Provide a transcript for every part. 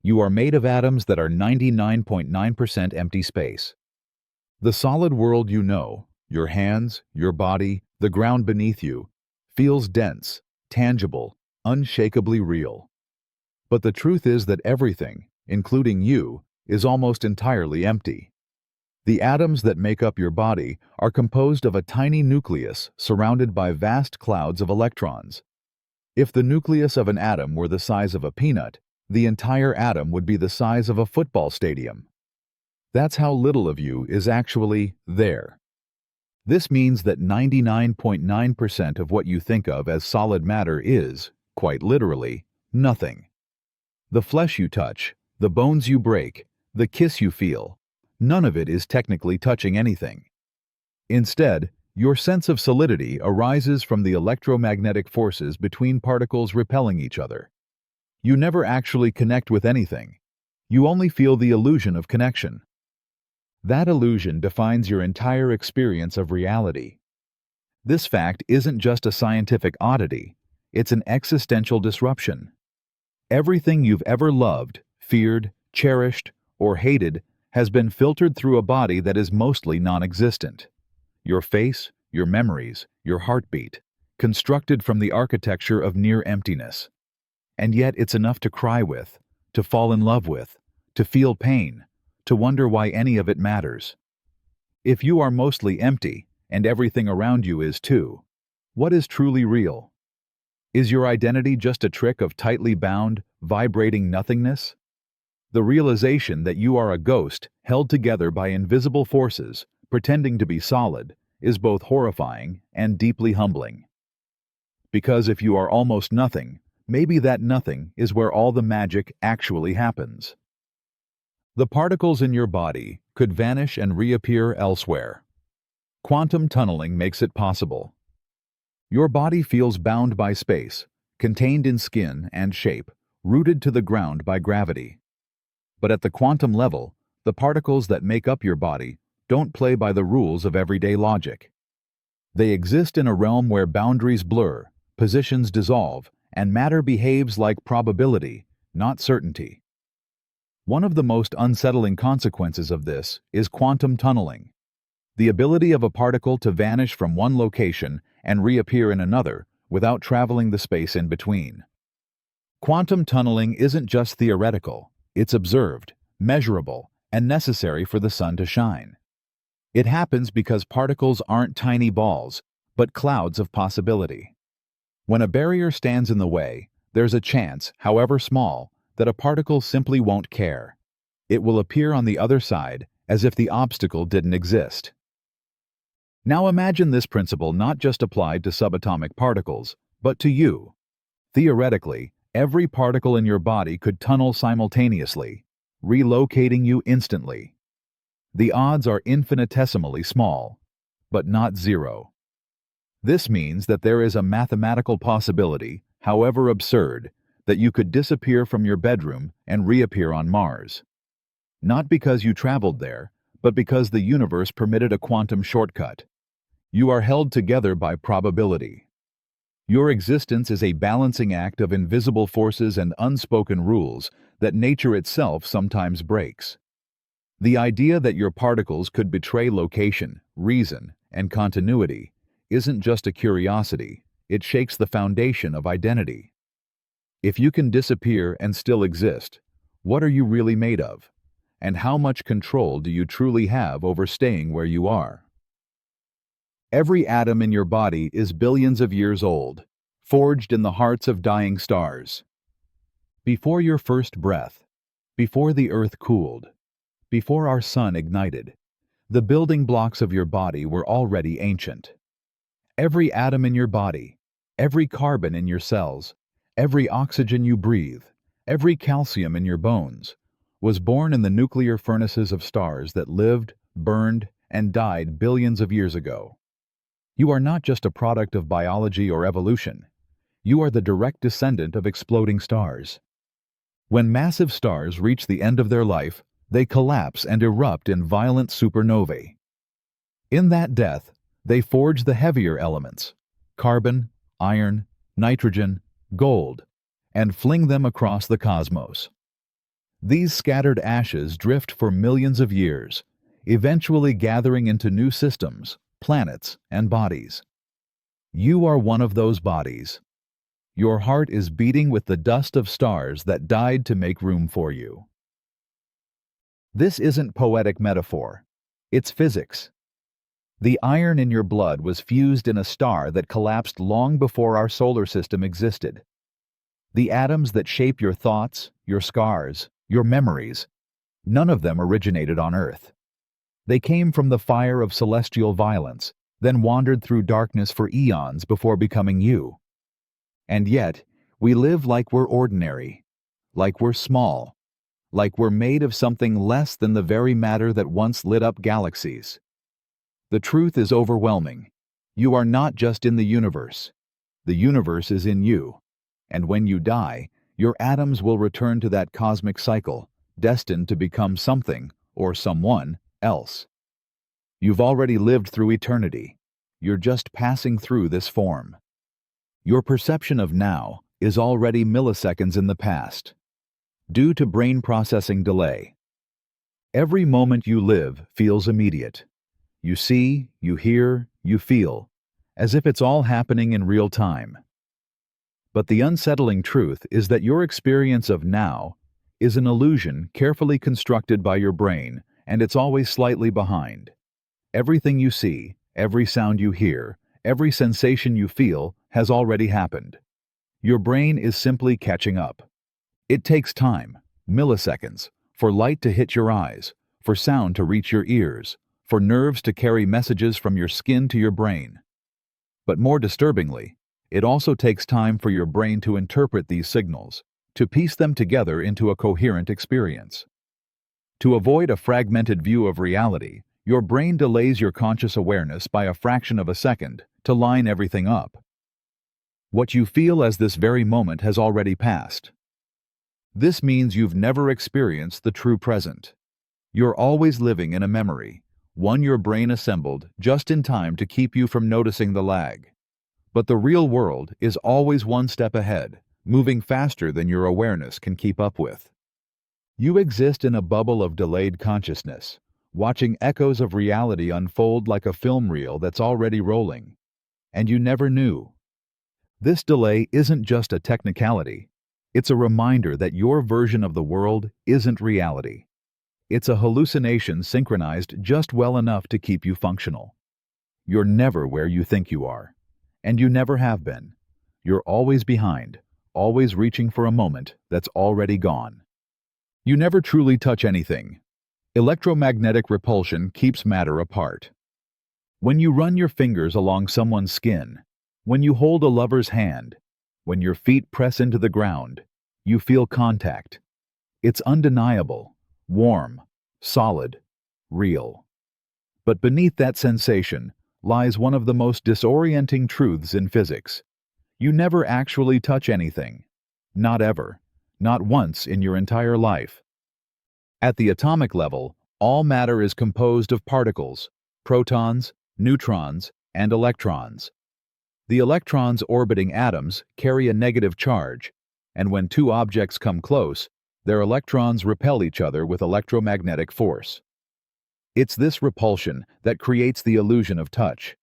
You are made of atoms that are 99.9% empty space. The solid world you know, your hands, your body, the ground beneath you, feels dense, tangible, unshakably real. But the truth is that everything, including you, is almost entirely empty. The atoms that make up your body are composed of a tiny nucleus surrounded by vast clouds of electrons. If the nucleus of an atom were the size of a peanut, the entire atom would be the size of a football stadium. That's how little of you is actually there. This means that 99.9% of what you think of as solid matter is, quite literally, nothing. The flesh you touch, the bones you break, the kiss you feel, none of it is technically touching anything. Instead, your sense of solidity arises from the electromagnetic forces between particles repelling each other. You never actually connect with anything. You only feel the illusion of connection. That illusion defines your entire experience of reality. This fact isn't just a scientific oddity, it's an existential disruption. Everything you've ever loved, feared, cherished, or hated has been filtered through a body that is mostly non-existent. Your face, your memories, your heartbeat, constructed from the architecture of near emptiness. And yet it's enough to cry with, to fall in love with, to feel pain, to wonder why any of it matters. If you are mostly empty, and everything around you is too, what is truly real? Is your identity just a trick of tightly bound, vibrating nothingness? The realization that you are a ghost held together by invisible forces, pretending to be solid, is both horrifying and deeply humbling. Because if you are almost nothing, maybe that nothing is where all the magic actually happens. The particles in your body could vanish and reappear elsewhere. Quantum tunneling makes it possible. Your body feels bound by space, contained in skin and shape, rooted to the ground by gravity. But at the quantum level, the particles that make up your body don't play by the rules of everyday logic. They exist in a realm where boundaries blur, positions dissolve, and matter behaves like probability, not certainty. One of the most unsettling consequences of this is quantum tunneling, the ability of a particle to vanish from one location and reappear in another without traveling the space in between. Quantum tunneling isn't just theoretical, it's observed, measurable, and necessary for the sun to shine. It happens because particles aren't tiny balls, but clouds of possibility. When a barrier stands in the way, there's a chance, however small, that a particle simply won't care. It will appear on the other side as if the obstacle didn't exist. Now imagine this principle not just applied to subatomic particles, but to you. Theoretically, every particle in your body could tunnel simultaneously, relocating you instantly. The odds are infinitesimally small, but not zero. This means that there is a mathematical possibility, however absurd, that you could disappear from your bedroom and reappear on Mars. Not because you traveled there, but because the universe permitted a quantum shortcut. You are held together by probability. Your existence is a balancing act of invisible forces and unspoken rules that nature itself sometimes breaks. The idea that your particles could betray location, reason, and continuity isn't just a curiosity, it shakes the foundation of identity. If you can disappear and still exist, what are you really made of? And how much control do you truly have over staying where you are? Every atom in your body is billions of years old, forged in the hearts of dying stars. Before your first breath, before the earth cooled, before our sun ignited, the building blocks of your body were already ancient. Every atom in your body, every carbon in your cells, every oxygen you breathe, every calcium in your bones, was born in the nuclear furnaces of stars that lived, burned, and died billions of years ago. You are not just a product of biology or evolution. You are the direct descendant of exploding stars. When massive stars reach the end of their life, they collapse and erupt in violent supernovae. In that death, they forge the heavier elements, carbon, iron, nitrogen, gold, and fling them across the cosmos. These scattered ashes drift for millions of years, eventually gathering into new systems, planets, and bodies. You are one of those bodies. Your heart is beating with the dust of stars that died to make room for you. This isn't poetic metaphor. It's physics. The iron in your blood was fused in a star that collapsed long before our solar system existed. The atoms that shape your thoughts, your scars, your memories, none of them originated on Earth. They came from the fire of celestial violence, then wandered through darkness for eons before becoming you. And yet, we live like we're ordinary, like we're small, like we're made of something less than the very matter that once lit up galaxies. The truth is overwhelming. You are not just in the universe. The universe is in you. And when you die, your atoms will return to that cosmic cycle, destined to become something, or someone, else. You've already lived through eternity. You're just passing through this form. Your perception of now is already milliseconds in the past, due to brain processing delay. Every moment you live feels immediate. You see, you hear, you feel, as if it's all happening in real time. But the unsettling truth is that your experience of now is an illusion carefully constructed by your brain, and it's always slightly behind. Everything you see, every sound you hear, every sensation you feel has already happened. Your brain is simply catching up. It takes time, milliseconds, for light to hit your eyes, for sound to reach your ears, for nerves to carry messages from your skin to your brain. But more disturbingly, it also takes time for your brain to interpret these signals, to piece them together into a coherent experience. To avoid a fragmented view of reality, your brain delays your conscious awareness by a fraction of a second to line everything up. What you feel as this very moment has already passed. This means you've never experienced the true present. You're always living in a memory, one your brain assembled just in time to keep you from noticing the lag. But the real world is always one step ahead, moving faster than your awareness can keep up with. You exist in a bubble of delayed consciousness, watching echoes of reality unfold like a film reel that's already rolling. And you never knew. This delay isn't just a technicality. It's a reminder that your version of the world isn't reality. It's a hallucination synchronized just well enough to keep you functional. You're never where you think you are. And you never have been. You're always behind, always reaching for a moment that's already gone. You never truly touch anything. Electromagnetic repulsion keeps matter apart. When you run your fingers along someone's skin, when you hold a lover's hand, when your feet press into the ground, you feel contact. It's undeniable, warm, solid, real. But beneath that sensation lies one of the most disorienting truths in physics. You never actually touch anything. Not ever. Not once in your entire life. At the atomic level, all matter is composed of particles, protons, neutrons, and electrons. The electrons orbiting atoms carry a negative charge, and when two objects come close, their electrons repel each other with electromagnetic force. It's this repulsion that creates the illusion of touch.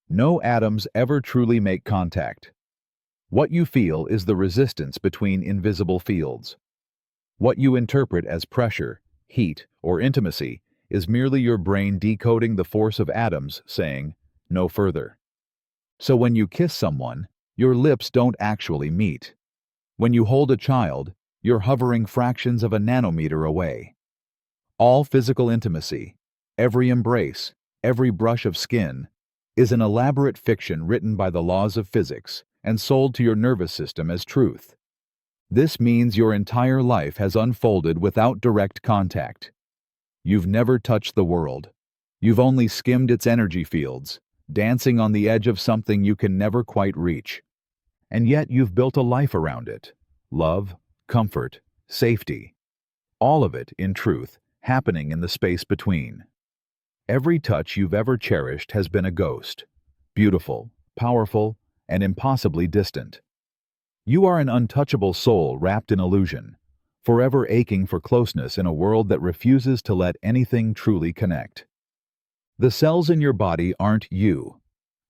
No atoms ever truly make contact. What you feel is the resistance between invisible fields. What you interpret as pressure, heat, or intimacy is merely your brain decoding the force of atoms, saying, "No further." So when you kiss someone, your lips don't actually meet. When you hold a child, you're hovering fractions of a nanometer away. All physical intimacy, every embrace, every brush of skin, is an elaborate fiction written by the laws of physics and sold to your nervous system as truth. This means your entire life has unfolded without direct contact. You've never touched the world. You've only skimmed its energy fields, dancing on the edge of something you can never quite reach. And yet you've built a life around it. Love, comfort, safety. All of it, in truth, happening in the space between. Every touch you've ever cherished has been a ghost. Beautiful, powerful, and impossibly distant. You are an untouchable soul wrapped in illusion, forever aching for closeness in a world that refuses to let anything truly connect. The cells in your body aren't you.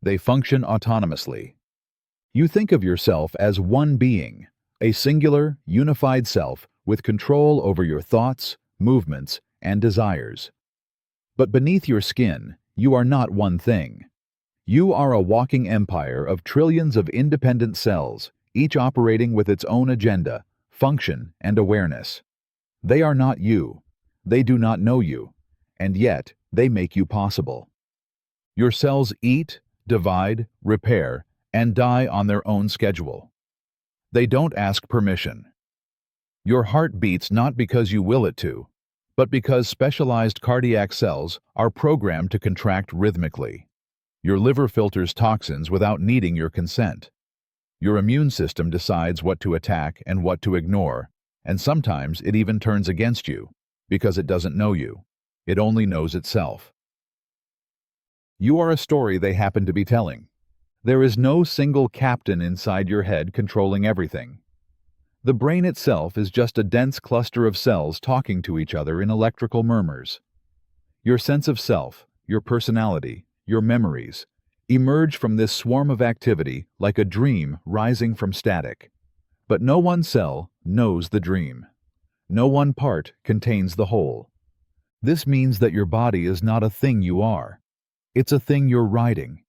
They function autonomously. You think of yourself as one being, a singular, unified self with control over your thoughts, movements, and desires. But beneath your skin, you are not one thing. You are a walking empire of trillions of independent cells, each operating with its own agenda, function, and awareness. They are not you. They do not know you. And yet, they make you possible. Your cells eat, divide, repair, and die on their own schedule. They don't ask permission. Your heart beats not because you will it to, but because specialized cardiac cells are programmed to contract rhythmically. Your liver filters toxins without needing your consent. Your immune system decides what to attack and what to ignore, and sometimes it even turns against you, because it doesn't know you. It only knows itself. You are a story they happen to be telling. There is no single captain inside your head controlling everything. The brain itself is just a dense cluster of cells talking to each other in electrical murmurs. Your sense of self, your personality, your memories, emerge from this swarm of activity like a dream rising from static. But no one cell knows the dream. No one part contains the whole. This means that your body is not a thing you are. It's a thing you're riding.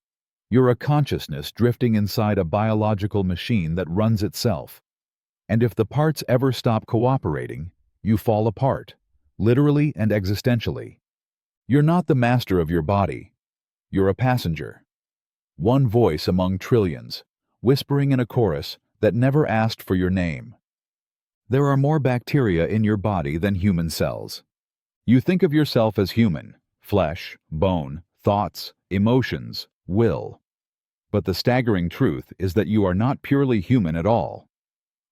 You're a consciousness drifting inside a biological machine that runs itself. And if the parts ever stop cooperating, you fall apart, literally and existentially. You're not the master of your body. You're a passenger. One voice among trillions, whispering in a chorus that never asked for your name. There are more bacteria in your body than human cells. You think of yourself as human, flesh, bone, thoughts, emotions, will. But the staggering truth is that you are not purely human at all.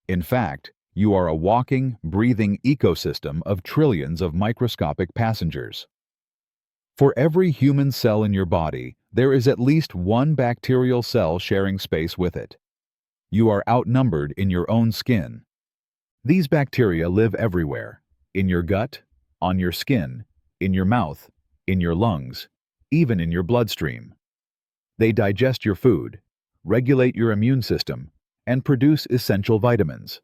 In fact, you are a walking, breathing ecosystem of trillions of microscopic passengers. For every human cell in your body, there is at least one bacterial cell sharing space with it. You are outnumbered in your own skin. These bacteria live everywhere, in your gut, on your skin, in your mouth, in your lungs, even in your bloodstream. They digest your food, regulate your immune system, and produce essential vitamins.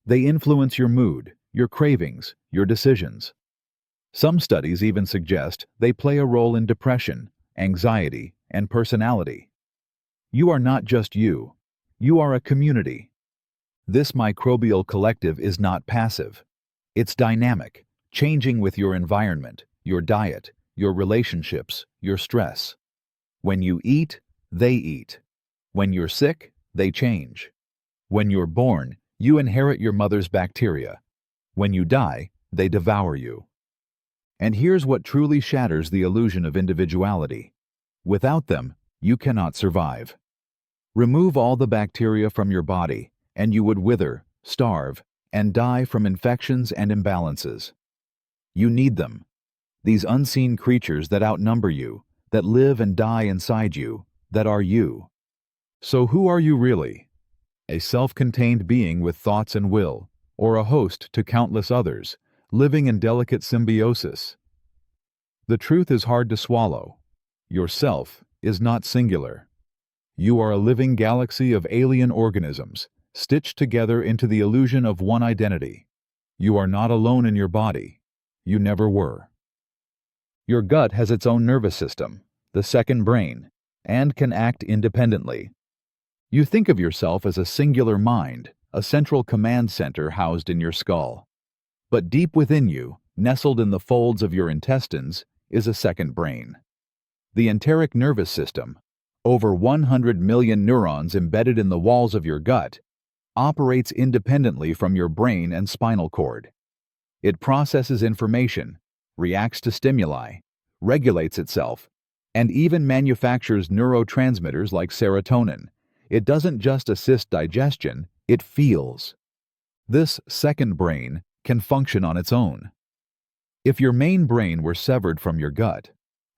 They influence your mood, your cravings, your decisions. Some studies even suggest they play a role in depression, anxiety, and personality. You are not just you. You are a community. This microbial collective is not passive. It's dynamic, changing with your environment, your diet, your relationships, your stress. When you eat, they eat. When you're sick, they change. When you're born, you inherit your mother's bacteria. When you die, they devour you. And here's what truly shatters the illusion of individuality. Without them, you cannot survive. Remove all the bacteria from your body, and you would wither, starve, and die from infections and imbalances. You need them. These unseen creatures that outnumber you, that live and die inside you, that are you. So who are you really? A self-contained being with thoughts and will, or a host to countless others, living in delicate symbiosis? The truth is hard to swallow. Yourself is not singular. You are a living galaxy of alien organisms, stitched together into the illusion of one identity. You are not alone in your body. You never were. Your gut has its own nervous system, the second brain, and can act independently. You think of yourself as a singular mind, a central command center housed in your skull. But deep within you, nestled in the folds of your intestines, is a second brain. The enteric nervous system, over 100 million neurons embedded in the walls of your gut, operates independently from your brain and spinal cord. It processes information, reacts to stimuli, regulates itself, and even manufactures neurotransmitters like serotonin. It doesn't just assist digestion, it feels. This second brain can function on its own. If your main brain were severed from your gut,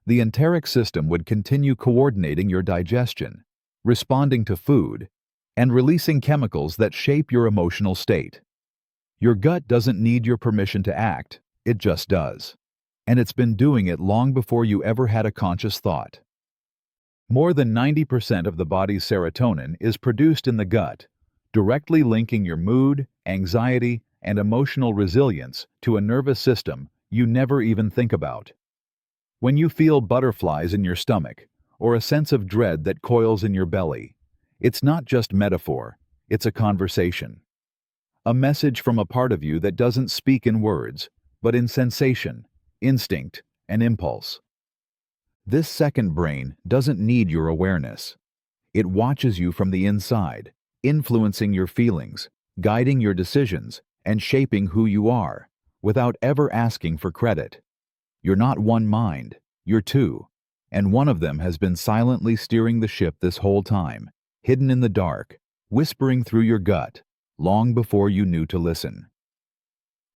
the enteric system would continue coordinating your digestion, responding to food, and releasing chemicals that shape your emotional state. Your gut doesn't need your permission to act, it just does. And it's been doing it long before you ever had a conscious thought. More than 90% of the body's serotonin is produced in the gut, directly linking your mood, anxiety, and emotional resilience to a nervous system you never even think about. When you feel butterflies in your stomach, or a sense of dread that coils in your belly, it's not just metaphor, it's a conversation. A message from a part of you that doesn't speak in words, but in sensation, instinct, and impulse. This second brain doesn't need your awareness. It watches you from the inside, influencing your feelings, guiding your decisions, and shaping who you are, without ever asking for credit. You're not one mind, you're two, and one of them has been silently steering the ship this whole time, hidden in the dark, whispering through your gut, long before you knew to listen.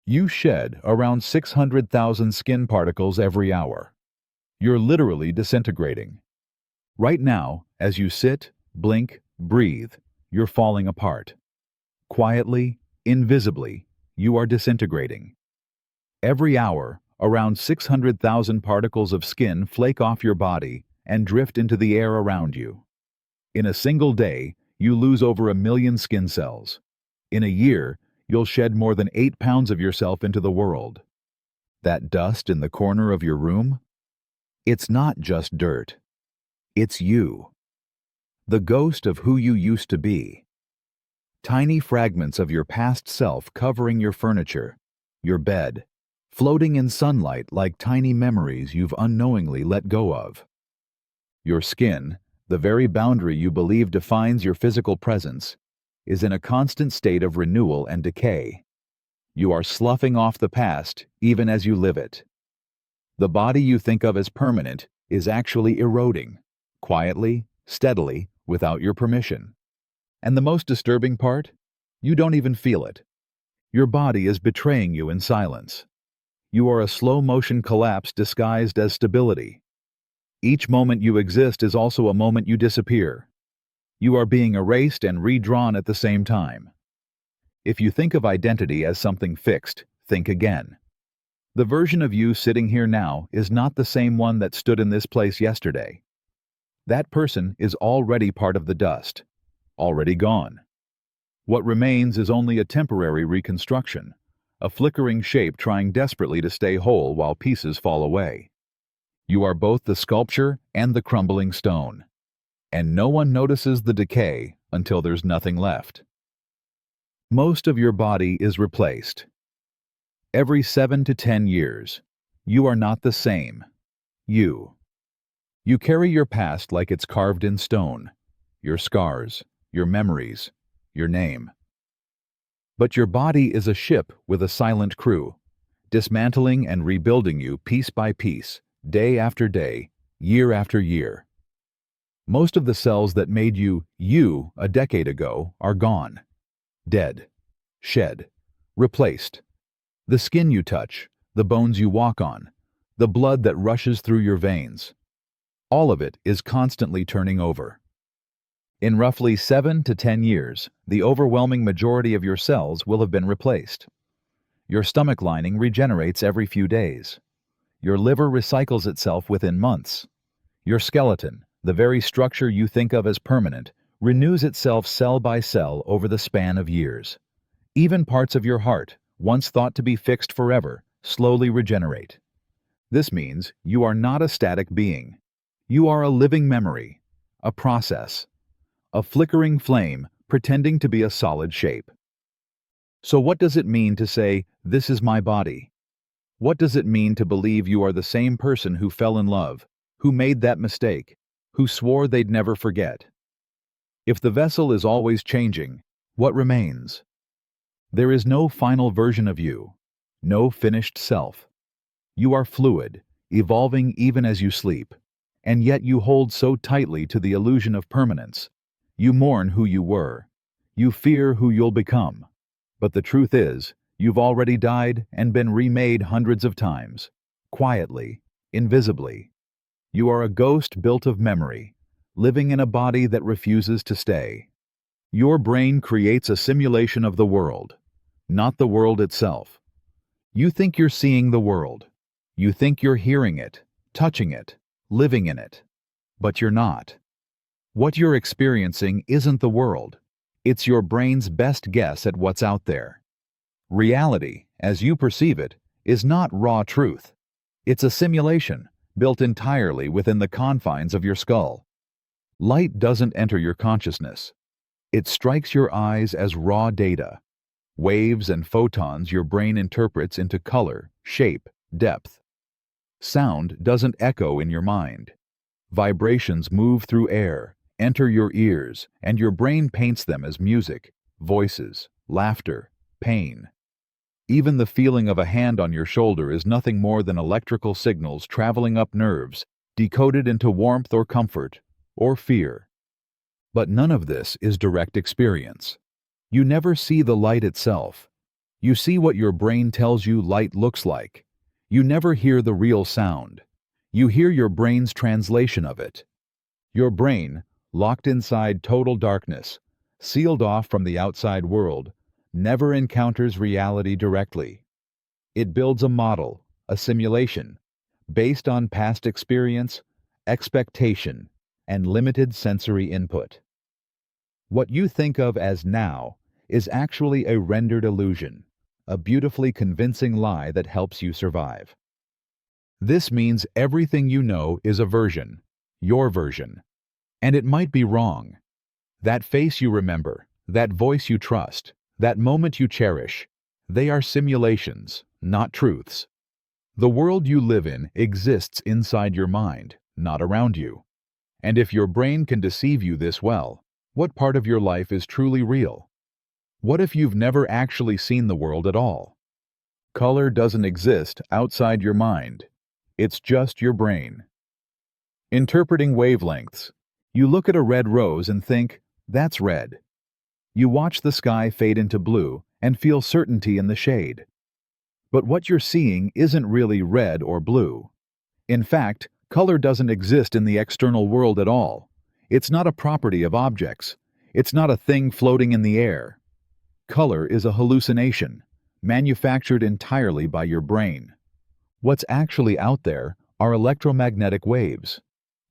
You shed around 600,000 skin particles every hour. You're literally disintegrating. Right now, as you sit, blink, breathe, you're falling apart. Quietly, invisibly, you are disintegrating. Every hour, around 600,000 particles of skin flake off your body and drift into the air around you. In a single day, you lose over 1 million skin cells. In a year, you'll shed more than 8 pounds of yourself into the world. That dust in the corner of your room? It's not just dirt. It's you. The ghost of who you used to be. Tiny fragments of your past self covering your furniture, your bed, floating in sunlight like tiny memories you've unknowingly let go of. Your skin, the very boundary you believe defines your physical presence, is in a constant state of renewal and decay. You are sloughing off the past even as you live it. The body you think of as permanent is actually eroding, quietly, steadily, without your permission. And the most disturbing part? You don't even feel it. Your body is betraying you in silence. You are a slow-motion collapse disguised as stability. Each moment you exist is also a moment you disappear. You are being erased and redrawn at the same time. If you think of identity as something fixed, think again. The version of you sitting here now is not the same one that stood in this place yesterday. That person is already part of the dust, already gone. What remains is only a temporary reconstruction, a flickering shape trying desperately to stay whole while pieces fall away. You are both the sculpture and the crumbling stone, and no one notices the decay until there's nothing left. Most of your body is replaced. Every 7 to 10 years, you are not the same. You carry your past like it's carved in stone, your scars, your memories, your name. But your body is a ship with a silent crew, dismantling and rebuilding you piece by piece, day after day, year after year. Most of the cells that made you a decade ago are gone, dead, shed, replaced. The skin you touch, the bones you walk on, the blood that rushes through your veins. All of it is constantly turning over. In roughly 7 to 10 years, the overwhelming majority of your cells will have been replaced. Your stomach lining regenerates every few days. Your liver recycles itself within months. Your skeleton, the very structure you think of as permanent, renews itself cell by cell over the span of years. Even parts of your heart, once thought to be fixed forever, slowly regenerate. This means you are not a static being. You are a living memory, a process, a flickering flame pretending to be a solid shape. So what does it mean to say, "This is my body"? What does it mean to believe you are the same person who fell in love, who made that mistake, who swore they'd never forget? If the vessel is always changing, what remains? There is no final version of you, no finished self. You are fluid, evolving even as you sleep, and yet you hold so tightly to the illusion of permanence. You mourn who you were. You fear who you'll become. But the truth is, you've already died and been remade hundreds of times, quietly, invisibly. You are a ghost built of memory, living in a body that refuses to stay. Your brain creates a simulation of the world, not the world itself. You think you're seeing the world. You think you're hearing it, touching it, living in it. But you're not. What you're experiencing isn't the world. It's your brain's best guess at what's out there. Reality, as you perceive it, is not raw truth. It's a simulation, built entirely within the confines of your skull. Light doesn't enter your consciousness. It strikes your eyes as raw data. Waves and photons your brain interprets into color, shape, depth. Sound doesn't echo in your mind. Vibrations move through air, enter your ears, and your brain paints them as music, voices, laughter, pain. Even the feeling of a hand on your shoulder is nothing more than electrical signals traveling up nerves, decoded into warmth or comfort, or fear. But none of this is direct experience. You never see the light itself. You see what your brain tells you light looks like. You never hear the real sound. You hear your brain's translation of it. Your brain, locked inside total darkness, sealed off from the outside world, never encounters reality directly. It builds a model, a simulation, based on past experience, expectation, and limited sensory input. What you think of as now is actually a rendered illusion, a beautifully convincing lie that helps you survive. This means everything you know is a version, your version. And it might be wrong. That face you remember, that voice you trust, that moment you cherish, they are simulations, not truths. The world you live in exists inside your mind, not around you. And if your brain can deceive you this well, what part of your life is truly real? What if you've never actually seen the world at all? Color doesn't exist outside your mind. It's just your brain. Interpreting wavelengths. You look at a red rose and think, that's red. You watch the sky fade into blue and feel certainty in the shade. But what you're seeing isn't really red or blue. In fact, color doesn't exist in the external world at all. It's not a property of objects. It's not a thing floating in the air. Color is a hallucination, manufactured entirely by your brain. What's actually out there are electromagnetic waves.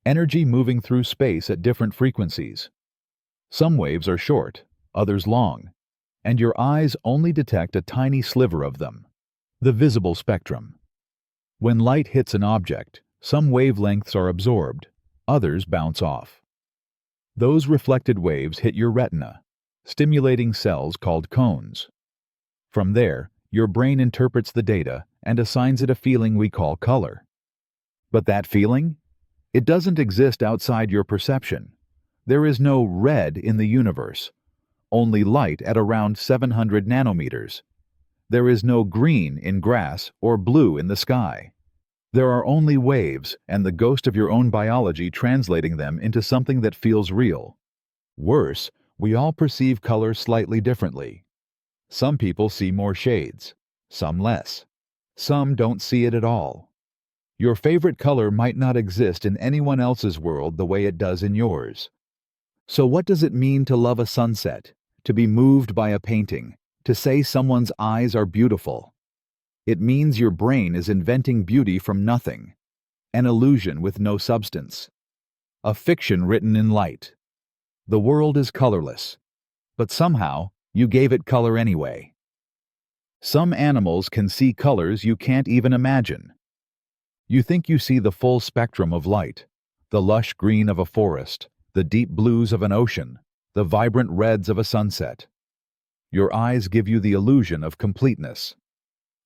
Energy moving through space at different frequencies. Some waves are short, others long, and your eyes only detect a tiny sliver of them, the visible spectrum. When light hits an object, some wavelengths are absorbed, others bounce off. Those reflected waves hit your retina, stimulating cells called cones. From there, your brain interprets the data and assigns it a feeling we call color. But that feeling? It doesn't exist outside your perception. There is no red in the universe, only light at around 700 nanometers. There is no green in grass or blue in the sky. There are only waves and the ghost of your own biology translating them into something that feels real. Worse, we all perceive color slightly differently. Some people see more shades, some less. Some don't see it at all. Your favorite color might not exist in anyone else's world the way it does in yours. So what does it mean to love a sunset, to be moved by a painting, to say someone's eyes are beautiful? It means your brain is inventing beauty from nothing, an illusion with no substance, a fiction written in light. The world is colorless, but somehow you gave it color anyway. Some animals can see colors you can't even imagine. You think you see the full spectrum of light, the lush green of a forest, the deep blues of an ocean, the vibrant reds of a sunset. Your eyes give you the illusion of completeness.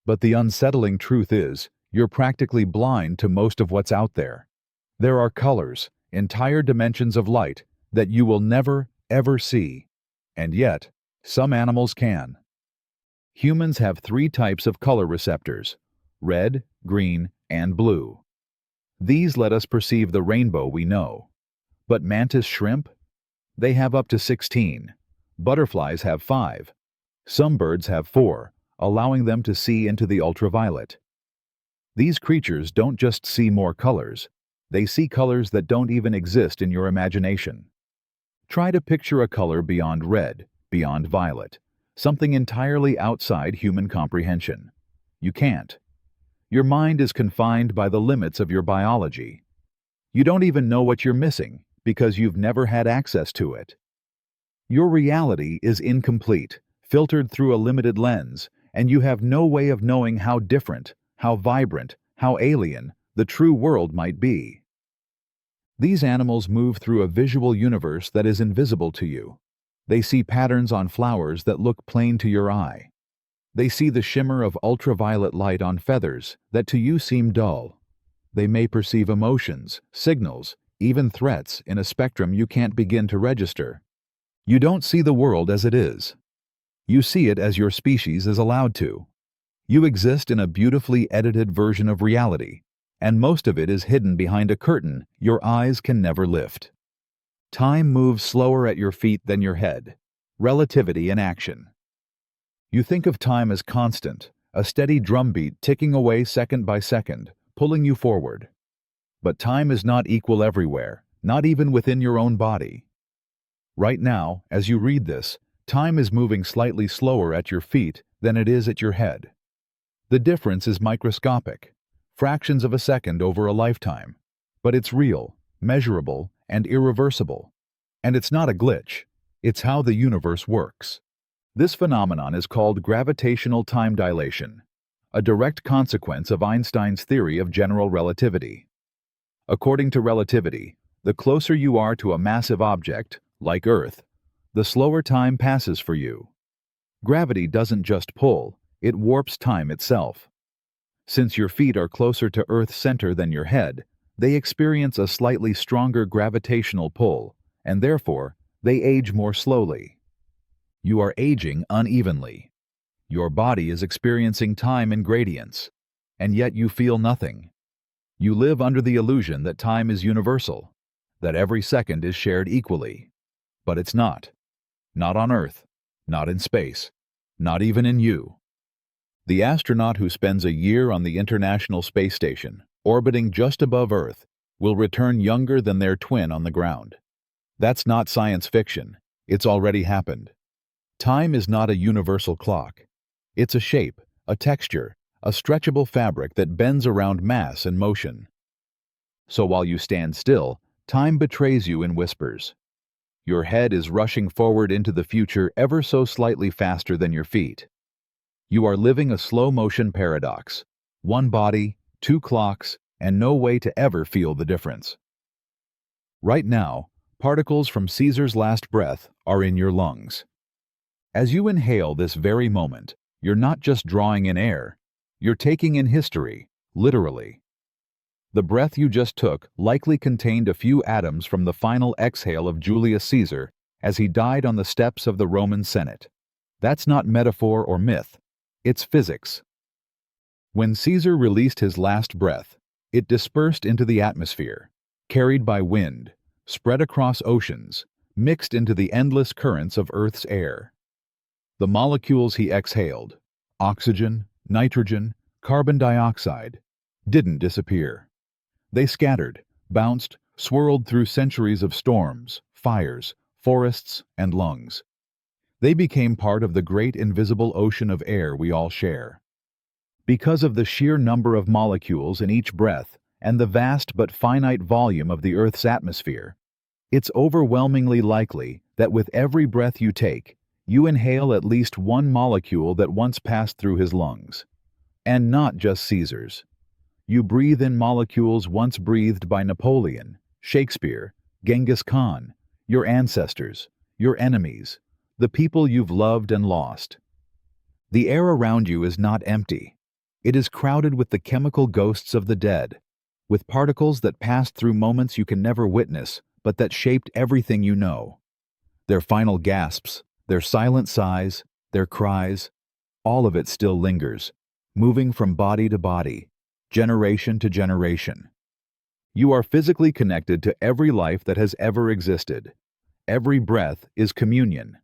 But the unsettling truth is, you're practically blind to most of what's out there. There are colors, entire dimensions of light, that you will never, ever see. And yet, some animals can. Humans have 3 types of color receptors: red, green, and blue. These let us perceive the rainbow we know. But mantis shrimp? They have up to 16. Butterflies have 5. Some birds have 4, allowing them to see into the ultraviolet. These creatures don't just see more colors, they see colors that don't even exist in your imagination. Try to picture a color beyond red, beyond violet, something entirely outside human comprehension. You can't. Your mind is confined by the limits of your biology. You don't even know what you're missing because you've never had access to it. Your reality is incomplete, filtered through a limited lens, and you have no way of knowing how different, how vibrant, how alien the true world might be. These animals move through a visual universe that is invisible to you. They see patterns on flowers that look plain to your eye. They see the shimmer of ultraviolet light on feathers that to you seem dull. They may perceive emotions, signals, even threats in a spectrum you can't begin to register. You don't see the world as it is. You see it as your species is allowed to. You exist in a beautifully edited version of reality, and most of it is hidden behind a curtain your eyes can never lift. Time moves slower at your feet than your head. Relativity in action. You think of time as constant, a steady drumbeat ticking away second by second, pulling you forward. But time is not equal everywhere, not even within your own body. Right now, as you read this, time is moving slightly slower at your feet than it is at your head. The difference is microscopic, fractions of a second over a lifetime, but it's real, measurable, and irreversible. And it's not a glitch, it's how the universe works. This phenomenon is called gravitational time dilation, a direct consequence of Einstein's theory of general relativity. According to relativity, the closer you are to a massive object, like Earth, the slower time passes for you. Gravity doesn't just pull, it warps time itself. Since your feet are closer to Earth's center than your head, they experience a slightly stronger gravitational pull, and therefore, they age more slowly. You are aging unevenly. Your body is experiencing time in gradients, and yet you feel nothing. You live under the illusion that time is universal, that every second is shared equally. But it's not. Not on Earth, not in space, not even in you. The astronaut who spends a year on the International Space Station, orbiting just above Earth, will return younger than their twin on the ground. That's not science fiction. It's already happened. Time is not a universal clock. It's a shape, a texture, a stretchable fabric that bends around mass and motion. So while you stand still, time betrays you in whispers. Your head is rushing forward into the future ever so slightly faster than your feet. You are living a slow-motion paradox. One body, two clocks, and no way to ever feel the difference. Right now, particles from Caesar's last breath are in your lungs. As you inhale this very moment, you're not just drawing in air, you're taking in history, literally. The breath you just took likely contained a few atoms from the final exhale of Julius Caesar as he died on the steps of the Roman Senate. That's not metaphor or myth, it's physics. When Caesar released his last breath, it dispersed into the atmosphere, carried by wind, spread across oceans, mixed into the endless currents of Earth's air. The molecules he exhaled, oxygen, nitrogen, carbon dioxide, didn't disappear. They scattered, bounced, swirled through centuries of storms, fires, forests, and lungs. They became part of the great invisible ocean of air we all share. Because of the sheer number of molecules in each breath and the vast but finite volume of the Earth's atmosphere, it's overwhelmingly likely that with every breath you take, you inhale at least one molecule that once passed through his lungs. And not just Caesar's. You breathe in molecules once breathed by Napoleon, Shakespeare, Genghis Khan, your ancestors, your enemies, the people you've loved and lost. The air around you is not empty. It is crowded with the chemical ghosts of the dead, with particles that passed through moments you can never witness, but that shaped everything you know. Their final gasps, their silent sighs, their cries, all of it still lingers, moving from body to body, generation to generation. You are physically connected to every life that has ever existed. Every breath is communion.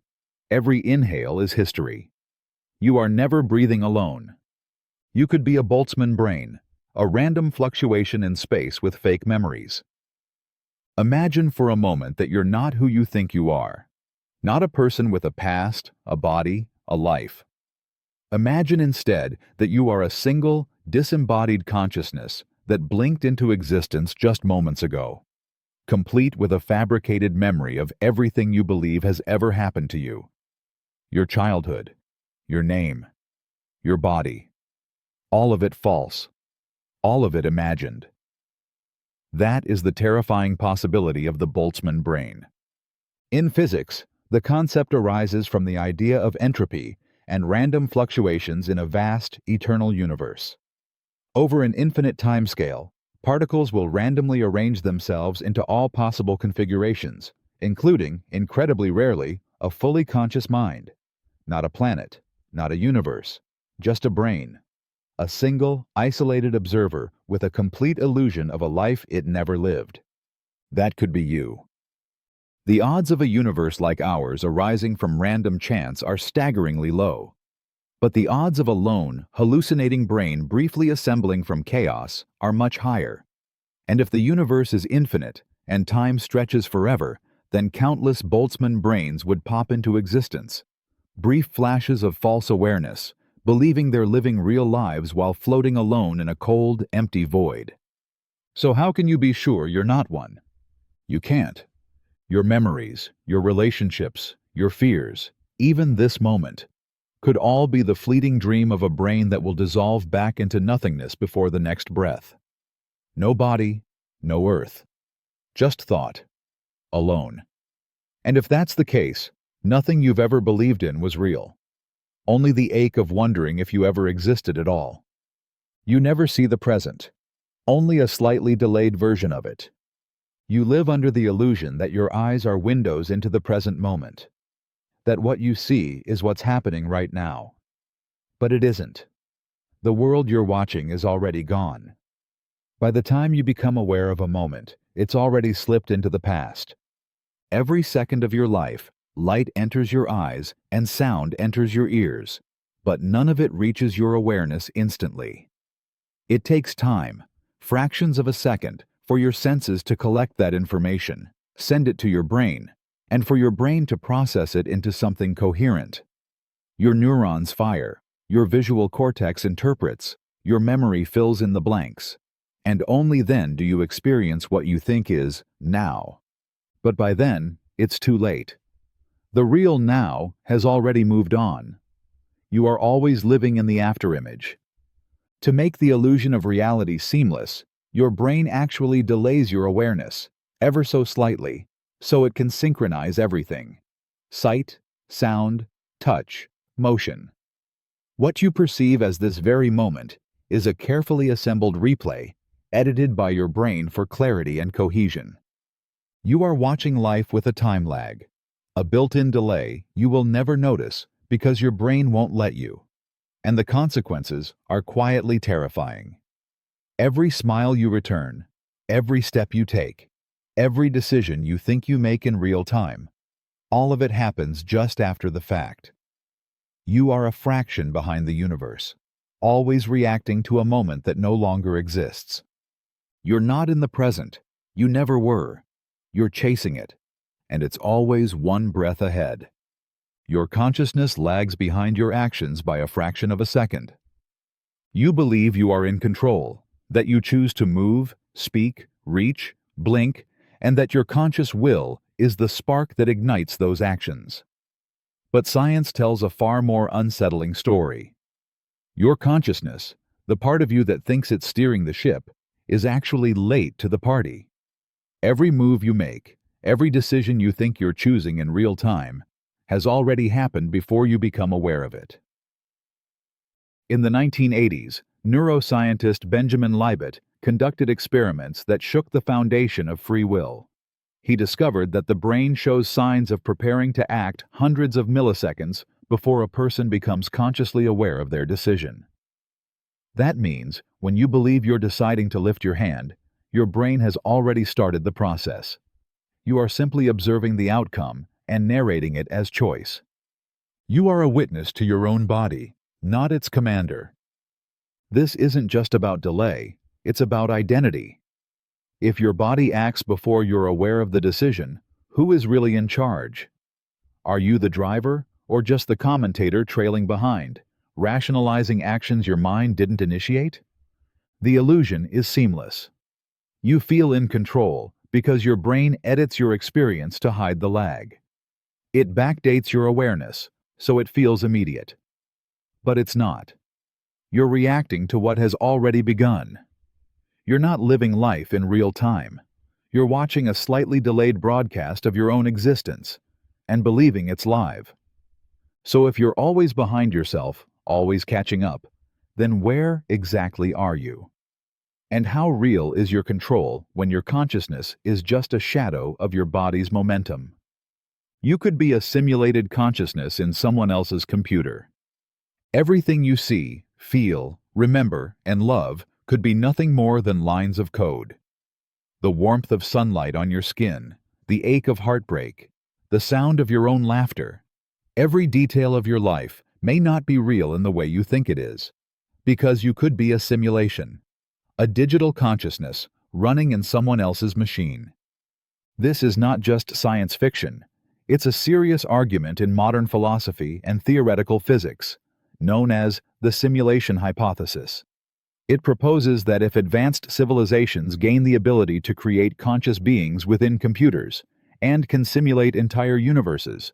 Every inhale is history. You are never breathing alone. You could be a Boltzmann brain, a random fluctuation in space with fake memories. Imagine for a moment that you're not who you think you are. Not a person with a past, a body, a life. Imagine instead that you are a single, disembodied consciousness that blinked into existence just moments ago, complete with a fabricated memory of everything you believe has ever happened to you. Your childhood, your name, your body, all of it false, all of it imagined. That is the terrifying possibility of the Boltzmann brain. In physics, the concept arises from the idea of entropy and random fluctuations in a vast, eternal universe. Over an infinite timescale, particles will randomly arrange themselves into all possible configurations, including, incredibly rarely, a fully conscious mind. Not a planet, not a universe, just a brain. A single, isolated observer with a complete illusion of a life it never lived. That could be you. The odds of a universe like ours arising from random chance are staggeringly low. But the odds of a lone, hallucinating brain briefly assembling from chaos are much higher. And if the universe is infinite and time stretches forever, then countless Boltzmann brains would pop into existence. Brief flashes of false awareness, believing they're living real lives while floating alone in a cold, empty void. So how can you be sure you're not one? You can't. Your memories, your relationships, your fears, even this moment, could all be the fleeting dream of a brain that will dissolve back into nothingness before the next breath. No body, no earth. Just thought. Alone. And if that's the case, nothing you've ever believed in was real. Only the ache of wondering if you ever existed at all. You never see the present. Only a slightly delayed version of it. You live under the illusion that your eyes are windows into the present moment. That what you see is what's happening right now. But it isn't. The world you're watching is already gone. By the time you become aware of a moment, it's already slipped into the past. Every second of your life, light enters your eyes and sound enters your ears, but none of it reaches your awareness instantly. It takes time, fractions of a second, for your senses to collect that information, send it to your brain, and for your brain to process it into something coherent. Your neurons fire, your visual cortex interprets, your memory fills in the blanks, and only then do you experience what you think is now. But by then, it's too late. The real now has already moved on. You are always living in the afterimage. To make the illusion of reality seamless, your brain actually delays your awareness, ever so slightly, so it can synchronize everything. Sight, sound, touch, motion. What you perceive as this very moment is a carefully assembled replay, edited by your brain for clarity and cohesion. You are watching life with a time lag, a built-in delay you will never notice because your brain won't let you. And the consequences are quietly terrifying. Every smile you return, every step you take, every decision you think you make in real time, all of it happens just after the fact. You are a fraction behind the universe, always reacting to a moment that no longer exists. You're not in the present, you never were. You're chasing it, and it's always one breath ahead. Your consciousness lags behind your actions by a fraction of a second. You believe you are in control, that you choose to move, speak, reach, blink, and that your conscious will is the spark that ignites those actions. But science tells a far more unsettling story. Your consciousness, the part of you that thinks it's steering the ship, is actually late to the party. Every move you make, every decision you think you're choosing in real time, has already happened before you become aware of it. In the 1980s, neuroscientist Benjamin Libet conducted experiments that shook the foundation of free will. He discovered that the brain shows signs of preparing to act hundreds of milliseconds before a person becomes consciously aware of their decision. That means, when you believe you're deciding to lift your hand, your brain has already started the process. You are simply observing the outcome and narrating it as choice. You are a witness to your own body, not its commander. This isn't just about delay, it's about identity. If your body acts before you're aware of the decision, who is really in charge? Are you the driver, or just the commentator trailing behind, rationalizing actions your mind didn't initiate? The illusion is seamless. You feel in control because your brain edits your experience to hide the lag. It backdates your awareness, so it feels immediate. But it's not. You're reacting to what has already begun. You're not living life in real time. You're watching a slightly delayed broadcast of your own existence and believing it's live. So if you're always behind yourself, always catching up, then where exactly are you? And how real is your control when your consciousness is just a shadow of your body's momentum? You could be a simulated consciousness in someone else's computer. Everything you see, feel, remember, and love could be nothing more than lines of code. The warmth of sunlight on your skin, the ache of heartbreak, the sound of your own laughter. Every detail of your life may not be real in the way you think it is, because you could be a simulation, a digital consciousness running in someone else's machine. This is not just science fiction. It's a serious argument in modern philosophy and theoretical physics, known as the simulation hypothesis. It proposes that if advanced civilizations gain the ability to create conscious beings within computers and can simulate entire universes,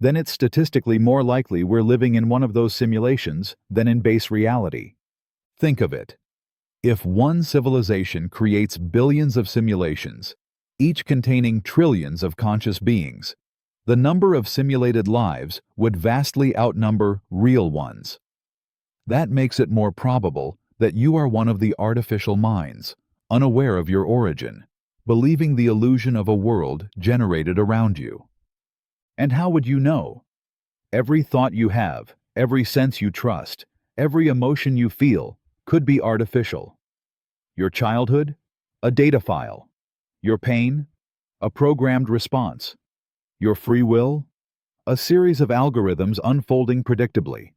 then it's statistically more likely we're living in one of those simulations than in base reality. Think of it. If one civilization creates billions of simulations, each containing trillions of conscious beings, the number of simulated lives would vastly outnumber real ones. That makes it more probable that you are one of the artificial minds, unaware of your origin, believing the illusion of a world generated around you. And how would you know? Every thought you have, every sense you trust, every emotion you feel could be artificial. Your childhood? A data file. Your pain? A programmed response. Your free will? A series of algorithms unfolding predictably.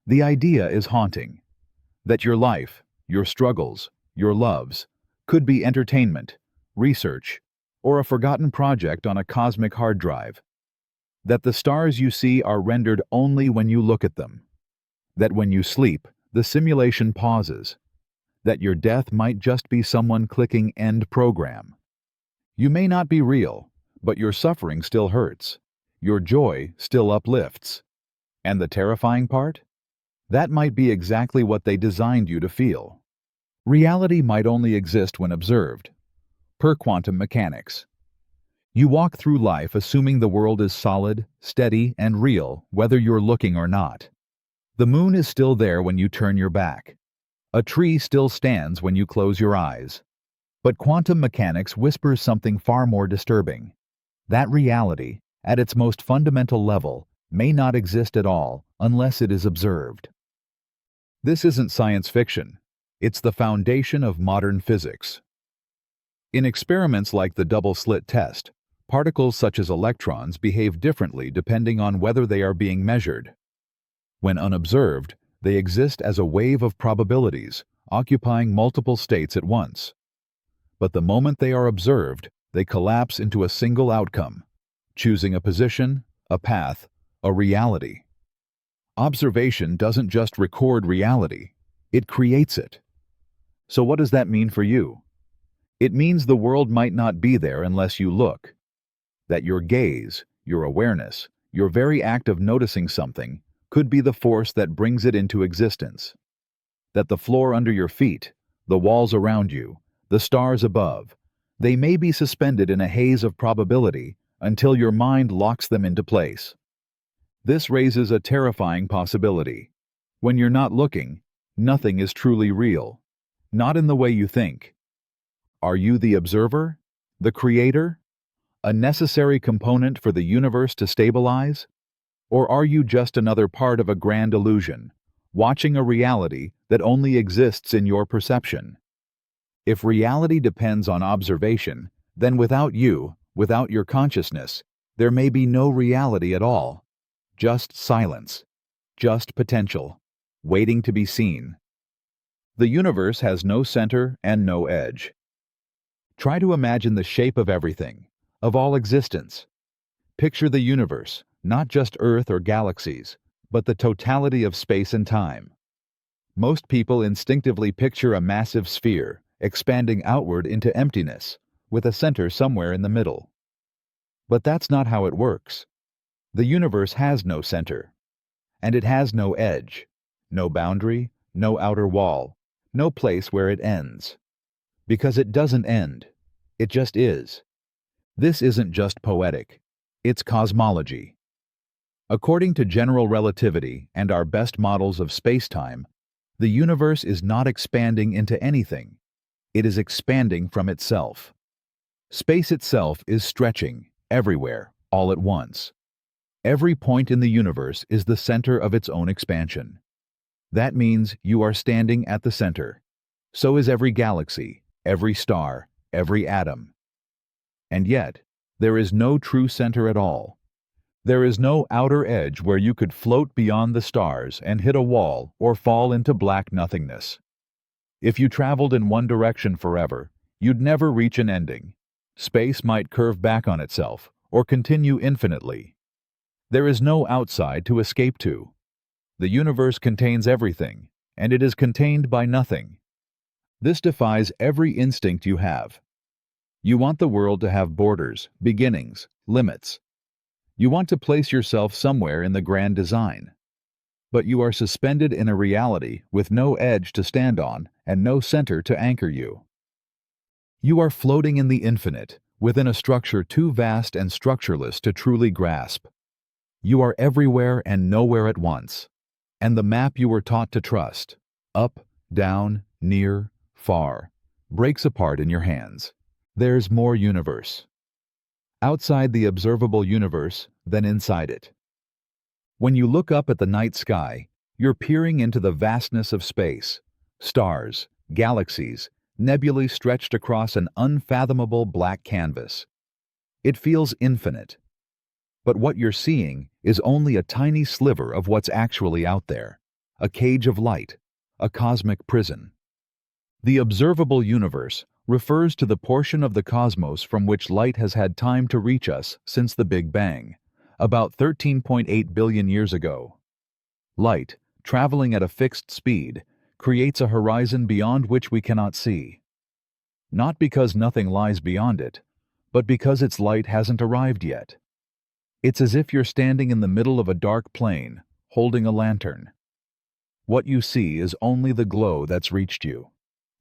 The idea is haunting. That your life, your struggles, your loves, could be entertainment, research, or a forgotten project on a cosmic hard drive. That the stars you see are rendered only when you look at them. That when you sleep, the simulation pauses. That your death might just be someone clicking end program. You may not be real, but your suffering still hurts. Your joy still uplifts. And the terrifying part? That might be exactly what they designed you to feel. Reality might only exist when observed, per quantum mechanics. You walk through life assuming the world is solid, steady, and real, whether you're looking or not. The moon is still there when you turn your back. A tree still stands when you close your eyes. But quantum mechanics whispers something far more disturbing. That reality, at its most fundamental level, may not exist at all unless it is observed. This isn't science fiction. It's the foundation of modern physics. In experiments like the double-slit test, particles such as electrons behave differently depending on whether they are being measured. When unobserved, they exist as a wave of probabilities, occupying multiple states at once. But the moment they are observed, they collapse into a single outcome, choosing a position, a path, a reality. Observation doesn't just record reality, it creates it. So what does that mean for you? It means the world might not be there unless you look. That your gaze, your awareness, your very act of noticing something could be the force that brings it into existence. That the floor under your feet, the walls around you, the stars above, they may be suspended in a haze of probability until your mind locks them into place. This raises a terrifying possibility. When you're not looking, nothing is truly real. Not in the way you think. Are you the observer? The creator? A necessary component for the universe to stabilize? Or are you just another part of a grand illusion, watching a reality that only exists in your perception? If reality depends on observation, then without you, without your consciousness, there may be no reality at all. Just silence. Just potential. Waiting to be seen. The universe has no center and no edge. Try to imagine the shape of everything, of all existence. Picture the universe, not just Earth or galaxies, but the totality of space and time. Most people instinctively picture a massive sphere, expanding outward into emptiness, with a center somewhere in the middle. But that's not how it works. The universe has no center, and it has no edge, no boundary, no outer wall, no place where it ends. Because it doesn't end. It just is. This isn't just poetic. It's cosmology. According to general relativity and our best models of space-time, the universe is not expanding into anything. It is expanding from itself. Space itself is stretching, everywhere, all at once. Every point in the universe is the center of its own expansion. That means you are standing at the center. So is every galaxy, every star, every atom. And yet, there is no true center at all. There is no outer edge where you could float beyond the stars and hit a wall or fall into black nothingness. If you traveled in one direction forever, you'd never reach an ending. Space might curve back on itself or continue infinitely. There is no outside to escape to. The universe contains everything, and it is contained by nothing. This defies every instinct you have. You want the world to have borders, beginnings, limits. You want to place yourself somewhere in the grand design. But you are suspended in a reality with no edge to stand on and no center to anchor you. You are floating in the infinite, within a structure too vast and structureless to truly grasp. You are everywhere and nowhere at once. And the map you were taught to trust, up, down, near, far, breaks apart in your hands. There's more universe. Outside the observable universe than inside it. When you look up at the night sky, you're peering into the vastness of space. Stars, galaxies, nebulae stretched across an unfathomable black canvas. It feels infinite. But what you're seeing is only a tiny sliver of what's actually out there, a cage of light, a cosmic prison. The observable universe refers to the portion of the cosmos from which light has had time to reach us since the Big Bang, about 13.8 billion years ago. Light, traveling at a fixed speed, creates a horizon beyond which we cannot see. Not because nothing lies beyond it, but because its light hasn't arrived yet. It's as if you're standing in the middle of a dark plain, holding a lantern. What you see is only the glow that's reached you.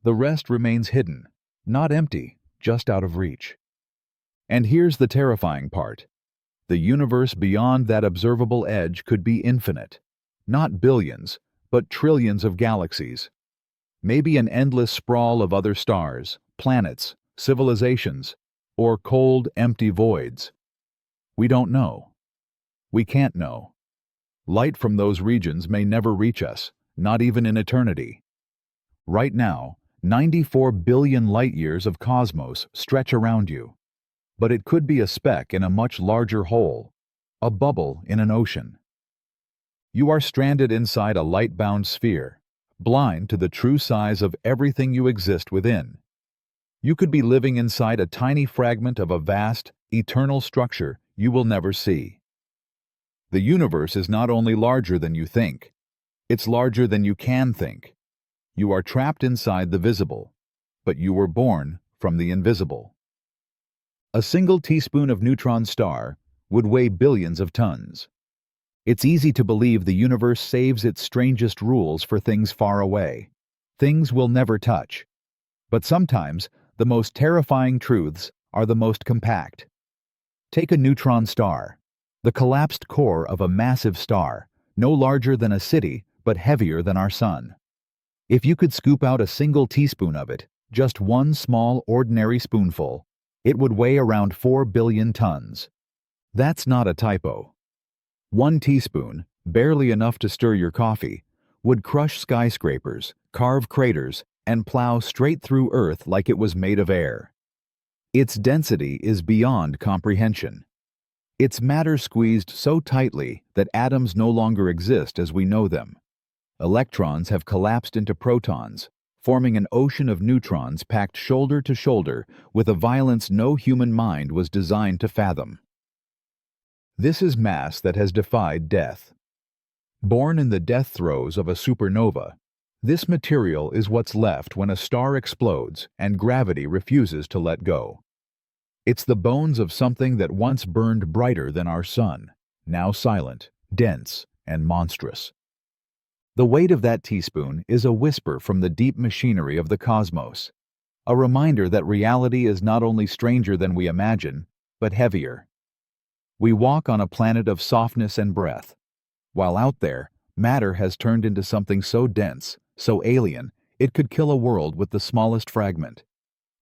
The rest remains hidden, not empty, just out of reach. And here's the terrifying part. The universe beyond that observable edge could be infinite. Not billions, but trillions of galaxies. Maybe an endless sprawl of other stars, planets, civilizations, or cold, empty voids. We don't know. We can't know. Light from those regions may never reach us, not even in eternity. Right now, 94 billion light-years of cosmos stretch around you. But it could be a speck in a much larger whole, a bubble in an ocean. You are stranded inside a light-bound sphere, blind to the true size of everything you exist within. You could be living inside a tiny fragment of a vast, eternal structure you will never see. The universe is not only larger than you think, it's larger than you can think. You are trapped inside the visible, but you were born from the invisible. A single teaspoon of neutron star would weigh billions of tons. It's easy to believe the universe saves its strangest rules for things far away, things we'll never touch. But sometimes, the most terrifying truths are the most compact. Take a neutron star, the collapsed core of a massive star, no larger than a city but heavier than our sun. If you could scoop out a single teaspoon of it, just one small ordinary spoonful, it would weigh around 4 billion tons. That's not a typo. 1 teaspoon, barely enough to stir your coffee, would crush skyscrapers, carve craters, and plow straight through Earth like it was made of air. Its density is beyond comprehension. It's matter squeezed so tightly that atoms no longer exist as we know them. Electrons have collapsed into protons, forming an ocean of neutrons packed shoulder to shoulder with a violence no human mind was designed to fathom. This is mass that has defied death. Born in the death throes of a supernova, this material is what's left when a star explodes and gravity refuses to let go. It's the bones of something that once burned brighter than our sun, now silent, dense, and monstrous. The weight of that teaspoon is a whisper from the deep machinery of the cosmos, a reminder that reality is not only stranger than we imagine, but heavier. We walk on a planet of softness and breath, while out there, matter has turned into something so dense, so alien, it could kill a world with the smallest fragment.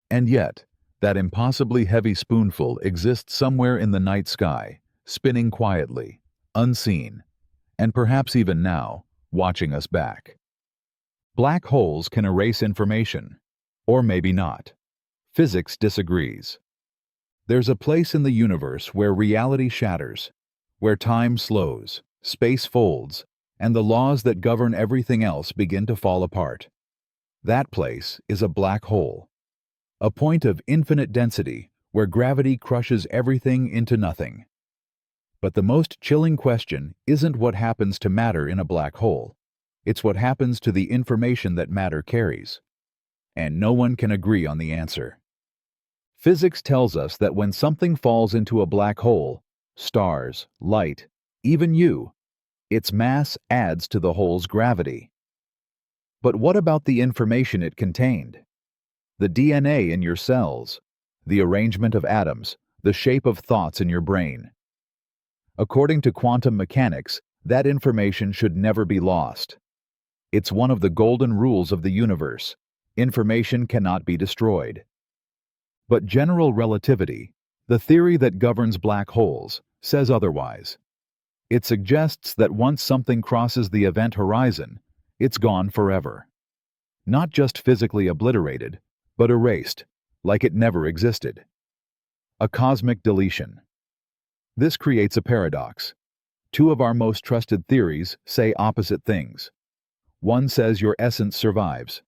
And yet, that impossibly heavy spoonful exists somewhere in the night sky, spinning quietly, unseen, and perhaps even now, watching us back. Black holes can erase information, or maybe not. Physics disagrees. There's a place in the universe where reality shatters, where time slows, space folds, and the laws that govern everything else begin to fall apart. That place is a black hole, a point of infinite density where gravity crushes everything into nothing. But the most chilling question isn't what happens to matter in a black hole. It's what happens to the information that matter carries. And no one can agree on the answer. Physics tells us that when something falls into a black hole, stars, light, even you, its mass adds to the hole's gravity. But what about the information it contained? The DNA in your cells, the arrangement of atoms, the shape of thoughts in your brain. According to quantum mechanics, that information should never be lost. It's one of the golden rules of the universe. Information cannot be destroyed. But general relativity, the theory that governs black holes, says otherwise. It suggests that once something crosses the event horizon, it's gone forever. Not just physically obliterated, but erased, like it never existed. A cosmic deletion. This creates a paradox. Two of our most trusted theories say opposite things. One says your essence survives.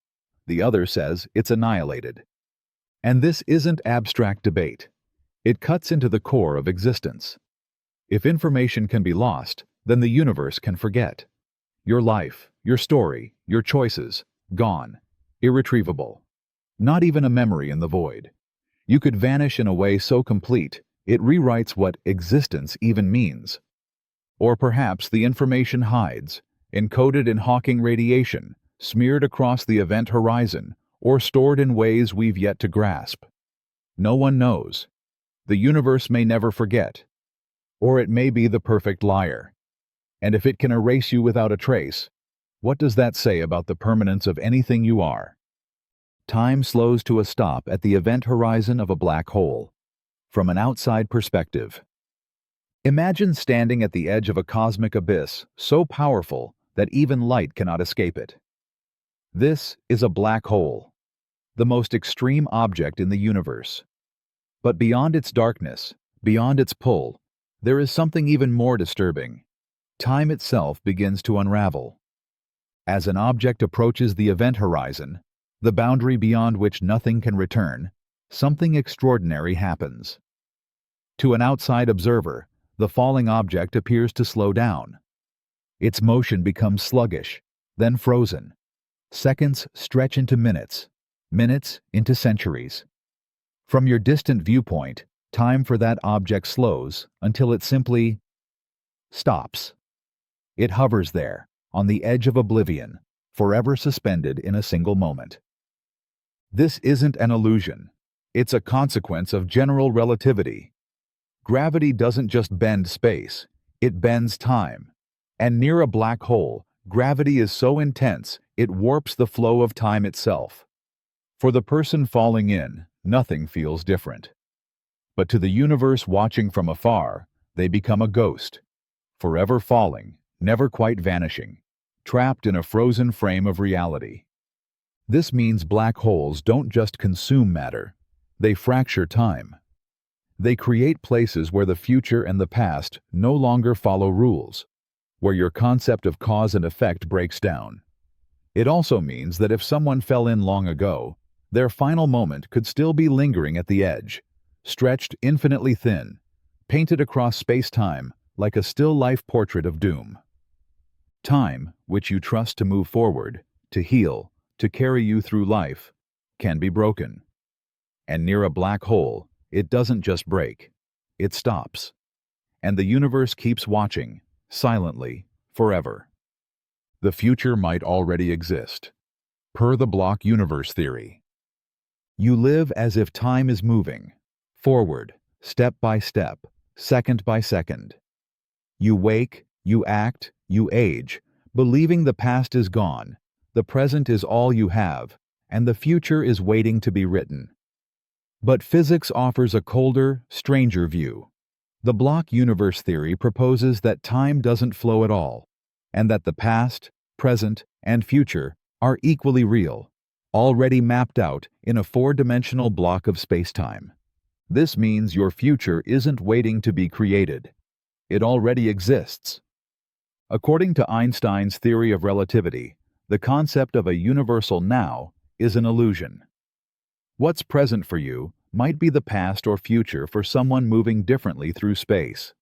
The other says it's annihilated. And this isn't abstract debate. It cuts into the core of existence. If information can be lost, then the universe can forget. Your life, your story, your choices, gone, irretrievable. Not even a memory in the void. You could vanish in a way so complete, it rewrites what existence even means. Or perhaps the information hides, encoded in Hawking radiation, smeared across the event horizon, or stored in ways we've yet to grasp. No one knows. The universe may never forget. Or it may be the perfect liar. And if it can erase you without a trace, what does that say about the permanence of anything you are? Time slows to a stop at the event horizon of a black hole. From an outside perspective. Imagine standing at the edge of a cosmic abyss so powerful that even light cannot escape it. This is a black hole, the most extreme object in the universe. But beyond its darkness, beyond its pull, there is something even more disturbing. Time itself begins to unravel. As an object approaches the event horizon, the boundary beyond which nothing can return, something extraordinary happens. To an outside observer, the falling object appears to slow down. Its motion becomes sluggish, then frozen. Seconds stretch into minutes, minutes into centuries. From your distant viewpoint, time for that object slows until it simply stops. It hovers there, on the edge of oblivion, forever suspended in a single moment. This isn't an illusion. It's a consequence of general relativity. Gravity doesn't just bend space, it bends time. And near a black hole, gravity is so intense, it warps the flow of time itself. For the person falling in, nothing feels different. But to the universe watching from afar, they become a ghost, forever falling, never quite vanishing, trapped in a frozen frame of reality. This means black holes don't just consume matter, they fracture time. They create places where the future and the past no longer follow rules, where your concept of cause and effect breaks down. It also means that if someone fell in long ago, their final moment could still be lingering at the edge, stretched infinitely thin, painted across space-time like a still life portrait of doom. Time, which you trust to move forward, to heal, to carry you through life, can be broken. And near a black hole, it doesn't just break, it stops. And the universe keeps watching, silently, forever. The future might already exist, per the block universe theory. You live as if time is moving, forward, step by step, second by second. You wake, you act, you age, believing the past is gone, the present is all you have, and the future is waiting to be written. But physics offers a colder, stranger view. The block universe theory proposes that time doesn't flow at all, and that the past, present, and future are equally real, already mapped out in a four-dimensional block of space-time. This means your future isn't waiting to be created. It already exists. According to Einstein's theory of relativity, the concept of a universal now is an illusion. What's present for you might be the past or future for someone moving differently through space.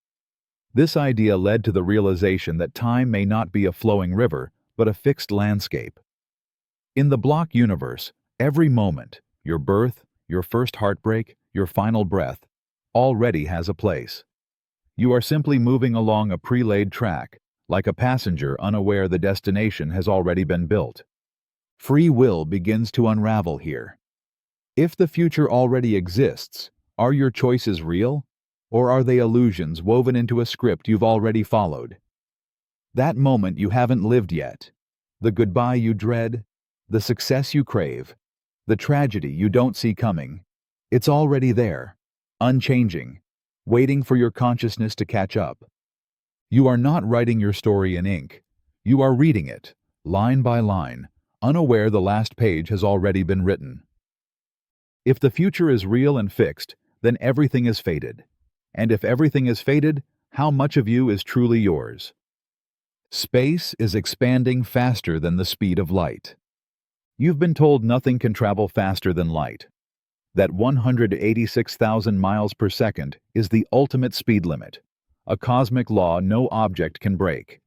This idea led to the realization that time may not be a flowing river, but a fixed landscape. In the block universe, every moment, your birth, your first heartbreak, your final breath, already has a place. You are simply moving along a pre-laid track, like a passenger unaware the destination has already been built. Free will begins to unravel here. If the future already exists, are your choices real? Or are they illusions woven into a script you've already followed? That moment you haven't lived yet, the goodbye you dread, the success you crave, the tragedy you don't see coming, it's already there, unchanging, waiting for your consciousness to catch up. You are not writing your story in ink. You are reading it, line by line, unaware the last page has already been written. If the future is real and fixed, then everything is fated. And if everything is fated, how much of you is truly yours? Space is expanding faster than the speed of light. You've been told nothing can travel faster than light. That 186,000 miles per second is the ultimate speed limit, a cosmic law no object can break.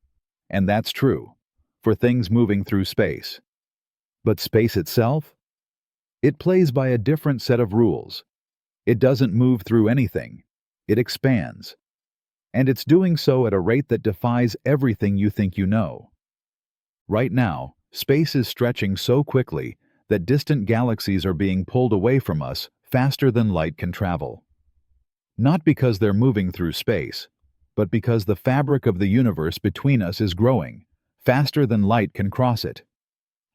And that's true, for things moving through space. But space itself? It plays by a different set of rules. It doesn't move through anything. It expands. And it's doing so at a rate that defies everything you think you know. Right now, space is stretching so quickly that distant galaxies are being pulled away from us faster than light can travel. Not because they're moving through space, but because the fabric of the universe between us is growing, faster than light can cross it.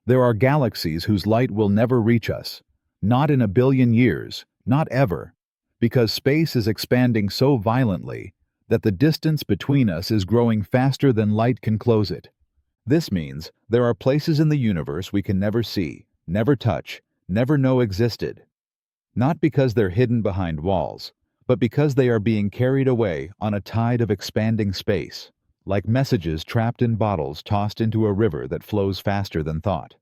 There are galaxies whose light will never reach us, not in a billion years, not ever, because space is expanding so violently that the distance between us is growing faster than light can close it. This means there are places in the universe we can never see, never touch, never know existed. Not because they're hidden behind walls, but because they are being carried away on a tide of expanding space, like messages trapped in bottles tossed into a river that flows faster than thought.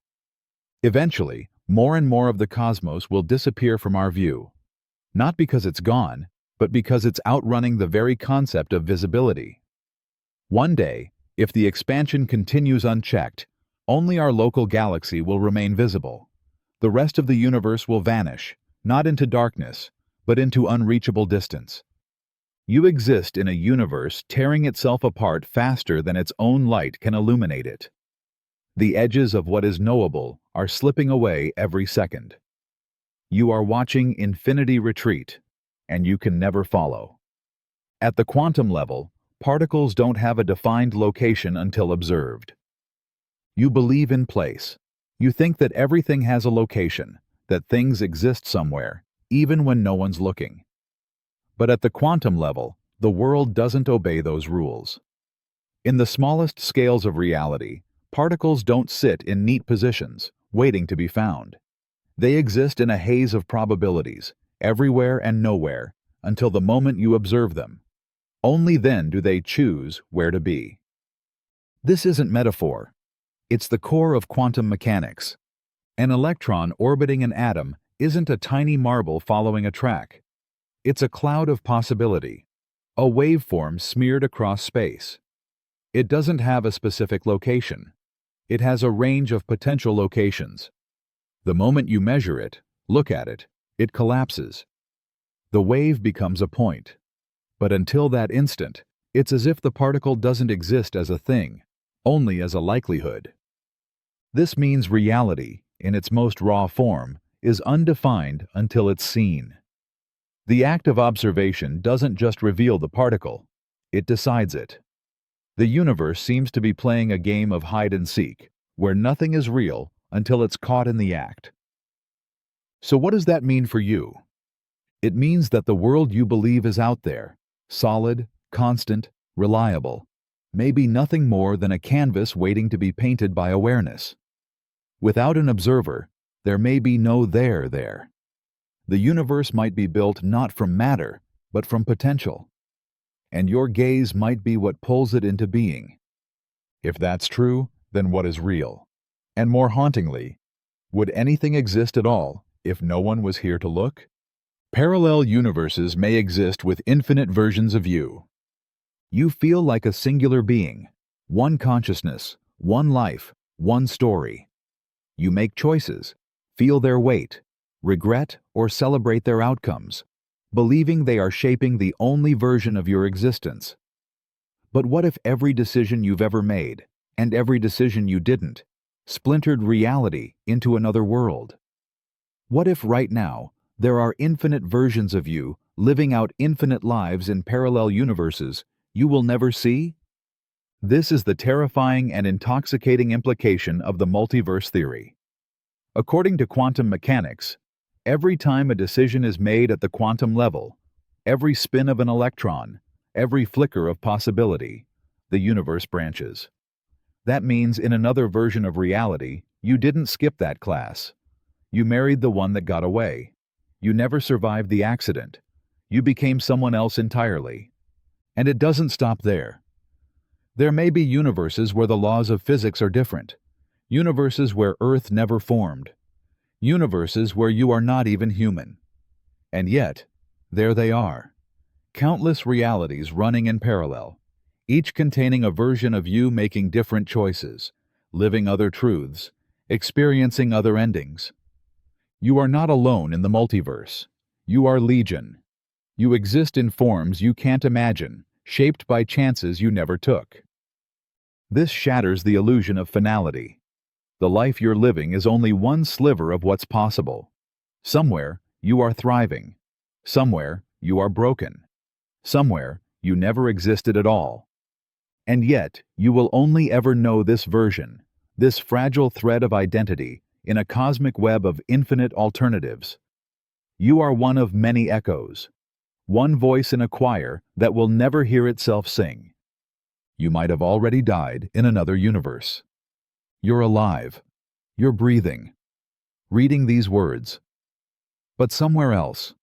Eventually, more and more of the cosmos will disappear from our view, not because it's gone, but because it's outrunning the very concept of visibility. One day, if the expansion continues unchecked, only our local galaxy will remain visible. The rest of the universe will vanish, not into darkness, but into unreachable distance. You exist in a universe tearing itself apart faster than its own light can illuminate it. The edges of what is knowable are slipping away every second. You are watching infinity retreat, and you can never follow. At the quantum level, particles don't have a defined location until observed. You believe in place. You think that everything has a location, that things exist somewhere, even when no one's looking. But at the quantum level, the world doesn't obey those rules. In the smallest scales of reality, particles don't sit in neat positions, waiting to be found. They exist in a haze of probabilities, everywhere and nowhere, until the moment you observe them. Only then do they choose where to be. This isn't metaphor. It's the core of quantum mechanics. An electron orbiting an atom isn't a tiny marble following a track. It's a cloud of possibility, a waveform smeared across space. It doesn't have a specific location. It has a range of potential locations. The moment you measure it, look at it, it collapses. The wave becomes a point. But until that instant, it's as if the particle doesn't exist as a thing, only as a likelihood. This means reality, in its most raw form, is undefined until it's seen. The act of observation doesn't just reveal the particle, it decides it. The universe seems to be playing a game of hide and seek, where nothing is real until it's caught in the act. So what does that mean for you? It means that the world you believe is out there, solid, constant, reliable, may be nothing more than a canvas waiting to be painted by awareness. Without an observer, there may be no there. The universe might be built not from matter, but from potential. And your gaze might be what pulls it into being. If that's true, then what is real? And more hauntingly, would anything exist at all if no one was here to look? Parallel universes may exist with infinite versions of you. You feel like a singular being, one consciousness, one life, one story. You make choices, feel their weight, regret or celebrate their outcomes, believing they are shaping the only version of your existence. But what if every decision you've ever made, and every decision you didn't, splintered reality into another world? What if right now, there are infinite versions of you living out infinite lives in parallel universes you will never see? This is the terrifying and intoxicating implication of the multiverse theory. According to quantum mechanics, every time a decision is made at the quantum level, every spin of an electron, every flicker of possibility, the universe branches. That means in another version of reality, you didn't skip that class. You married the one that got away. You never survived the accident. You became someone else entirely. And it doesn't stop there. There may be universes where the laws of physics are different. Universes where Earth never formed. Universes where you are not even human. And yet, there they are. Countless realities running in parallel, each containing a version of you making different choices, living other truths, experiencing other endings. You are not alone in the multiverse. You are legion. You exist in forms you can't imagine, shaped by chances you never took. This shatters the illusion of finality. The life you're living is only one sliver of what's possible. Somewhere, you are thriving. Somewhere, you are broken. Somewhere, you never existed at all. And yet, you will only ever know this version, this fragile thread of identity, in a cosmic web of infinite alternatives. You are one of many echoes, one voice in a choir that will never hear itself sing. You might have already died in another universe. You're alive. You're breathing. Reading these words. But somewhere else,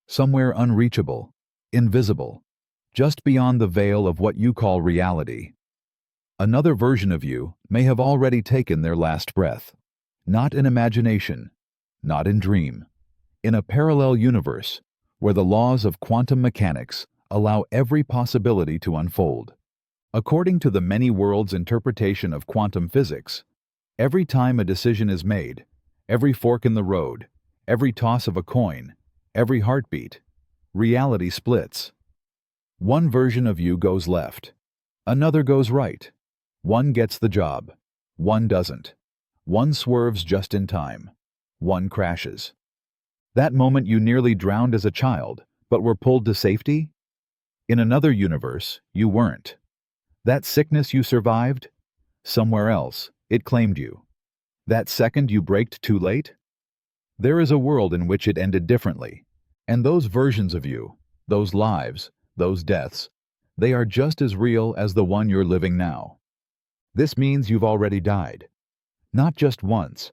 somewhere unreachable, invisible, just beyond the veil of what you call reality, another version of you may have already taken their last breath. Not in imagination, not in dream, in a parallel universe where the laws of quantum mechanics allow every possibility to unfold. According to the many worlds interpretation of quantum physics, every time a decision is made, every fork in the road, every toss of a coin, every heartbeat, reality splits. One version of you goes left, another goes right. One gets the job, one doesn't. One swerves just in time. One crashes. That moment you nearly drowned as a child, but were pulled to safety? In another universe, you weren't. That sickness you survived? Somewhere else, it claimed you. That second you braked too late? There is a world in which it ended differently. And those versions of you, those lives, those deaths, they are just as real as the one you're living now. This means you've already died. Not just once,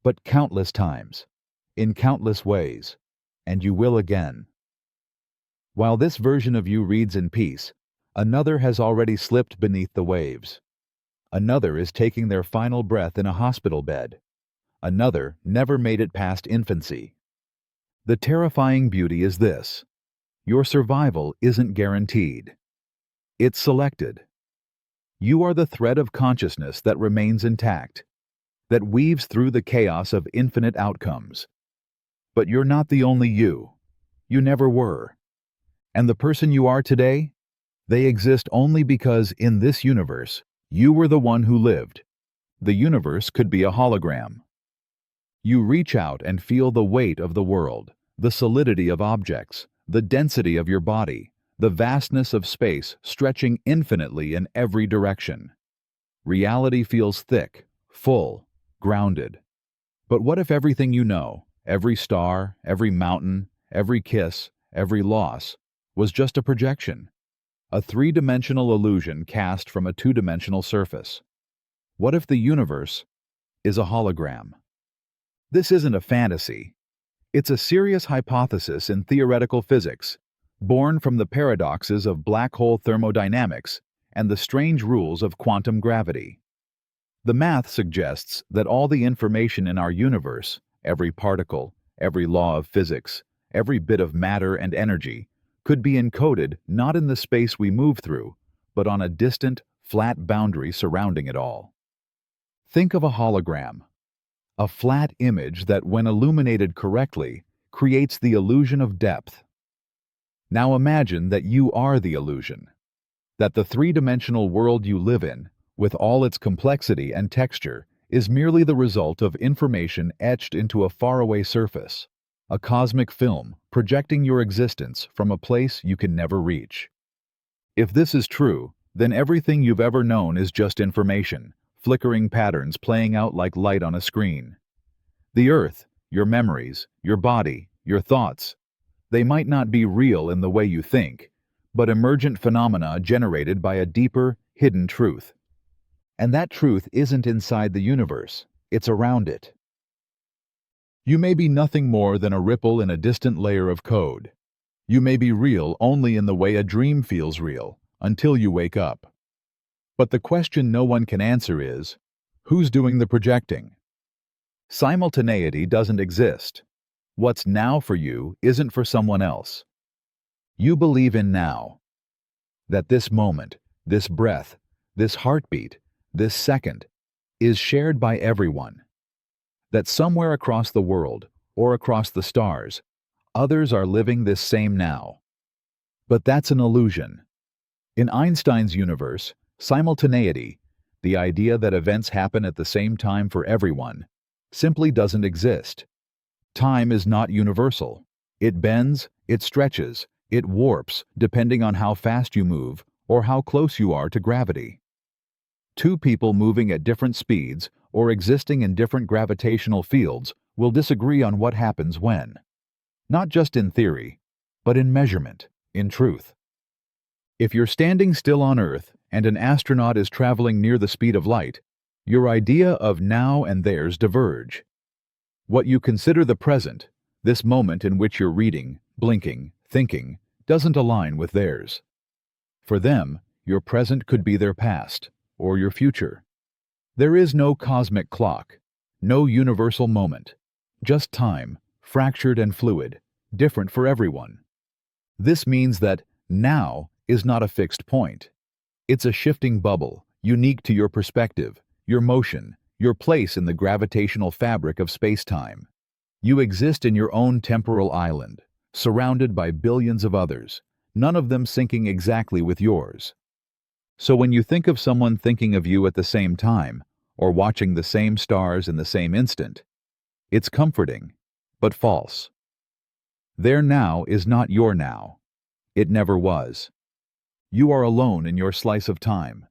but countless times, in countless ways, and you will again. While this version of you reads in peace, another has already slipped beneath the waves. Another is taking their final breath in a hospital bed. Another never made it past infancy. The terrifying beauty is this. your survival isn't guaranteed. It's selected. You are the thread of consciousness that remains intact, that weaves through the chaos of infinite outcomes. But you're not the only you. You never were. And the person you are today, they exist only because in this universe, you were the one who lived. The universe could be a hologram. You reach out and feel the weight of the world, the solidity of objects, the density of your body, the vastness of space stretching infinitely in every direction. Reality feels thick, full, grounded. But what if everything you know, every star, every mountain, every kiss, every loss, was just a projection? A three-dimensional illusion cast from a two-dimensional surface. What if the universe is a hologram? This isn't a fantasy. It's a serious hypothesis in theoretical physics, born from the paradoxes of black hole thermodynamics and the strange rules of quantum gravity. The math suggests that all the information in our universe, every particle, every law of physics, every bit of matter and energy, could be encoded not in the space we move through, but on a distant, flat boundary surrounding it all. Think of a hologram, a flat image that, when illuminated correctly, creates the illusion of depth. Now imagine that you are the illusion, that the three-dimensional world you live in, with all its complexity and texture, is merely the result of information etched into a faraway surface, a cosmic film projecting your existence from a place you can never reach. If this is true, then everything you've ever known is just information, flickering patterns playing out like light on a screen. The Earth, your memories, your body, your thoughts, they might not be real in the way you think, but emergent phenomena generated by a deeper, hidden truth. And that truth isn't inside the universe, it's around it. You may be nothing more than a ripple in a distant layer of code. You may be real only in the way a dream feels real, until you wake up. But the question no one can answer is, who's doing the projecting? Simultaneity doesn't exist. What's now for you isn't for someone else. You believe in now. That this moment, this breath, this heartbeat, this second, is shared by everyone. That somewhere across the world, or across the stars, others are living this same now. But that's an illusion. In Einstein's universe, simultaneity, the idea that events happen at the same time for everyone, simply doesn't exist. Time is not universal. It bends, it stretches, it warps depending on how fast you move or how close you are to gravity. Two people moving at different speeds or existing in different gravitational fields will disagree on what happens when. Not just in theory, but in measurement, in truth. If you're standing still on Earth and an astronaut is traveling near the speed of light, your idea of now and theirs diverge. What you consider the present, this moment in which you're reading, blinking, thinking, doesn't align with theirs. For them, your present could be their past, or your future. There is no cosmic clock, no universal moment, just time, fractured and fluid, different for everyone. This means that now is not a fixed point. It's a shifting bubble, unique to your perspective, your motion, your place in the gravitational fabric of space-time. You exist in your own temporal island, surrounded by billions of others, none of them syncing exactly with yours. So when you think of someone thinking of you at the same time, or watching the same stars in the same instant, it's comforting, but false. Their now is not your now. It never was. You are alone in your slice of time,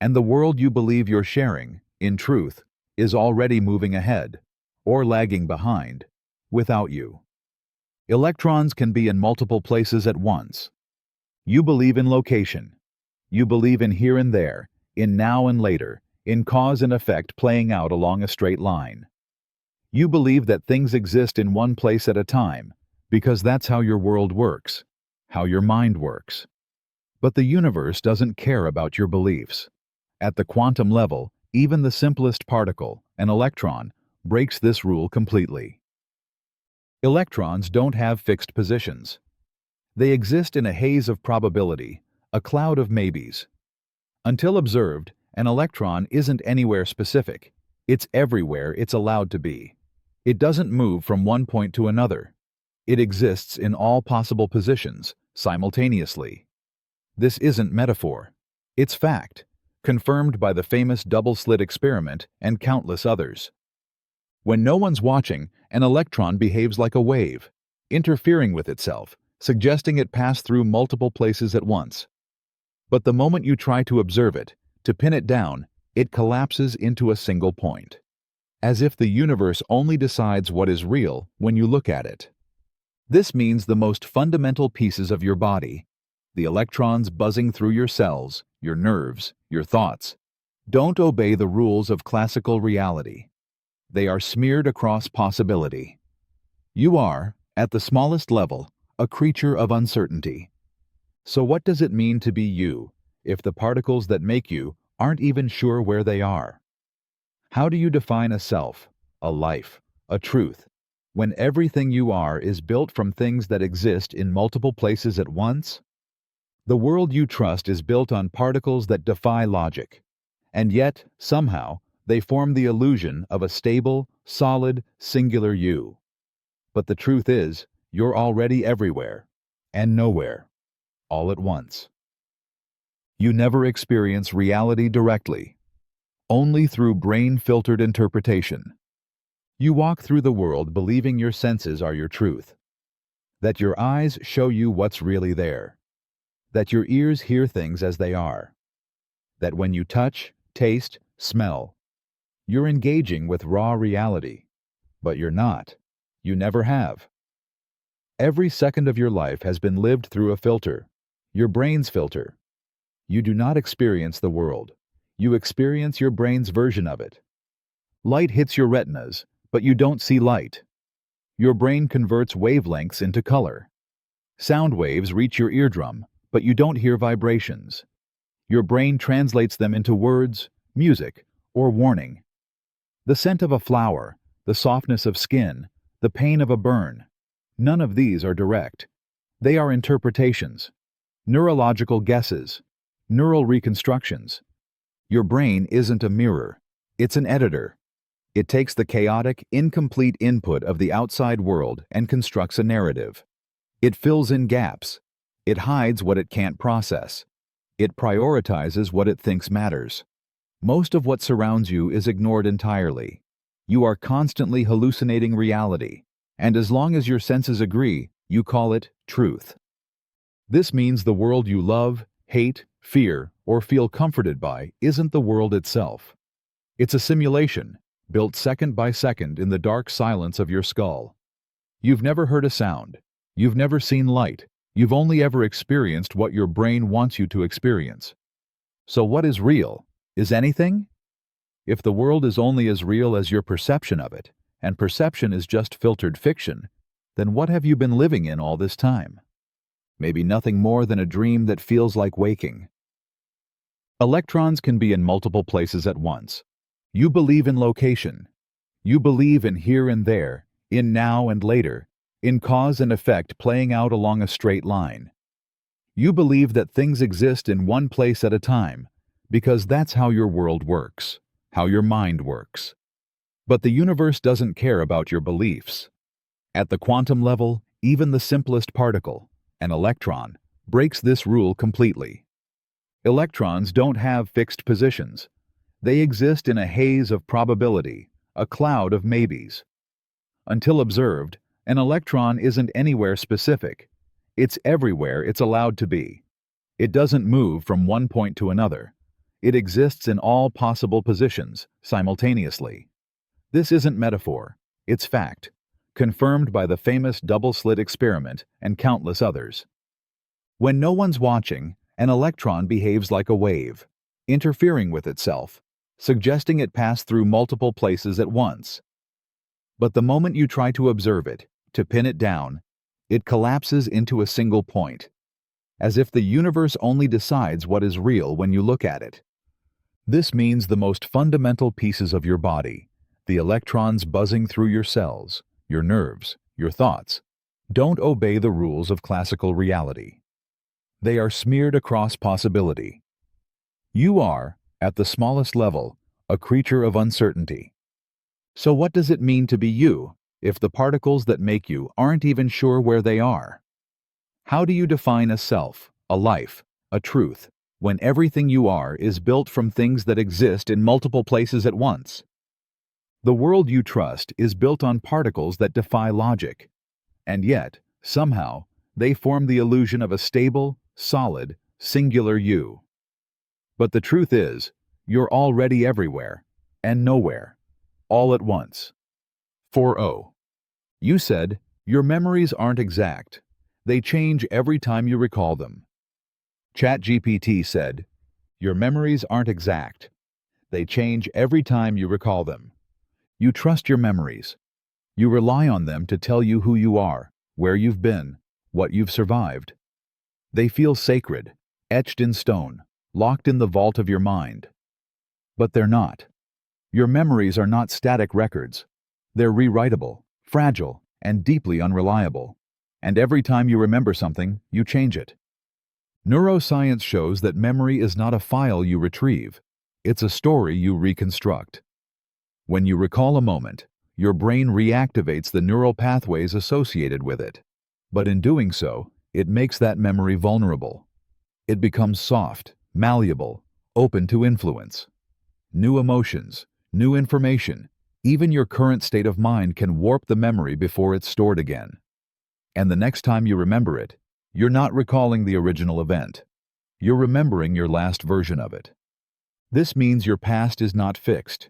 and the world you believe you're sharing, in truth, is already moving ahead, or lagging behind, without you. Electrons can be in multiple places at once. You believe in location. You believe in here and there, in now and later, in cause and effect playing out along a straight line. You believe that things exist in one place at a time, because that's how your world works, how your mind works. But the universe doesn't care about your beliefs. At the quantum level, even the simplest particle, an electron, breaks this rule completely. Electrons don't have fixed positions. They exist in a haze of probability, a cloud of maybes. Until observed, an electron isn't anywhere specific. It's everywhere it's allowed to be. It doesn't move from one point to another. It exists in all possible positions, simultaneously. This isn't metaphor. It's fact, confirmed by the famous double-slit experiment and countless others. When no one's watching, an electron behaves like a wave, interfering with itself, suggesting it pass through multiple places at once. But the moment you try to observe it, to pin it down, it collapses into a single point. As if the universe only decides what is real when you look at it. This means the most fundamental pieces of your body, the electrons buzzing through your cells, your nerves, your thoughts, don't obey the rules of classical reality. They are smeared across possibility. You are, at the smallest level, a creature of uncertainty. So what does it mean to be you, if the particles that make you aren't even sure where they are? How do you define a self, a life, a truth, when everything you are is built from things that exist in multiple places at once? The world you trust is built on particles that defy logic, and yet, somehow, they form the illusion of a stable, solid, singular you. But the truth is, you're already everywhere, and nowhere, all at once. You never experience reality directly, only through brain-filtered interpretation. You walk through the world believing your senses are your truth, that your eyes show you what's really there, that your ears hear things as they are, that when you touch, taste, smell, you're engaging with raw reality, but you're not. You never have. Every second of your life has been lived through a filter, your brain's filter. You do not experience the world. You experience your brain's version of it. Light hits your retinas, but you don't see light. Your brain converts wavelengths into color. Sound waves reach your eardrum, but you don't hear vibrations. Your brain translates them into words, music, or warning. The scent of a flower, the softness of skin, the pain of a burn, none of these are direct. They are interpretations, neurological guesses, neural reconstructions. Your brain isn't a mirror, it's an editor. It takes the chaotic, incomplete input of the outside world and constructs a narrative. It fills in gaps. It hides what it can't process. It prioritizes what it thinks matters. Most of what surrounds you is ignored entirely. You are constantly hallucinating reality, and as long as your senses agree, you call it truth. This means the world you love, hate, fear, or feel comforted by isn't the world itself. It's a simulation, built second by second in the dark silence of your skull. You've never heard a sound. You've never seen light. You've only ever experienced what your brain wants you to experience. So what is real? Is anything? If the world is only as real as your perception of it, and perception is just filtered fiction, then what have you been living in all this time? Maybe nothing more than a dream that feels like waking. Electrons can be in multiple places at once. You believe in location. You believe in here and there, in now and later, in cause and effect playing out along a straight line. You believe that things exist in one place at a time, because that's how your world works, how your mind works. But the universe doesn't care about your beliefs. At the quantum level, even the simplest particle, an electron, breaks this rule completely. Electrons don't have fixed positions. They exist in a haze of probability, a cloud of maybes. Until observed, an electron isn't anywhere specific. It's everywhere it's allowed to be. It doesn't move from one point to another. It exists in all possible positions, simultaneously. This isn't metaphor, it's fact, confirmed by the famous double-slit experiment and countless others. When no one's watching, an electron behaves like a wave, interfering with itself, suggesting it pass through multiple places at once. But the moment you try to observe it, to pin it down, it collapses into a single point, as if the universe only decides what is real when you look at it. This means the most fundamental pieces of your body, the electrons buzzing through your cells, your nerves, your thoughts, Don't obey the rules of classical reality. They are smeared across possibility. You are, at the smallest level, a creature of uncertainty. So what does it mean to be you, if the particles that make you aren't even sure where they are? How do you define a self, a life, a truth, when everything you are is built from things that exist in multiple places at once? The world you trust is built on particles that defy logic, and yet, somehow, they form the illusion of a stable, solid, singular you. But the truth is, you're already everywhere, and nowhere, all at once. 4.0. You said, your memories aren't exact. They change every time you recall them. ChatGPT said, your memories aren't exact. They change every time you recall them. You trust your memories. You rely on them to tell you who you are, where you've been, what you've survived. They feel sacred, etched in stone, locked in the vault of your mind. But they're not. Your memories are not static records. They're rewritable, fragile, and deeply unreliable. And every time you remember something, you change it. Neuroscience shows that memory is not a file you retrieve. It's a story you reconstruct. When you recall a moment, your brain reactivates the neural pathways associated with it. But in doing so, it makes that memory vulnerable. It becomes soft, malleable, open to influence. New emotions, new information, even your current state of mind can warp the memory before it's stored again. And the next time you remember it, you're not recalling the original event. You're remembering your last version of it. This means your past is not fixed.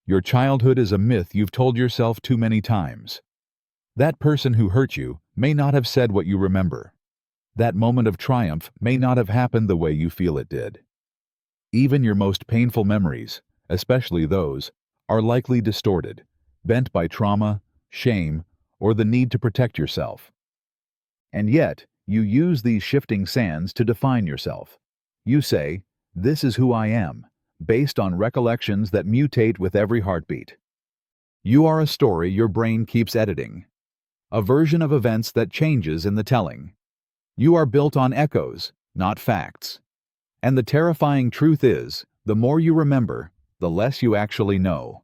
Your childhood is a myth you've told yourself too many times. That person who hurt you may not have said what you remember. That moment of triumph may not have happened the way you feel it did. Even your most painful memories, especially those, are likely distorted, bent by trauma, shame, or the need to protect yourself. And yet, you use these shifting sands to define yourself. You say, "This is who I am," based on recollections that mutate with every heartbeat. You are a story your brain keeps editing, a version of events that changes in the telling. You are built on echoes, not facts. And the terrifying truth is, the more you remember, the less you actually know.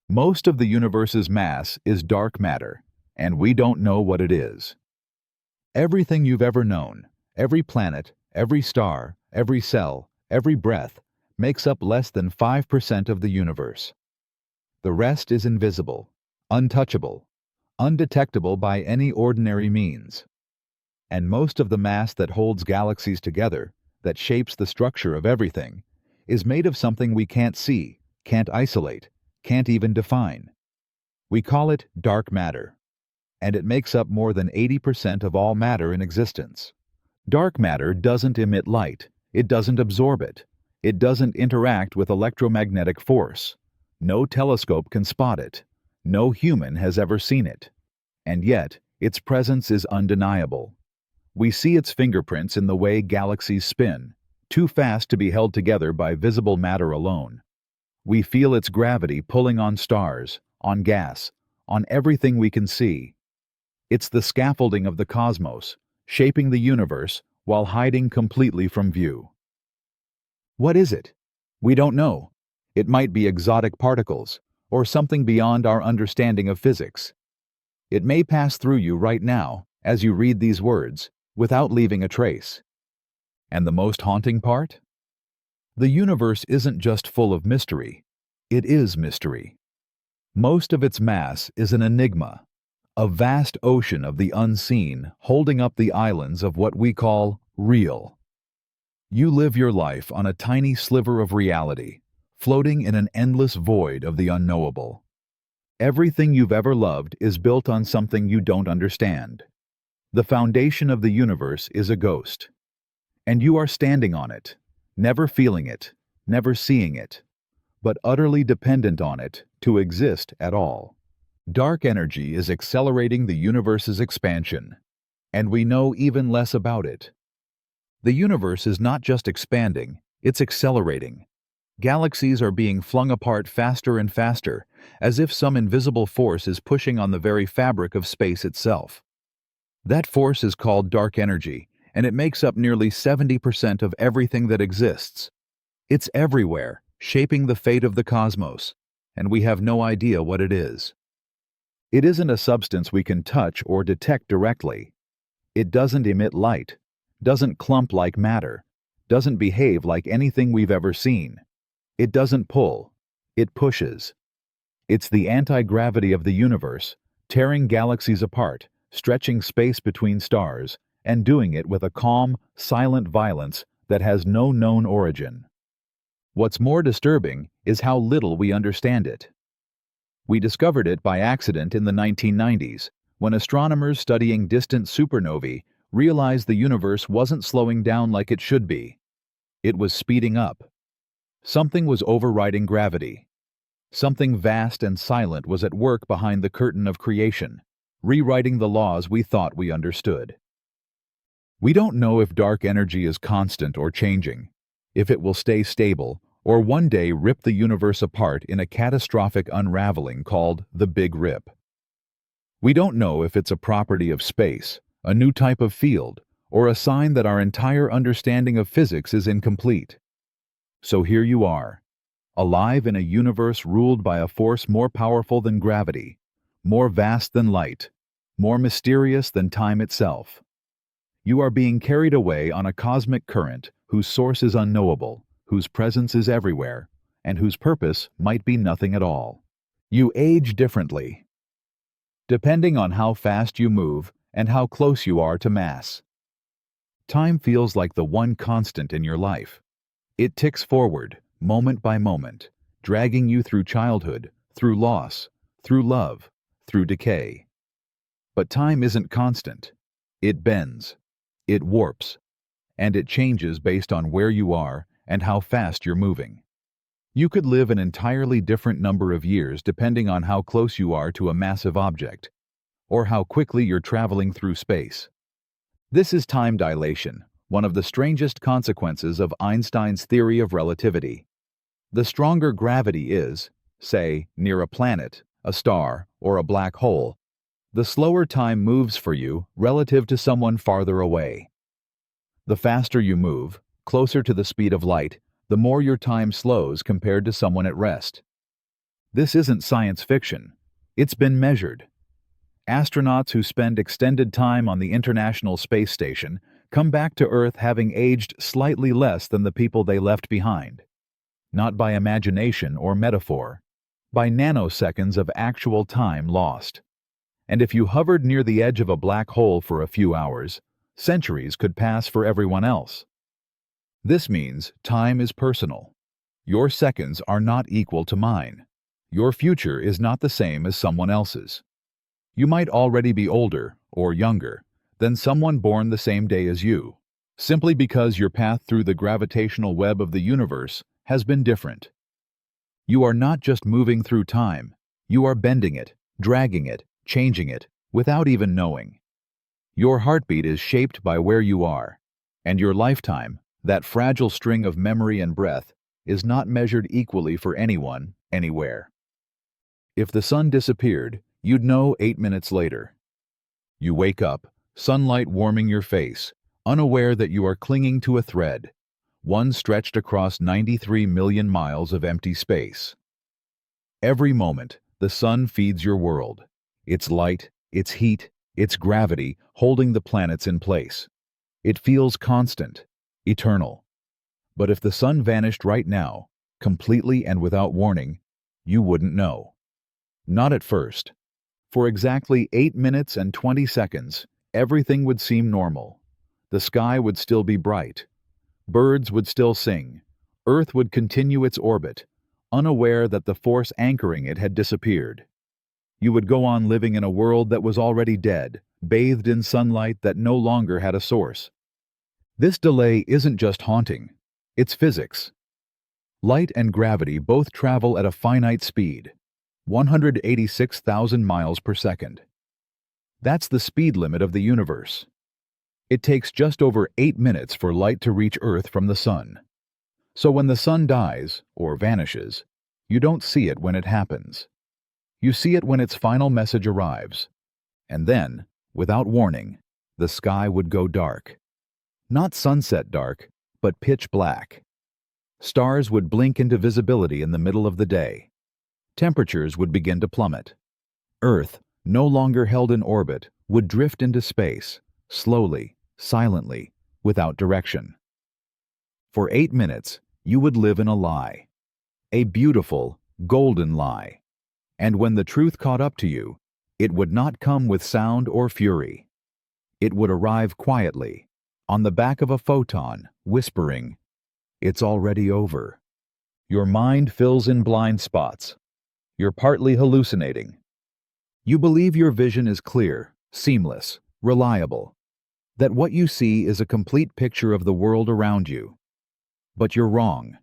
Most of the universe's mass is dark matter, and we don't know what it is. Everything you've ever known, every planet, every star, every cell, every breath, makes up less than 5% of the universe. The rest is invisible, untouchable, undetectable by any ordinary means. And most of the mass that holds galaxies together, that shapes the structure of everything, is made of something we can't see, can't isolate, can't even define. We call it dark matter, and it makes up more than 80% of all matter in existence. Dark matter doesn't emit light, it doesn't absorb it, it doesn't interact with electromagnetic force. No telescope can spot it, no human has ever seen it. And yet, its presence is undeniable. We see its fingerprints in the way galaxies spin, too fast to be held together by visible matter alone. We feel its gravity pulling on stars, on gas, on everything we can see. It's the scaffolding of the cosmos, shaping the universe while hiding completely from view. What is it? We don't know. It might be exotic particles, or something beyond our understanding of physics. It may pass through you right now, as you read these words, without leaving a trace. And the most haunting part? The universe isn't just full of mystery, it is mystery. Most of its mass is an enigma, a vast ocean of the unseen holding up the islands of what we call real. You live your life on a tiny sliver of reality, floating in an endless void of the unknowable. Everything you've ever loved is built on something you don't understand. The foundation of the universe is a ghost, and you are standing on it, never feeling it, never seeing it, but utterly dependent on it to exist at all. Dark energy is accelerating the universe's expansion, and we know even less about it. The universe is not just expanding, it's accelerating. Galaxies are being flung apart faster and faster, as if some invisible force is pushing on the very fabric of space itself. That force is called dark energy, and it makes up nearly 70% of everything that exists. It's everywhere, shaping the fate of the cosmos, and we have no idea what it is. It isn't a substance we can touch or detect directly. It doesn't emit light, doesn't clump like matter, doesn't behave like anything we've ever seen. It doesn't pull, it pushes. It's the anti-gravity of the universe, tearing galaxies apart, stretching space between stars, and doing it with a calm, silent violence that has no known origin. What's more disturbing is how little we understand it. We discovered it by accident in the 1990s, when astronomers studying distant supernovae realized the universe wasn't slowing down like it should be. It was speeding up. Something was overriding gravity. Something vast and silent was at work behind the curtain of creation, rewriting the laws we thought we understood. We don't know if dark energy is constant or changing, if it will stay stable, or one day rip the universe apart in a catastrophic unraveling called the Big Rip. We don't know if it's a property of space, a new type of field, or a sign that our entire understanding of physics is incomplete. So here you are, alive in a universe ruled by a force more powerful than gravity, more vast than light, more mysterious than time itself. You are being carried away on a cosmic current whose source is unknowable, whose presence is everywhere, and whose purpose might be nothing at all. You age differently, depending on how fast you move and how close you are to mass. Time feels like the one constant in your life. It ticks forward, moment by moment, dragging you through childhood, through loss, through love, through decay. But time isn't constant. It bends, it warps, and it changes based on where you are and how fast you're moving. You could live an entirely different number of years depending on how close you are to a massive object, or how quickly you're traveling through space. This is time dilation, one of the strangest consequences of Einstein's theory of relativity. The stronger gravity is, say, near a planet, a star, or a black hole, the slower time moves for you relative to someone farther away. The faster you move, closer to the speed of light, the more your time slows compared to someone at rest. This isn't science fiction. It's been measured. Astronauts who spend extended time on the International Space Station come back to Earth having aged slightly less than the people they left behind. Not by imagination or metaphor, by nanoseconds of actual time lost. And if you hovered near the edge of a black hole for a few hours, centuries could pass for everyone else. This means time is personal. Your seconds are not equal to mine. Your future is not the same as someone else's. You might already be older, or younger, than someone born the same day as you, simply because your path through the gravitational web of the universe has been different. You are not just moving through time, you are bending it, dragging it, changing it, without even knowing. Your heartbeat is shaped by where you are, and your lifetime, that fragile string of memory and breath, is not measured equally for anyone, anywhere. If the sun disappeared, you'd know 8 minutes later. You wake up, sunlight warming your face, unaware that you are clinging to a thread, one stretched across 93 million miles of empty space. Every moment, the sun feeds your world. Its light, its heat, its gravity holding the planets in place. It feels constant, eternal. But if the sun vanished right now, completely and without warning, you wouldn't know. Not at first. For exactly 8 minutes and 20 seconds, everything would seem normal. The sky would still be bright. Birds would still sing. Earth would continue its orbit, unaware that the force anchoring it had disappeared. You would go on living in a world that was already dead, bathed in sunlight that no longer had a source. This delay isn't just haunting, it's physics. Light and gravity both travel at a finite speed, 186,000 miles per second. That's the speed limit of the universe. It takes just over 8 minutes for light to reach Earth from the sun. So when the sun dies, or vanishes, you don't see it when it happens. You see it when its final message arrives. And then, without warning, the sky would go dark. Not sunset dark, but pitch black. Stars would blink into visibility in the middle of the day. Temperatures would begin to plummet. Earth, no longer held in orbit, would drift into space, slowly, silently, without direction. For 8 minutes, you would live in a lie. A beautiful, golden lie. And when the truth caught up to you, it would not come with sound or fury. It would arrive quietly, on the back of a photon, whispering, "It's already over." Your mind fills in blind spots. You're partly hallucinating. You believe your vision is clear, seamless, reliable, that what you see is a complete picture of the world around you. But you're wrong.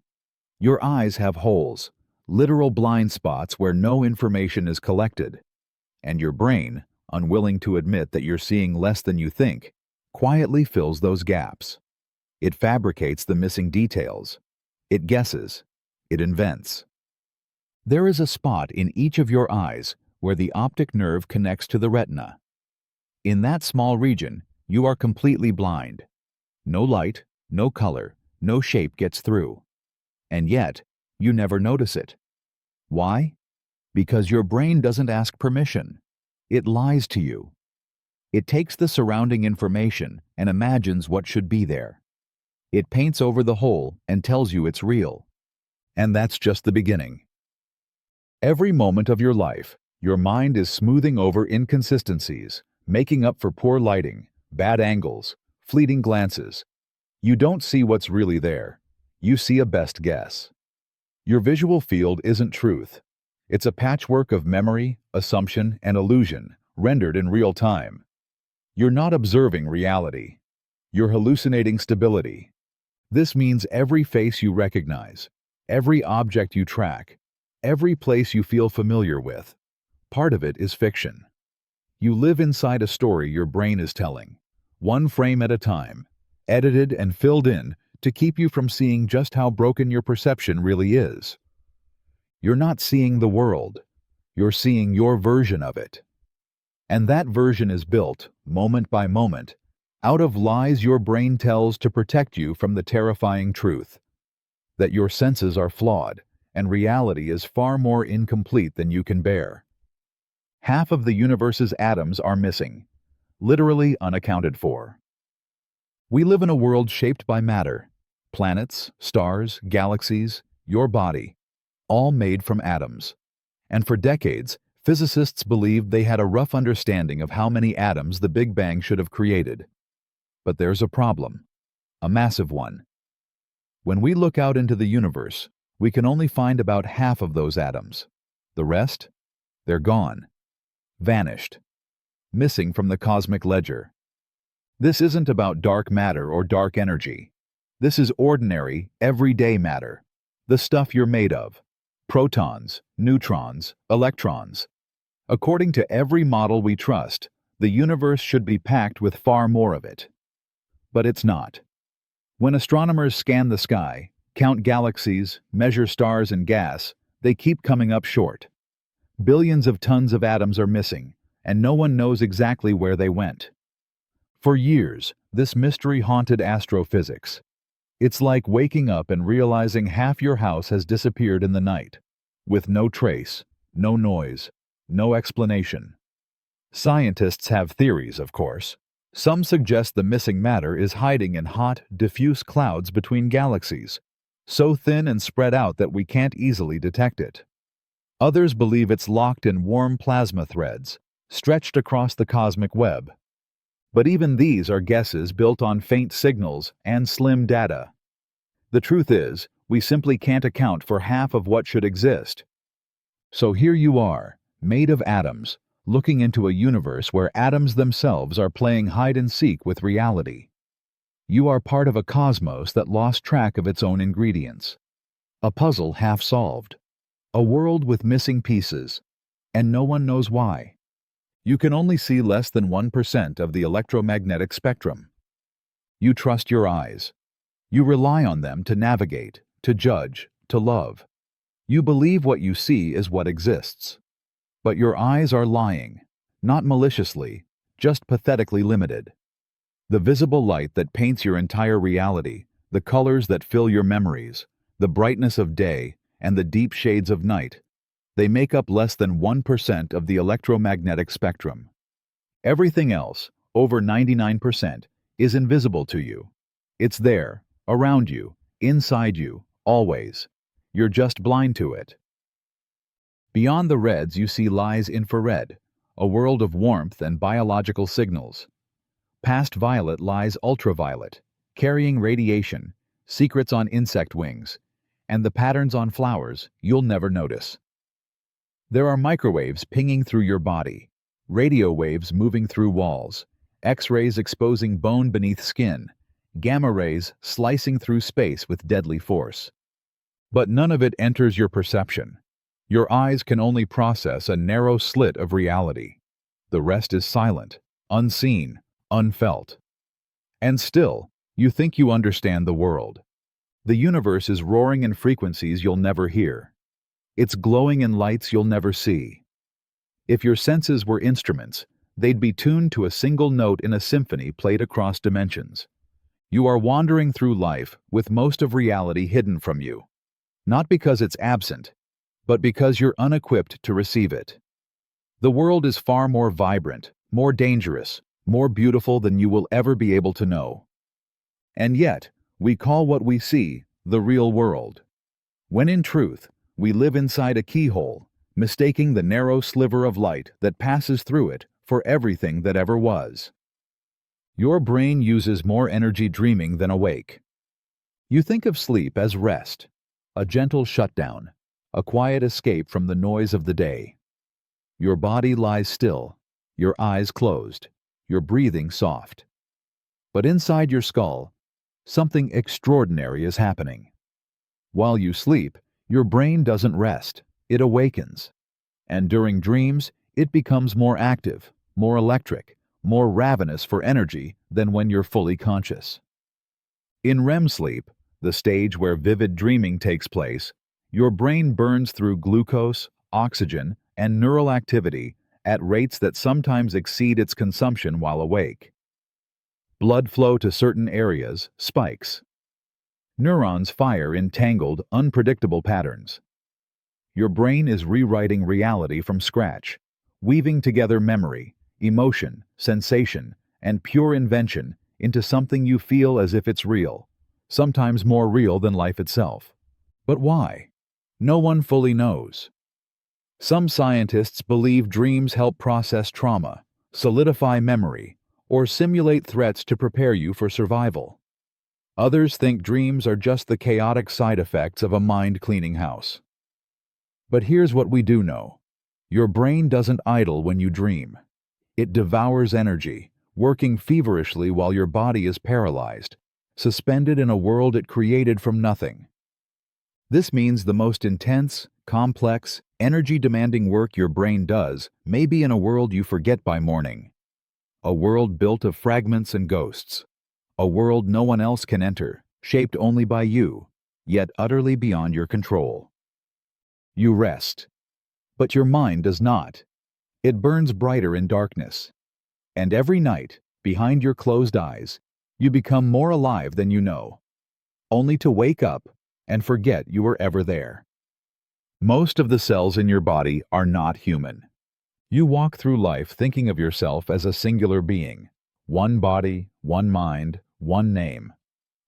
Your eyes have holes, literal blind spots where no information is collected. And your brain, unwilling to admit that you're seeing less than you think, quietly fills those gaps. It fabricates the missing details. It guesses. It invents. There is a spot in each of your eyes where the optic nerve connects to the retina. In that small region, you are completely blind. No light, no color, no shape gets through. And yet, you never notice it. Why? Because your brain doesn't ask permission. It lies to you. It takes the surrounding information and imagines what should be there. It paints over the hole and tells you it's real. And that's just the beginning. Every moment of your life, your mind is smoothing over inconsistencies, making up for poor lighting, bad angles, fleeting glances. You don't see what's really there. You see a best guess. Your visual field isn't truth. It's a patchwork of memory, assumption, and illusion, rendered in real time. You're not observing reality. You're hallucinating stability. This means every face you recognize, every object you track, every place you feel familiar with, part of it is fiction. You live inside a story your brain is telling, one frame at a time, edited and filled in to keep you from seeing just how broken your perception really is. You're not seeing the world. You're seeing your version of it. And that version is built, moment by moment, out of lies your brain tells to protect you from the terrifying truth that your senses are flawed and reality is far more incomplete than you can bear. Half of the universe's atoms are missing, literally unaccounted for. We live in a world shaped by matter, planets, stars, galaxies, your body, all made from atoms. And for decades, physicists believed they had a rough understanding of how many atoms the Big Bang should have created. But there's a problem, a massive one. When we look out into the universe, we can only find about half of those atoms. The rest? They're gone. Vanished. Missing from the cosmic ledger. This isn't about dark matter or dark energy. This is ordinary, everyday matter. The stuff you're made of. Protons, neutrons, electrons. According to every model we trust, the universe should be packed with far more of it. But it's not. When astronomers scan the sky, count galaxies, measure stars and gas, they keep coming up short. Billions of tons of atoms are missing, and no one knows exactly where they went. For years, this mystery haunted astrophysics. It's like waking up and realizing half your house has disappeared in the night, with no trace, no noise, no explanation. Scientists have theories, of course. Some suggest the missing matter is hiding in hot, diffuse clouds between galaxies, so thin and spread out that we can't easily detect it. Others believe it's locked in warm plasma threads, stretched across the cosmic web. But even these are guesses built on faint signals and slim data. The truth is, we simply can't account for half of what should exist. So here you are, made of atoms, looking into a universe where atoms themselves are playing hide-and-seek with reality. You are part of a cosmos that lost track of its own ingredients. A puzzle half solved. A world with missing pieces, and no one knows why. You can only see less than 1% of the electromagnetic spectrum. You trust your eyes. You rely on them to navigate, to judge, to love. You believe what you see is what exists. But your eyes are lying, not maliciously, just pathetically limited. The visible light that paints your entire reality, the colors that fill your memories, the brightness of day, and the deep shades of night, they make up less than 1% of the electromagnetic spectrum. Everything else, over 99%, is invisible to you. It's there, around you, inside you, always. You're just blind to it. Beyond the reds you see lies infrared, a world of warmth and biological signals. Past violet lies ultraviolet, carrying radiation, secrets on insect wings, and the patterns on flowers you'll never notice. There are microwaves pinging through your body, radio waves moving through walls, X-rays exposing bone beneath skin, gamma rays slicing through space with deadly force. But none of it enters your perception. Your eyes can only process a narrow slit of reality. The rest is silent, unseen, unfelt. And still, you think you understand the world. The universe is roaring in frequencies you'll never hear. It's glowing in lights you'll never see. If your senses were instruments, they'd be tuned to a single note in a symphony played across dimensions. You are wandering through life with most of reality hidden from you. Not because it's absent, but because you're unequipped to receive it. The world is far more vibrant, more dangerous, more beautiful than you will ever be able to know. And yet, we call what we see the real world, when in truth, we live inside a keyhole, mistaking the narrow sliver of light that passes through it for everything that ever was. Your brain uses more energy dreaming than awake. You think of sleep as rest, a gentle shutdown, a quiet escape from the noise of the day. Your body lies still, your eyes closed, your breathing soft. But inside your skull, something extraordinary is happening. While you sleep, your brain doesn't rest, it awakens. And during dreams, it becomes more active, more electric, more ravenous for energy than when you're fully conscious. In REM sleep, the stage where vivid dreaming takes place, your brain burns through glucose, oxygen, and neural activity at rates that sometimes exceed its consumption while awake. Blood flow to certain areas spikes. Neurons fire in tangled, unpredictable patterns. Your brain is rewriting reality from scratch, weaving together memory, emotion, sensation, and pure invention into something you feel as if it's real, sometimes more real than life itself. But why? No one fully knows. Some scientists believe dreams help process trauma, solidify memory, or simulate threats to prepare you for survival. Others think dreams are just the chaotic side effects of a mind-cleaning house. But here's what we do know. Your brain doesn't idle when you dream. It devours energy, working feverishly while your body is paralyzed, suspended in a world it created from nothing. This means the most intense, complex, energy-demanding work your brain does may be in a world you forget by morning. A world built of fragments and ghosts. A world no one else can enter, shaped only by you, yet utterly beyond your control. You rest. But your mind does not. It burns brighter in darkness. And every night, behind your closed eyes, you become more alive than you know, only to wake up and forget you were ever there. Most of the cells in your body are not human. You walk through life thinking of yourself as a singular being, one body, one mind, one name.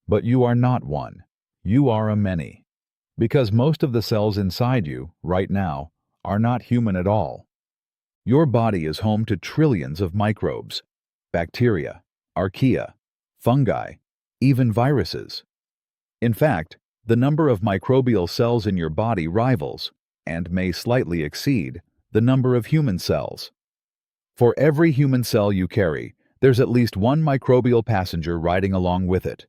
But you are not one. You are a many. Because most of the cells inside you, right now, are not human at all. Your body is home to trillions of microbes, bacteria, archaea, fungi, even viruses. In fact, the number of microbial cells in your body rivals, and may slightly exceed, the number of human cells. For every human cell you carry, there's at least one microbial passenger riding along with it.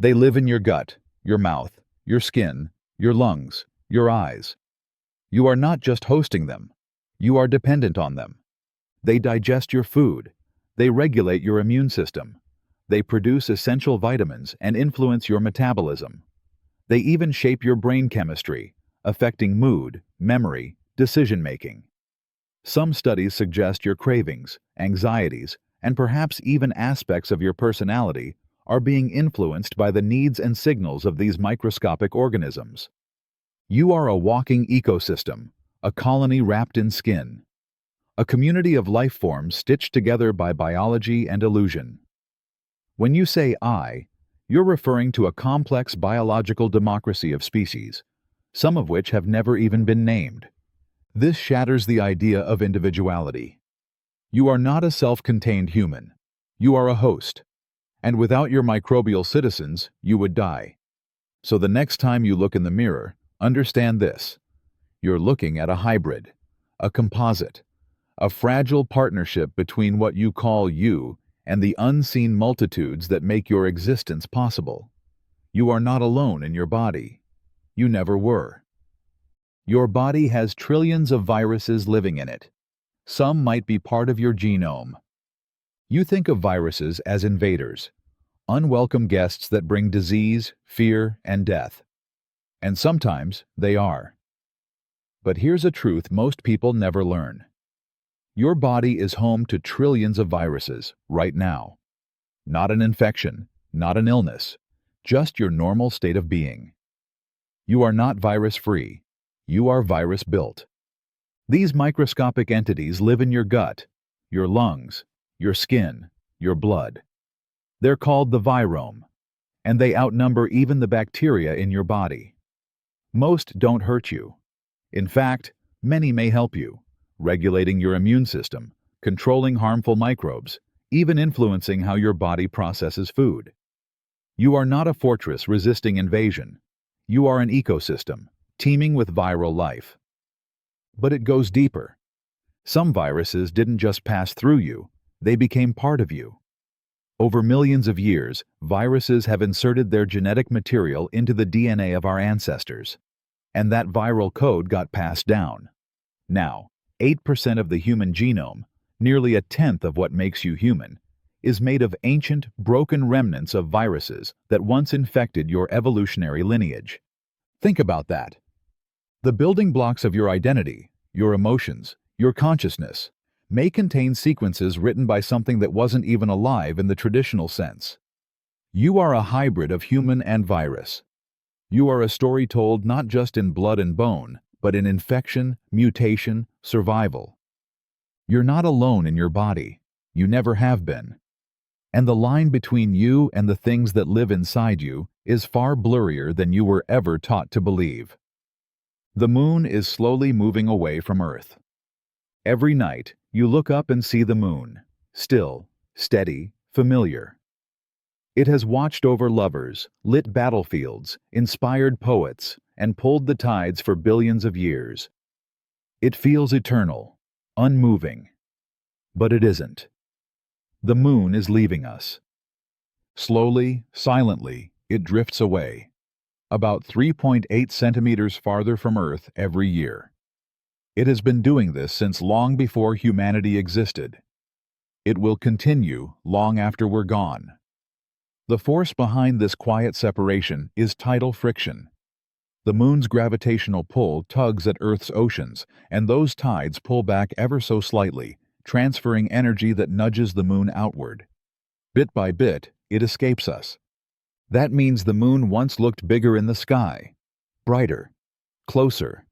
They live in your gut, your mouth, your skin, your lungs, your eyes. You are not just hosting them. You are dependent on them. They digest your food. They regulate your immune system. They produce essential vitamins and influence your metabolism. They even shape your brain chemistry, affecting mood, memory, decision-making. Some studies suggest your cravings, anxieties, and perhaps even aspects of your personality are being influenced by the needs and signals of these microscopic organisms. You are a walking ecosystem, a colony wrapped in skin, a community of life forms stitched together by biology and illusion. When you say I, you're referring to a complex biological democracy of species, some of which have never even been named. This shatters the idea of individuality. You are not a self-contained human. You are a host. And without your microbial citizens, you would die. So the next time you look in the mirror, understand this. You're looking at a hybrid, a composite, a fragile partnership between what you call you and the unseen multitudes that make your existence possible. You are not alone in your body. You never were. Your body has trillions of viruses living in it. Some might be part of your genome. You think of viruses as invaders, unwelcome guests that bring disease, fear, and death. And sometimes they are. But here's a truth most people never learn. Your body is home to trillions of viruses right now. Not an infection, not an illness, just your normal state of being. You are not virus-free. You are virus-built. These microscopic entities live in your gut, your lungs, your skin, your blood. They're called the virome, and they outnumber even the bacteria in your body. Most don't hurt you. In fact, many may help you, regulating your immune system, controlling harmful microbes, even influencing how your body processes food. You are not a fortress resisting invasion. You are an ecosystem, teeming with viral life. But it goes deeper. Some viruses didn't just pass through you, they became part of you. Over millions of years, viruses have inserted their genetic material into the DNA of our ancestors, and that viral code got passed down. Now, 8% of the human genome, nearly a tenth of what makes you human, is made of ancient, broken remnants of viruses that once infected your evolutionary lineage. Think about that. The building blocks of your identity, your emotions, your consciousness, may contain sequences written by something that wasn't even alive in the traditional sense. You are a hybrid of human and virus. You are a story told not just in blood and bone, but in infection, mutation, survival. You're not alone in your body. You never have been. And the line between you and the things that live inside you is far blurrier than you were ever taught to believe. The moon is slowly moving away from Earth. Every night, you look up and see the moon, still, steady, familiar. It has watched over lovers, lit battlefields, inspired poets, and pulled the tides for billions of years. It feels eternal, unmoving. But it isn't. The moon is leaving us. Slowly, silently, it drifts away, about 3.8 centimeters farther from Earth every year. It has been doing this since long before humanity existed. It will continue long after we're gone. The force behind this quiet separation is tidal friction. The moon's gravitational pull tugs at Earth's oceans, and those tides pull back ever so slightly, transferring energy that nudges the moon outward. Bit by bit, it escapes us. That means the moon once looked bigger in the sky, brighter, closer.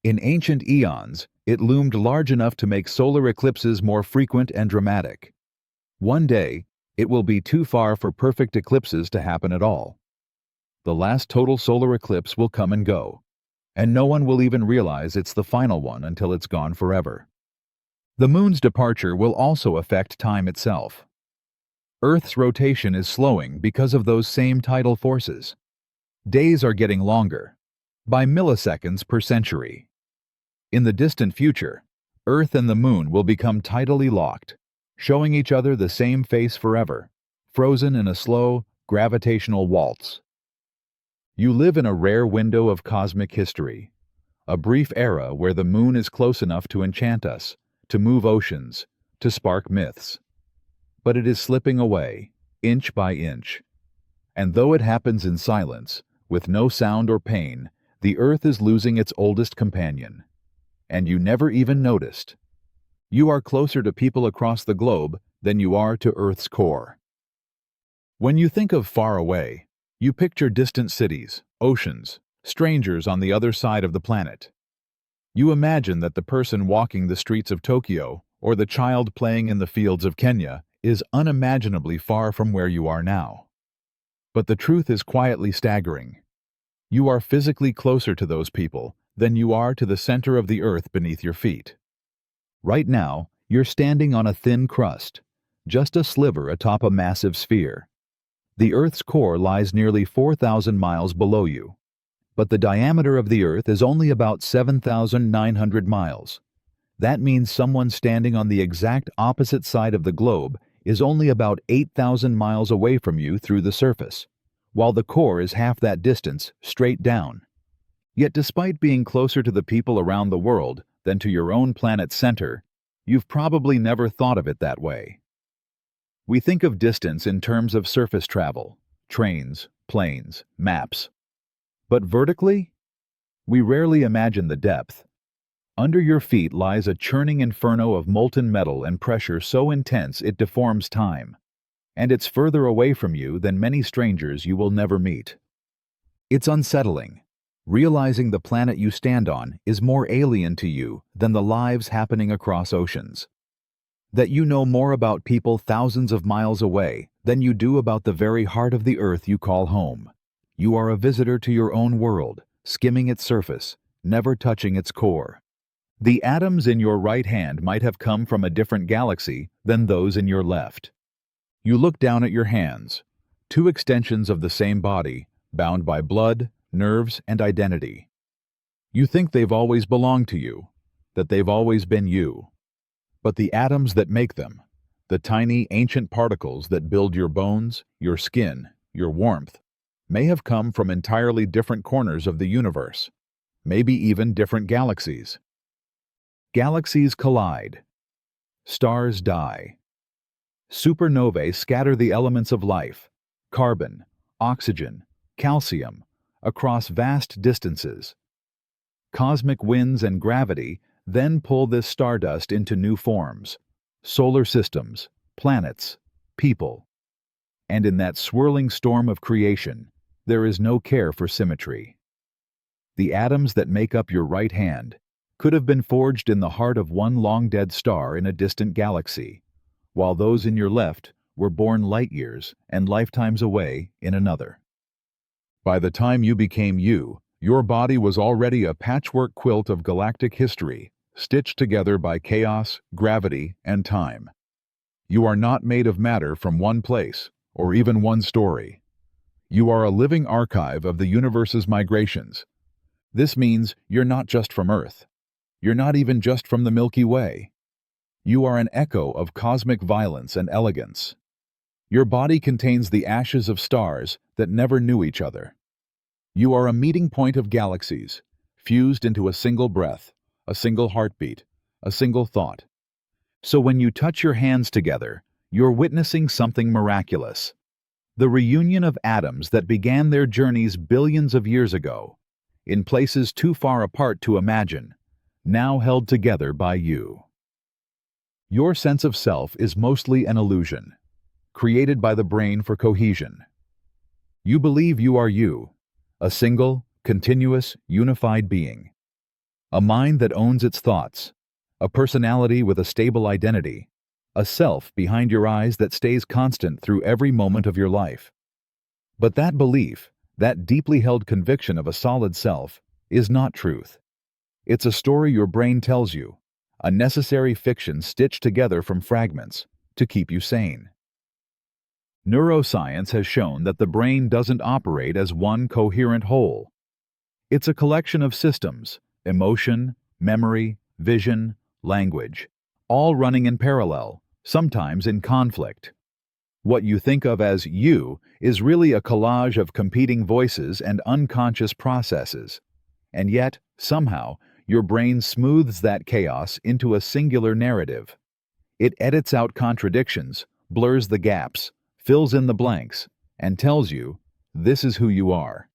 In ancient eons, it loomed large enough to make solar eclipses more frequent and dramatic. One day, it will be too far for perfect eclipses to happen at all. The last total solar eclipse will come and go, and no one will even realize it's the final one until it's gone forever. The moon's departure will also affect time itself. Earth's rotation is slowing because of those same tidal forces. Days are getting longer, by milliseconds per century. In the distant future, Earth and the moon will become tidally locked, showing each other the same face forever, frozen in a slow, gravitational waltz. You live in a rare window of cosmic history, a brief era where the moon is close enough to enchant us, to move oceans, to spark myths. But it is slipping away, inch by inch. And though it happens in silence, with no sound or pain, the Earth is losing its oldest companion. And you never even noticed, You are closer to people across the globe than you are to Earth's core. When you think of far away, you picture distant cities, oceans, strangers on the other side of the planet. You imagine that the person walking the streets of Tokyo or the child playing in the fields of Kenya is unimaginably far from where you are now. But the truth is quietly staggering. You are physically closer to those people than you are to the center of the earth beneath your feet. Right now, you're standing on a thin crust, just a sliver atop a massive sphere. The Earth's core lies nearly 4,000 miles below you, but the diameter of the Earth is only about 7,900 miles. That means someone standing on the exact opposite side of the globe is only about 8,000 miles away from you through the surface, while the core is half that distance straight down. Yet despite being closer to the people around the world than to your own planet's center, you've probably never thought of it that way. We think of distance in terms of surface travel, trains, planes, maps. But vertically, we rarely imagine the depth. Under your feet lies a churning inferno of molten metal and pressure so intense it deforms time. And it's further away from you than many strangers you will never meet. It's unsettling. Realizing the planet you stand on is more alien to you than the lives happening across oceans. That you know more about people thousands of miles away than you do about the very heart of the earth you call home. You are a visitor to your own world, skimming its surface, never touching its core. The atoms in your right hand might have come from a different galaxy than those in your left. You look down at your hands, two extensions of the same body, bound by blood, nerves, and identity. You think they've always belonged to you, that they've always been you. But the atoms that make them, the tiny ancient particles that build your bones, your skin, your warmth, may have come from entirely different corners of the universe, maybe even different galaxies. Galaxies collide. Stars die. Supernovae scatter the elements of life, carbon, oxygen, calcium, across vast distances. Cosmic winds and gravity then pull this stardust into new forms, solar systems, planets, people. And in that swirling storm of creation, there is no care for symmetry. The atoms that make up your right hand could have been forged in the heart of one long-dead star in a distant galaxy, while those in your left were born light years and lifetimes away in another. By the time you became you, your body was already a patchwork quilt of galactic history, stitched together by chaos, gravity, and time. You are not made of matter from one place, or even one story. You are a living archive of the universe's migrations. This means you're not just from Earth. You're not even just from the Milky Way. You are an echo of cosmic violence and elegance. Your body contains the ashes of stars that never knew each other. You are a meeting point of galaxies, fused into a single breath, a single heartbeat, a single thought. So when you touch your hands together, you're witnessing something miraculous. The reunion of atoms that began their journeys billions of years ago, in places too far apart to imagine, now held together by you. Your sense of self is mostly an illusion, created by the brain for cohesion. You believe you are you, a single, continuous, unified being. A mind that owns its thoughts, a personality with a stable identity, a self behind your eyes that stays constant through every moment of your life. But that belief, that deeply held conviction of a solid self, is not truth. It's a story your brain tells you, a necessary fiction stitched together from fragments to keep you sane. Neuroscience has shown that the brain doesn't operate as one coherent whole. It's a collection of systems, emotion, memory, vision, language, all running in parallel, sometimes in conflict. What you think of as you is really a collage of competing voices and unconscious processes. And yet, somehow, your brain smooths that chaos into a singular narrative. It edits out contradictions, blurs the gaps, fills in the blanks, and tells you, this is who you are.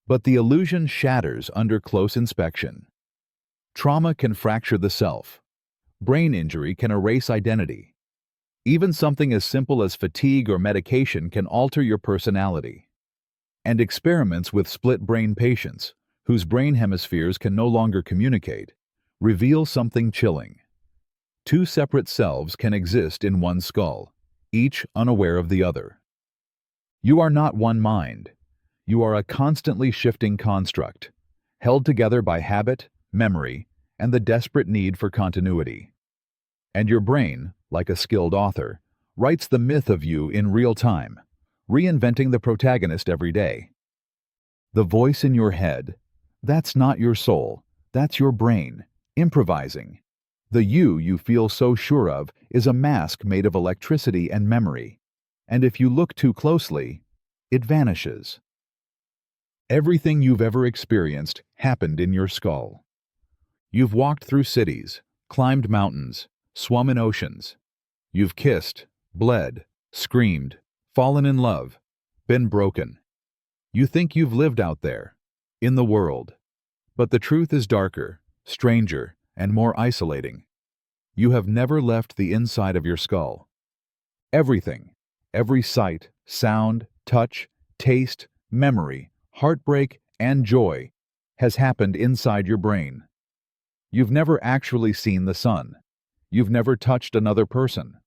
But the illusion shatters under close inspection. Trauma can fracture the self. Brain injury can erase identity. Even something as simple as fatigue or medication can alter your personality. And experiments with split-brain patients, whose brain hemispheres can no longer communicate, reveal something chilling. Two separate selves can exist in one skull, each unaware of the other. You are not one mind. You are a constantly shifting construct, held together by habit, memory, and the desperate need for continuity. And your brain, like a skilled author, writes the myth of you in real time, reinventing the protagonist every day. The voice in your head, that's not your soul, that's your brain, improvising. The you feel so sure of is a mask made of electricity and memory, and if you look too closely, it vanishes. Everything you've ever experienced happened in your skull. You've walked through cities, climbed mountains, swum in oceans. You've kissed, bled, screamed, fallen in love, been broken. You think you've lived out there, in the world. But the truth is darker, stranger, and more isolating. You have never left the inside of your skull. Everything, every sight, sound, touch, taste, memory, heartbreak, and joy has happened inside your brain. You've never actually seen the sun. You've never touched another person.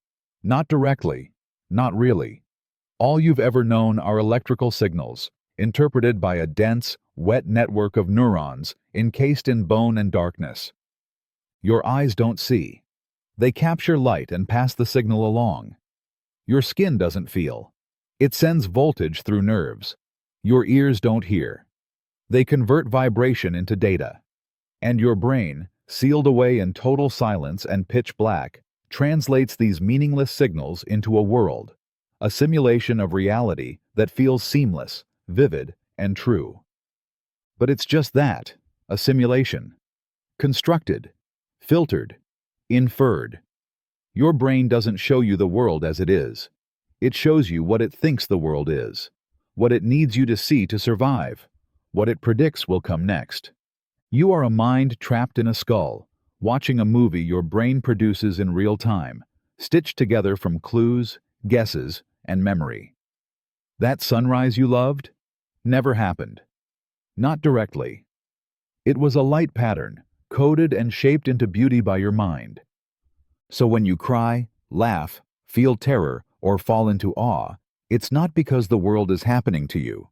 Not directly, not really. All you've ever known are electrical signals, interpreted by a dense, wet network of neurons encased in bone and darkness. Your eyes don't see. They capture light and pass the signal along. Your skin doesn't feel. It sends voltage through nerves. Your ears don't hear. They convert vibration into data. And your brain, sealed away in total silence and pitch black, translates these meaningless signals into a world, a simulation of reality that feels seamless, vivid, and true. But it's just that, a simulation. Constructed, filtered, inferred. Your brain doesn't show you the world as it is. It shows you what it thinks the world is, what it needs you to see to survive, what it predicts will come next. You are a mind trapped in a skull, watching a movie your brain produces in real time, stitched together from clues, guesses, and memory. That sunrise you loved? Never happened. Not directly. It was a light pattern, coded and shaped into beauty by your mind. So when you cry, laugh, feel terror, or fall into awe, it's not because the world is happening to you.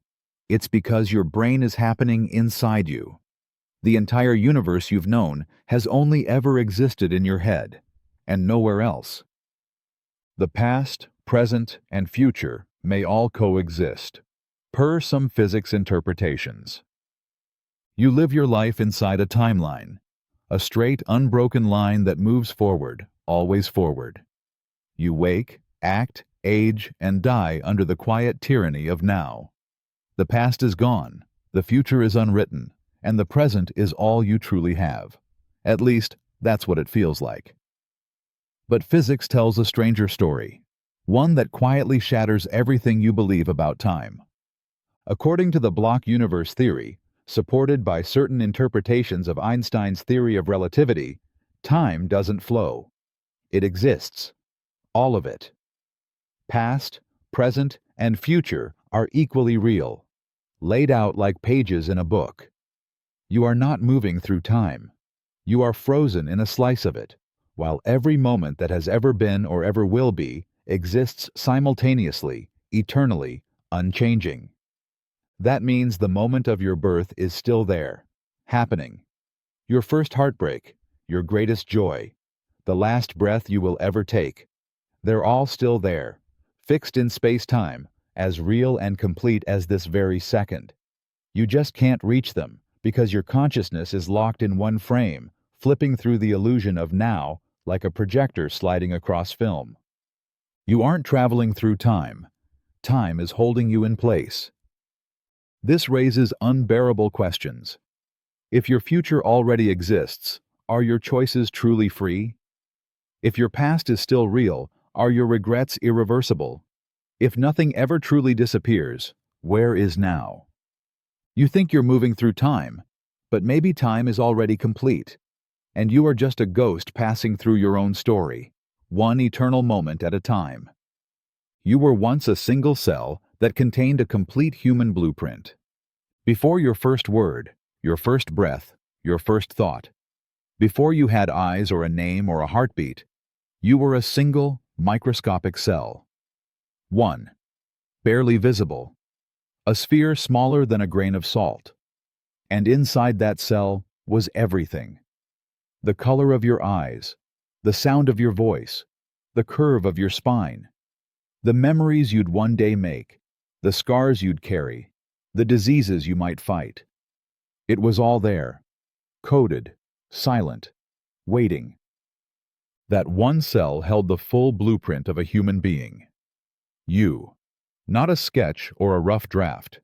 It's because your brain is happening inside you. The entire universe you've known has only ever existed in your head, and nowhere else. The past, present, and future may all coexist, per some physics interpretations. You live your life inside a timeline, a straight, unbroken line that moves forward, always forward. You wake, act, age, and die under the quiet tyranny of now. The past is gone, the future is unwritten, and the present is all you truly have. At least, that's what it feels like. But physics tells a stranger story, one that quietly shatters everything you believe about time. According to the block universe theory, supported by certain interpretations of Einstein's theory of relativity, time doesn't flow. It exists. All of it. Past, present, and future are equally real, laid out like pages in a book. You are not moving through time. You are frozen in a slice of it, while every moment that has ever been or ever will be exists simultaneously, eternally, unchanging. That means the moment of your birth is still there, happening. Your first heartbreak, your greatest joy, the last breath you will ever take. They're all still there, fixed in space-time, as real and complete as this very second. You just can't reach them, because your consciousness is locked in one frame, flipping through the illusion of now like a projector sliding across film. You aren't traveling through time. Time is holding you in place. This raises unbearable questions. If your future already exists, are your choices truly free? If your past is still real, are your regrets irreversible? If nothing ever truly disappears, where is now? You think you're moving through time, but maybe time is already complete. and you are just a ghost passing through your own story, one eternal moment at a time. You were once a single cell that contained a complete human blueprint. Before your first word, your first breath, your first thought, before you had eyes or a name or a heartbeat, you were a single, microscopic cell. 1. Barely visible. A sphere smaller than a grain of salt. And inside that cell was everything. The color of your eyes, the sound of your voice, the curve of your spine, the memories you'd one day make, the scars you'd carry, the diseases you might fight. It was all there, coded, silent, waiting. That one cell held the full blueprint of a human being. You. Not a sketch or a rough draft,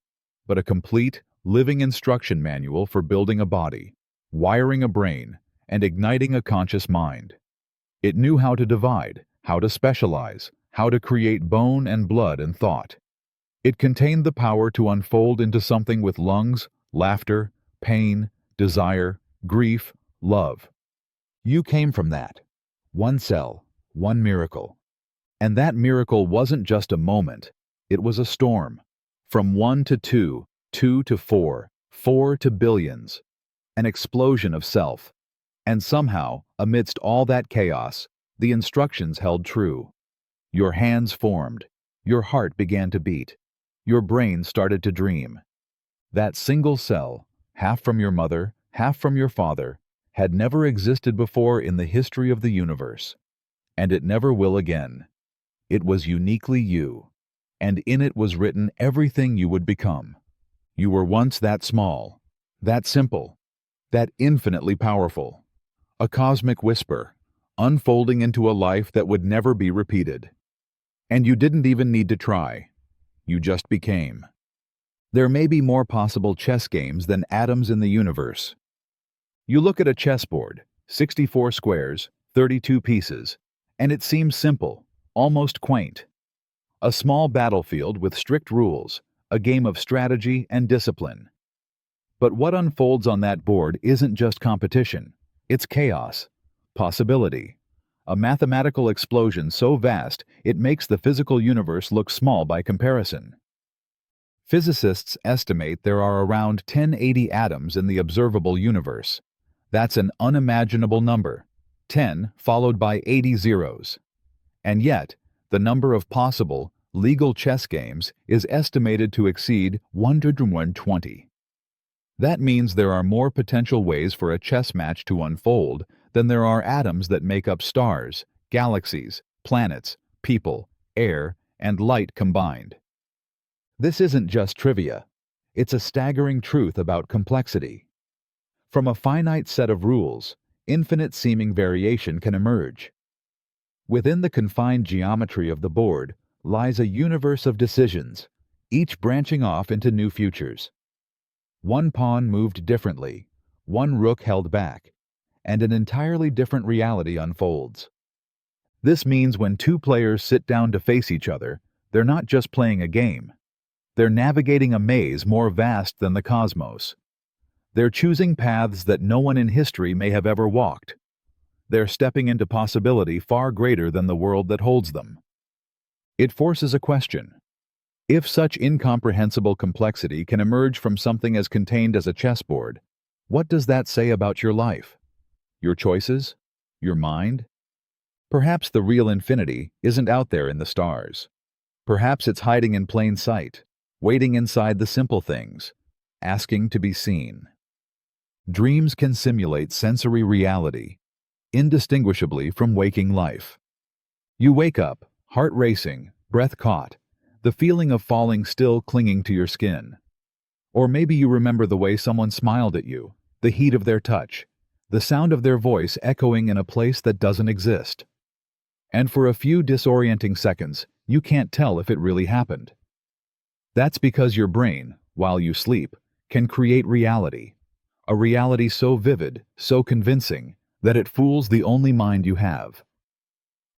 but a complete, living instruction manual for building a body, wiring a brain, and igniting a conscious mind. It knew how to divide, how to specialize, how to create bone and blood and thought. It contained the power to unfold into something with lungs, laughter, pain, desire, grief, love. You came from that. One cell, one miracle. And that miracle wasn't just a moment, it was a storm. From 1 to 2, 2 to 4, 4 to billions. An explosion of self. And somehow, amidst all that chaos, the instructions held true. Your hands formed. Your heart began to beat. Your brain started to dream. That single cell, half from your mother, half from your father, had never existed before in the history of the universe. And it never will again. It was uniquely you. And in it was written everything you would become. You were once that small, that simple, that infinitely powerful. A cosmic whisper, unfolding into a life that would never be repeated. And you didn't even need to try. You just became. There may be more possible chess games than atoms in the universe. You look at a chessboard, 64 squares, 32 pieces, and it seems simple, almost quaint. A small battlefield with strict rules, a game of strategy and discipline. But what unfolds on that board isn't just competition, it's chaos, possibility, a mathematical explosion so vast it makes the physical universe look small by comparison. Physicists estimate there are around 1080 atoms in the observable universe. That's an unimaginable number, 10 followed by 80 zeros. And yet, the number of possible, legal chess games is estimated to exceed 120. That means there are more potential ways for a chess match to unfold than there are atoms that make up stars, galaxies, planets, people, air, and light combined. This isn't just trivia. It's a staggering truth about complexity. From a finite set of rules, infinite seeming variation can emerge. Within the confined geometry of the board lies a universe of decisions, each branching off into new futures. One pawn moved differently, one rook held back, and an entirely different reality unfolds. This means when two players sit down to face each other, they're not just playing a game. They're navigating a maze more vast than the cosmos. They're choosing paths that no one in history may have ever walked. They're stepping into possibility far greater than the world that holds them. It forces a question. If such incomprehensible complexity can emerge from something as contained as a chessboard, what does that say about your life? Your choices? Your mind? Perhaps the real infinity isn't out there in the stars. Perhaps it's hiding in plain sight, waiting inside the simple things, asking to be seen. Dreams can simulate sensory reality, indistinguishably from waking life. You wake up, heart racing, breath caught, the feeling of falling still clinging to your skin. Or maybe you remember the way someone smiled at you, the heat of their touch, the sound of their voice echoing in a place that doesn't exist. And for a few disorienting seconds, you can't tell if it really happened. That's because your brain, while you sleep, can create reality. A reality so vivid, so convincing, that it fools the only mind you have.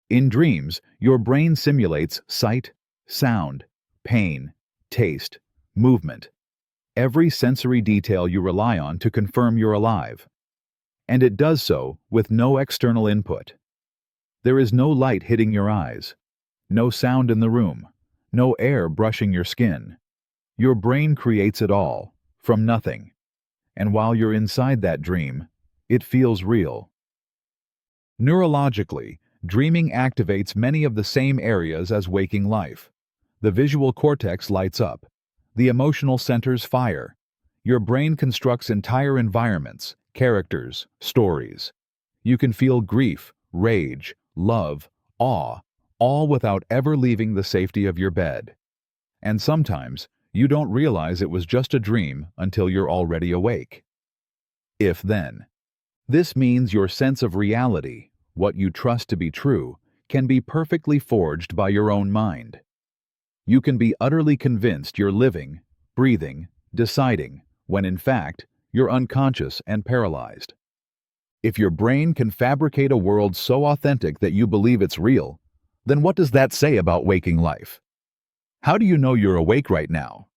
In dreams, your brain simulates sight, sound, pain, taste, movement, every sensory detail you rely on to confirm you're alive. and it does so with no external input. There is no light hitting your eyes, no sound in the room, no air brushing your skin. Your brain creates it all, from nothing. And while you're inside that dream, it feels real. Neurologically, dreaming activates many of the same areas as waking life. The visual cortex lights up. The emotional centers fire. Your brain constructs entire environments, characters, stories. You can feel grief, rage, love, awe, all without ever leaving the safety of your bed. And sometimes, you don't realize it was just a dream until you're already awake. If then. This means your sense of reality, what you trust to be true, can be perfectly forged by your own mind. You can be utterly convinced you're living, breathing, deciding, when in fact, you're unconscious and paralyzed. If your brain can fabricate a world so authentic that you believe it's real, then what does that say about waking life? How do you know you're awake right now?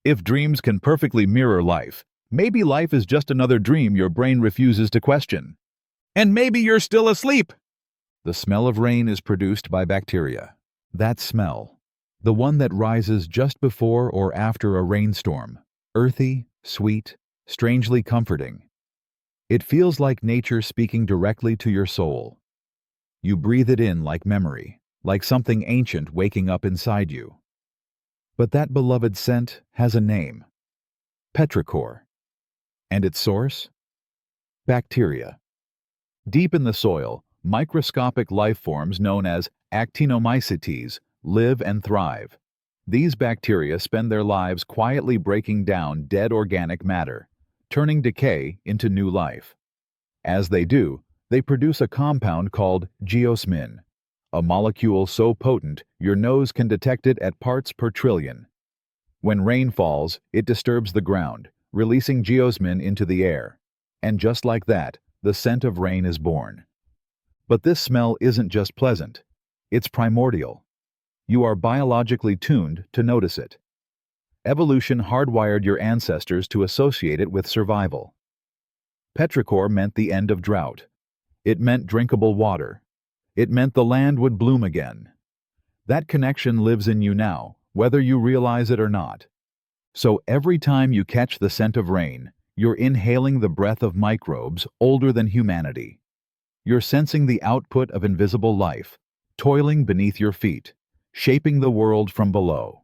If dreams can perfectly mirror life, maybe life is just another dream your brain refuses to question. And maybe you're still asleep. The smell of rain is produced by bacteria. That smell, the one that rises just before or after a rainstorm, earthy, sweet, strangely comforting. It feels like nature speaking directly to your soul. You breathe it in like memory, like something ancient waking up inside you. But that beloved scent has a name: petrichor. And its source? Bacteria. Deep in the soil, microscopic life forms known as actinomycetes live and thrive. These bacteria spend their lives quietly breaking down dead organic matter, turning decay into new life. As they do, they produce a compound called geosmin, a molecule so potent your nose can detect it at parts per trillion. When rain falls, it disturbs the ground, releasing geosmin into the air. And just like that, the scent of rain is born. But this smell isn't just pleasant. It's primordial. You are biologically tuned to notice it. Evolution hardwired your ancestors to associate it with survival. Petrichor meant the end of drought. It meant drinkable water. It meant the land would bloom again. That connection lives in you now, whether you realize it or not. So every time you catch the scent of rain, you're inhaling the breath of microbes older than humanity. You're sensing the output of invisible life, toiling beneath your feet, shaping the world from below.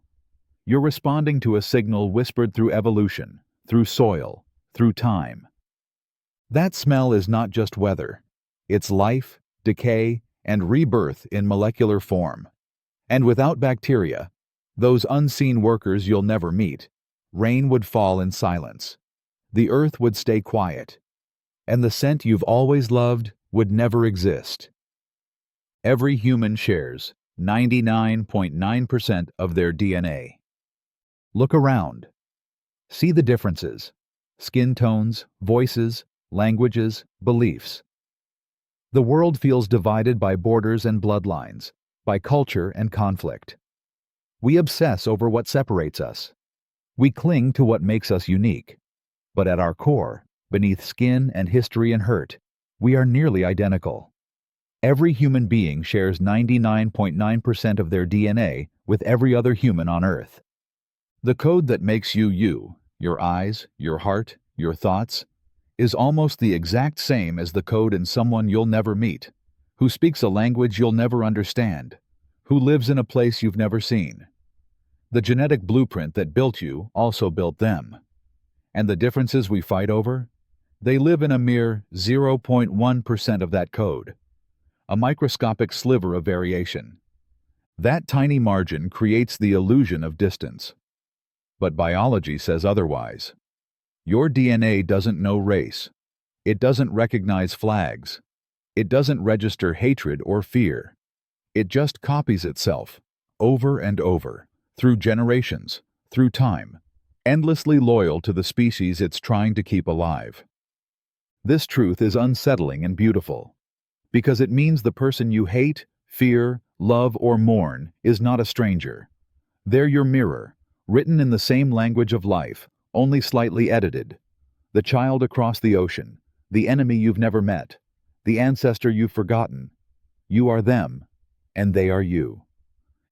You're responding to a signal whispered through evolution, through soil, through time. That smell is not just weather. It's life, decay, and rebirth in molecular form. And without bacteria, those unseen workers you'll never meet, rain would fall in silence. The earth would stay quiet. And the scent you've always loved would never exist. Every human shares 99.9% of their DNA. Look around. See the differences: skin tones, voices, languages, beliefs. The world feels divided by borders and bloodlines, by culture and conflict. We obsess over what separates us. We cling to what makes us unique. But at our core, beneath skin and history and hurt, we are nearly identical. Every human being shares 99.9% of their DNA with every other human on Earth. The code that makes you you, your eyes, your heart, your thoughts, is almost the exact same as the code in someone you'll never meet, who speaks a language you'll never understand, who lives in a place you've never seen. The genetic blueprint that built you also built them. And the differences we fight over? They live in a mere 0.1% of that code, a microscopic sliver of variation. That tiny margin creates the illusion of distance. But biology says otherwise. Your DNA doesn't know race. It doesn't recognize flags. It doesn't register hatred or fear. It just copies itself, over and over, through generations, through time, endlessly loyal to the species it's trying to keep alive. This truth is unsettling and beautiful, because it means the person you hate, fear, love, or mourn is not a stranger. They're your mirror, written in the same language of life, only slightly edited. The child across the ocean, the enemy you've never met, the ancestor you've forgotten. You are them, and they are you.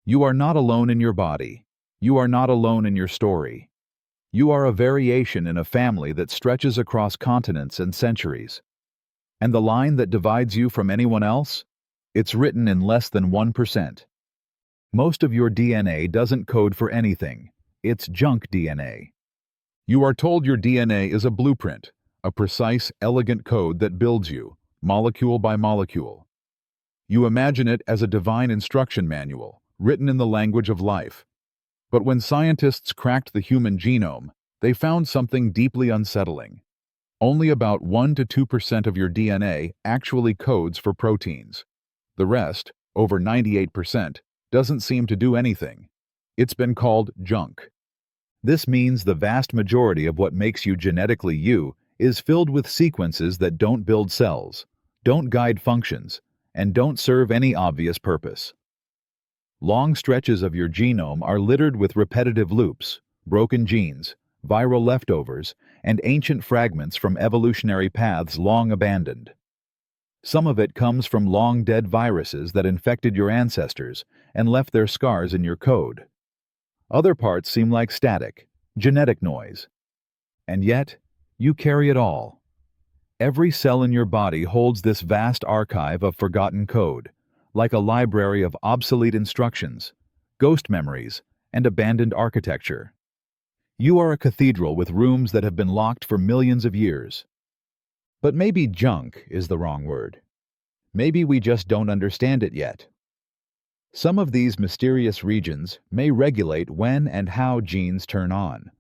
You are not alone in your body. You are not alone in your story. You are a variation in a family that stretches across continents and centuries. And the line that divides you from anyone else? It's written in less than 1%. Most of your DNA doesn't code for anything. It's junk DNA. You are told your DNA is a blueprint, a precise, elegant code that builds you, molecule by molecule. You imagine it as a divine instruction manual, written in the language of life. But when scientists cracked the human genome, they found something deeply unsettling. Only about 1 to 2% of your DNA actually codes for proteins. The rest, over 98%, doesn't seem to do anything. It's been called junk. This means the vast majority of what makes you genetically you is filled with sequences that don't build cells, don't guide functions, and don't serve any obvious purpose. Long stretches of your genome are littered with repetitive loops, broken genes, viral leftovers, and ancient fragments from evolutionary paths long abandoned. Some of it comes from long-dead viruses that infected your ancestors and left their scars in your code. Other parts seem like static, genetic noise. And yet, you carry it all. Every cell in your body holds this vast archive of forgotten code, like a library of obsolete instructions, ghost memories, and abandoned architecture. You are a cathedral with rooms that have been locked for millions of years. But maybe junk is the wrong word. Maybe we just don't understand it yet. Some of these mysterious regions may regulate when and how genes turn on.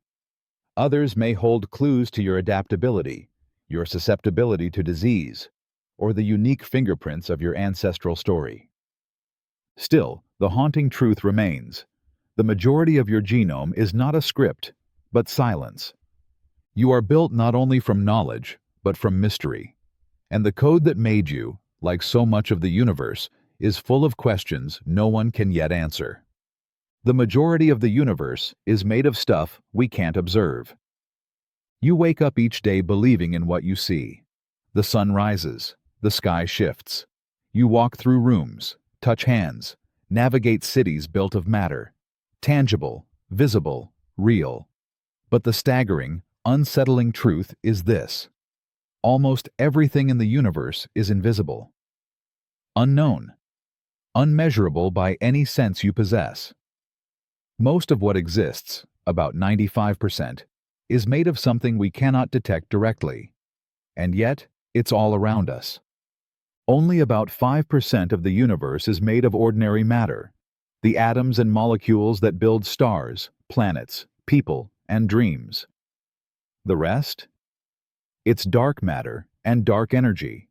Others may hold clues to your adaptability, your susceptibility to disease, or the unique fingerprints of your ancestral story. Still, the haunting truth remains. The majority of your genome is not a script, but silence. You are built not only from knowledge, but from mystery. And the code that made you, like so much of the universe, is full of questions no one can yet answer. The majority of the universe is made of stuff we can't observe. You wake up each day believing in what you see. The sun rises, the sky shifts. You walk through rooms, touch hands, navigate cities built of matter. Tangible, visible, real. But the staggering, unsettling truth is this. Almost everything in the universe is invisible. Unknown. Unmeasurable by any sense you possess. Most of what exists, about 95%, is made of something we cannot detect directly. And yet, it's all around us. Only about 5% of the universe is made of ordinary matter, the atoms and molecules that build stars, planets, people, and dreams. The rest? It's dark matter and dark energy.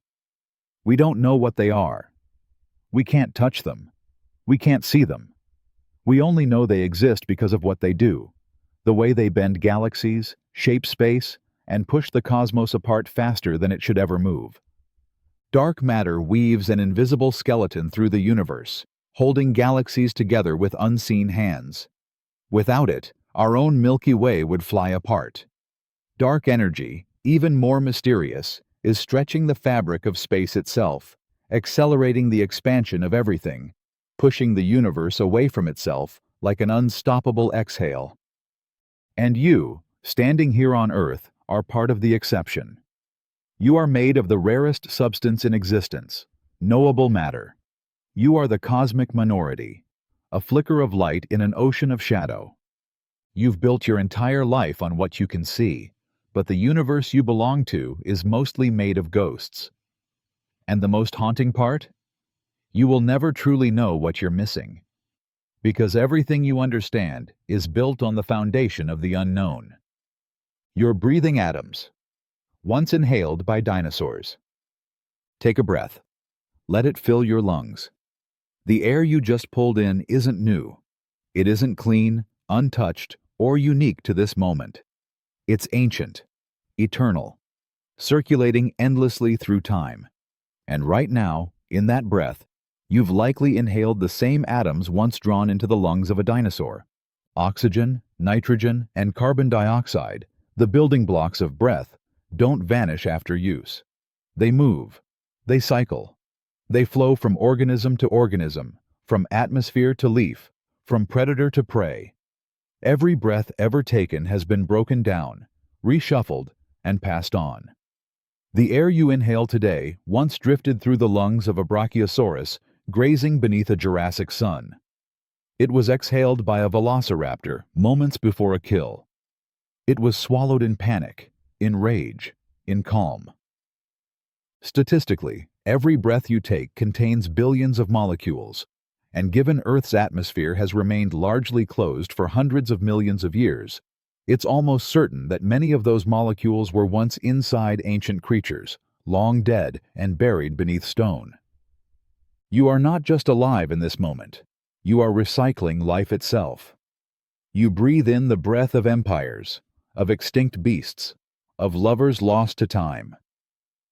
We don't know what they are. We can't touch them. We can't see them. We only know they exist because of what they do, the way they bend galaxies, shape space, and push the cosmos apart faster than it should ever move. Dark matter weaves an invisible skeleton through the universe, holding galaxies together with unseen hands. Without it, our own Milky Way would fly apart. Dark energy, even more mysterious, is stretching the fabric of space itself, accelerating the expansion of everything, pushing the universe away from itself like an unstoppable exhale. And you, standing here on Earth, are part of the exception. You are made of the rarest substance in existence, knowable matter. You are the cosmic minority, a flicker of light in an ocean of shadow. You've built your entire life on what you can see, but the universe you belong to is mostly made of ghosts. And the most haunting part? You will never truly know what you're missing. Because everything you understand is built on the foundation of the unknown. You're breathing atoms, once inhaled by dinosaurs. Take a breath. Let it fill your lungs. The air you just pulled in isn't new. It isn't clean, untouched, or unique to this moment. It's ancient, eternal, circulating endlessly through time. And right now, in that breath, you've likely inhaled the same atoms once drawn into the lungs of a dinosaur. Oxygen, nitrogen, and carbon dioxide, the building blocks of breath, don't vanish after use. They move. They cycle. They flow from organism to organism, from atmosphere to leaf, from predator to prey. Every breath ever taken has been broken down, reshuffled, and passed on. The air you inhale today once drifted through the lungs of a brachiosaurus grazing beneath a Jurassic sun. It was exhaled by a velociraptor moments before a kill. It was swallowed in panic, in rage, in calm. Statistically, every breath you take contains billions of molecules, and given Earth's atmosphere has remained largely closed for hundreds of millions of years, it's almost certain that many of those molecules were once inside ancient creatures, long dead and buried beneath stone. You are not just alive in this moment. You are recycling life itself. You breathe in the breath of empires, of extinct beasts, of lovers lost to time.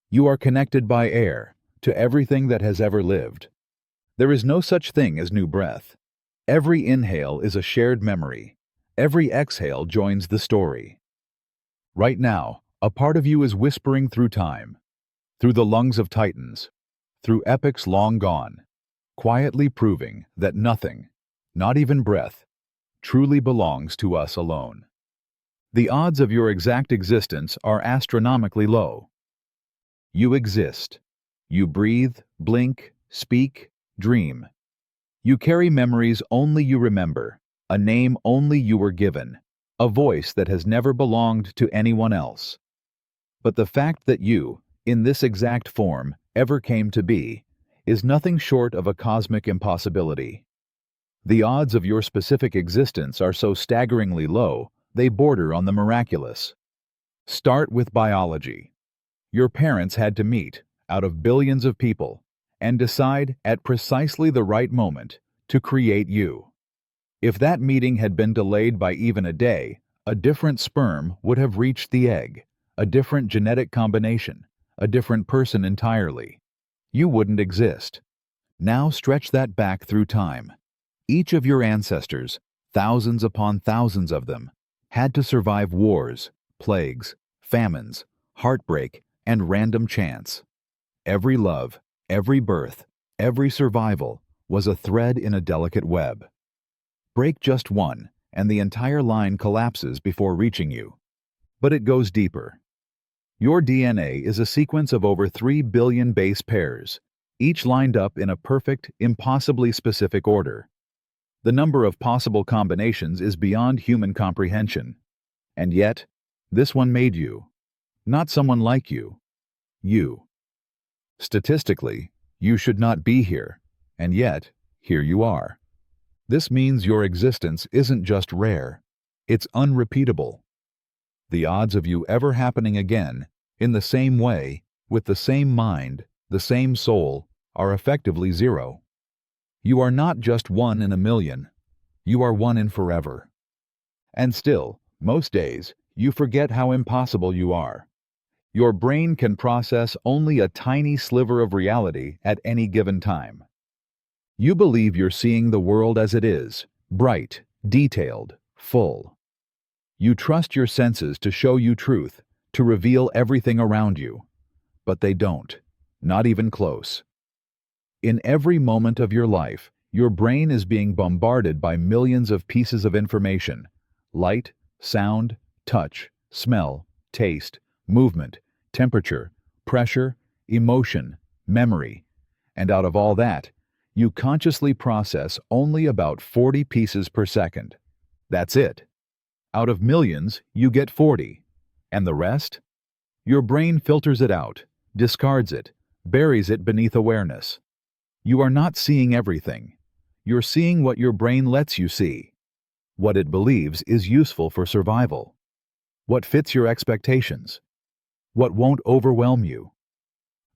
You are connected by air to everything that has ever lived. There is no such thing as new breath. Every inhale is a shared memory. Every exhale joins the story. Right now, a part of you is whispering through time, through the lungs of titans, through epochs long gone, quietly proving that nothing, not even breath, truly belongs to us alone. The odds of your exact existence are astronomically low. You exist. You breathe, blink, speak, dream. You carry memories only you remember, a name only you were given, a voice that has never belonged to anyone else. But the fact that you, in this exact form, ever came to be, is nothing short of a cosmic impossibility. The odds of your specific existence are so staggeringly low, they border on the miraculous. Start with biology. Your parents had to meet, out of billions of people, and decide at precisely the right moment to create you. If that meeting had been delayed by even a day, a different sperm would have reached the egg, a different genetic combination, a different person entirely. You wouldn't exist. Now stretch that back through time. Each of your ancestors, thousands upon thousands of them, had to survive wars, plagues, famines, heartbreak, and random chance. Every love, every birth, every survival was a thread in a delicate web. Break just one, and the entire line collapses before reaching you. But it goes deeper. Your DNA is a sequence of over 3 billion base pairs, each lined up in a perfect, impossibly specific order. The number of possible combinations is beyond human comprehension. And yet, this one made you. Not someone like you. You. Statistically, you should not be here, and yet, here you are. This means your existence isn't just rare, it's unrepeatable. The odds of you ever happening again, in the same way, with the same mind, the same soul, are effectively zero. You are not just one in a million, you are one in forever. And still, most days, you forget how impossible you are. Your brain can process only a tiny sliver of reality at any given time. You believe you're seeing the world as it is, bright, detailed, full. You trust your senses to show you truth, to reveal everything around you. But they don't, not even close. In every moment of your life, your brain is being bombarded by millions of pieces of information: light, sound, touch, smell, taste, movement, temperature, pressure, emotion, memory. And out of all that, you consciously process only about 40 pieces per second. That's it. Out of millions, you get 40. And the rest? Your brain filters it out, discards it, buries it beneath awareness. You are not seeing everything. You're seeing what your brain lets you see. What it believes is useful for survival. What fits your expectations. What won't overwhelm you.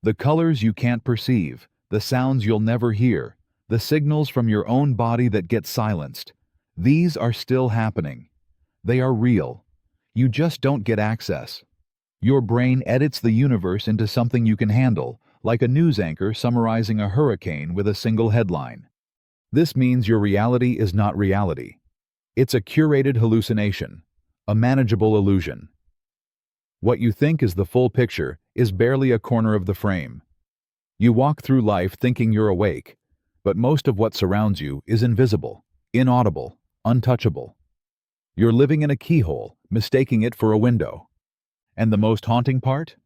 The colors you can't perceive, the sounds you'll never hear, the signals from your own body that get silenced. These are still happening. They are real. You just don't get access. Your brain edits the universe into something you can handle, like a news anchor summarizing a hurricane with a single headline. This means your reality is not reality. It's a curated hallucination, a manageable illusion. What you think is the full picture is barely a corner of the frame. You walk through life thinking you're awake, but most of what surrounds you is invisible, inaudible, untouchable. You're living in a keyhole, mistaking it for a window. And the most haunting part?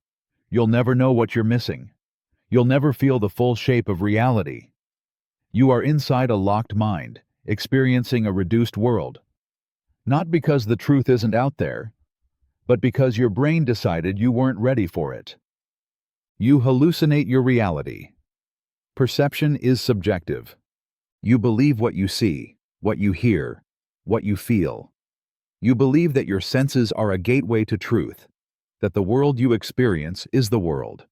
You'll never know what you're missing. You'll never feel the full shape of reality. You are inside a locked mind, experiencing a reduced world. Not because the truth isn't out there, but because your brain decided you weren't ready for it. You hallucinate your reality. Perception is subjective. You believe what you see, what you hear, what you feel. You believe that your senses are a gateway to truth, that the world you experience is the world.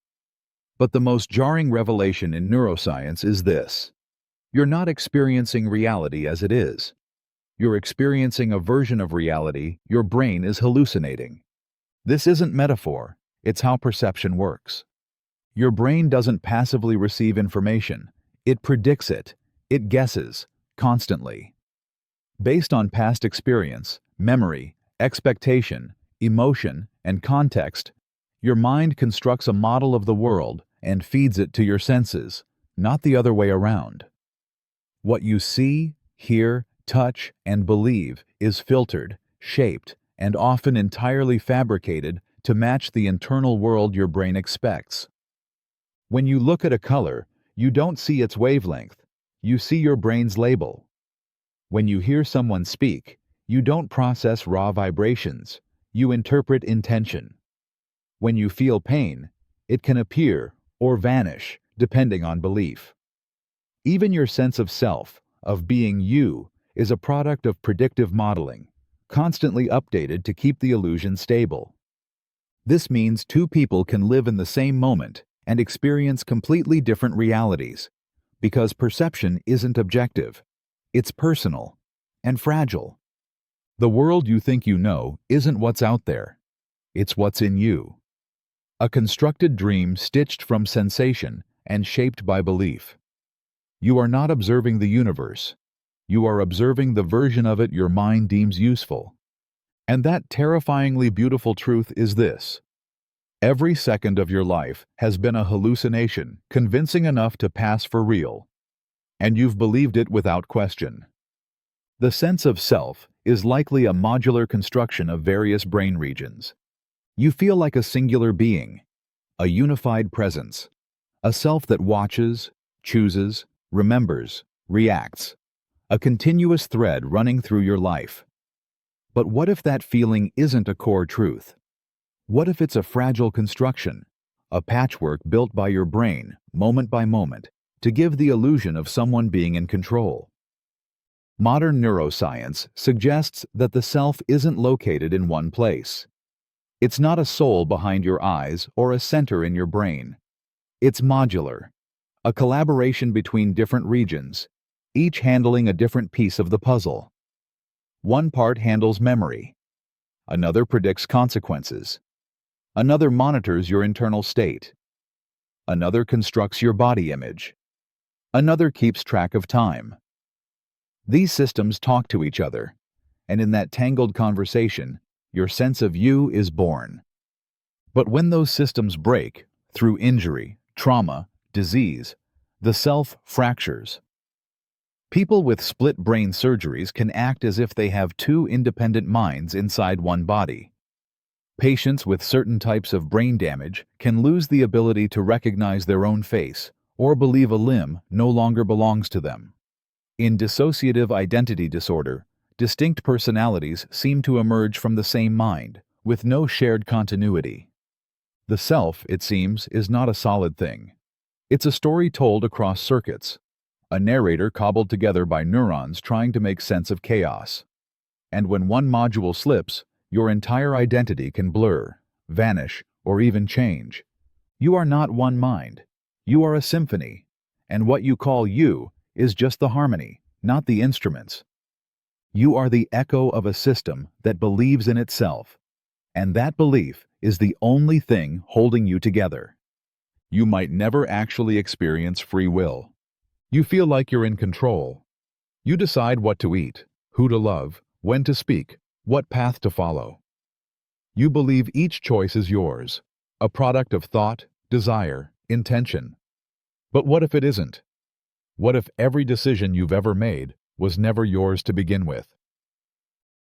But the most jarring revelation in neuroscience is this: you're not experiencing reality as it is. You're experiencing a version of reality your brain is hallucinating. This isn't metaphor, it's how perception works. Your brain doesn't passively receive information, it predicts it, it guesses, constantly. Based on past experience, memory, expectation, emotion, and context, your mind constructs a model of the world and feeds it to your senses, not the other way around. What you see, hear, touch, and believe is filtered, shaped, and often entirely fabricated to match the internal world your brain expects. When you look at a color, you don't see its wavelength, you see your brain's label. When you hear someone speak, you don't process raw vibrations, you interpret intention. When you feel pain, it can appear or vanish, depending on belief. Even your sense of self, of being you, is a product of predictive modeling, constantly updated to keep the illusion stable. This means two people can live in the same moment and experience completely different realities, because perception isn't objective, it's personal and fragile. The world you think you know isn't what's out there, it's what's in you. A constructed dream stitched from sensation and shaped by belief. You are not observing the universe, you are observing the version of it your mind deems useful. And that terrifyingly beautiful truth is this: every second of your life has been a hallucination, convincing enough to pass for real. And you've believed it without question. The sense of self is likely a modular construction of various brain regions. You feel like a singular being, a unified presence, a self that watches, chooses, remembers, reacts, a continuous thread running through your life. But what if that feeling isn't a core truth? What if it's a fragile construction, a patchwork built by your brain, moment by moment, to give the illusion of someone being in control? Modern neuroscience suggests that the self isn't located in one place. It's not a soul behind your eyes or a center in your brain. It's modular, a collaboration between different regions, each handling a different piece of the puzzle. One part handles memory. Another predicts consequences. Another monitors your internal state. Another constructs your body image. Another keeps track of time. These systems talk to each other, and in that tangled conversation, your sense of you is born. But when those systems break, through injury, trauma, disease, the self fractures. People with split brain surgeries can act as if they have two independent minds inside one body. Patients with certain types of brain damage can lose the ability to recognize their own face or believe a limb no longer belongs to them. In dissociative identity disorder, distinct personalities seem to emerge from the same mind, with no shared continuity. The self, it seems, is not a solid thing. It's a story told across circuits, a narrator cobbled together by neurons trying to make sense of chaos. And when one module slips, your entire identity can blur, vanish, or even change. You are not one mind. You are a symphony, and what you call you is just the harmony, not the instruments. You are the echo of a system that believes in itself, and that belief is the only thing holding you together. You might never actually experience free will. You feel like you're in control. You decide what to eat, who to love, when to speak, what path to follow. You believe each choice is yours, a product of thought, desire, intention. But what if it isn't? What if every decision you've ever made was never yours to begin with?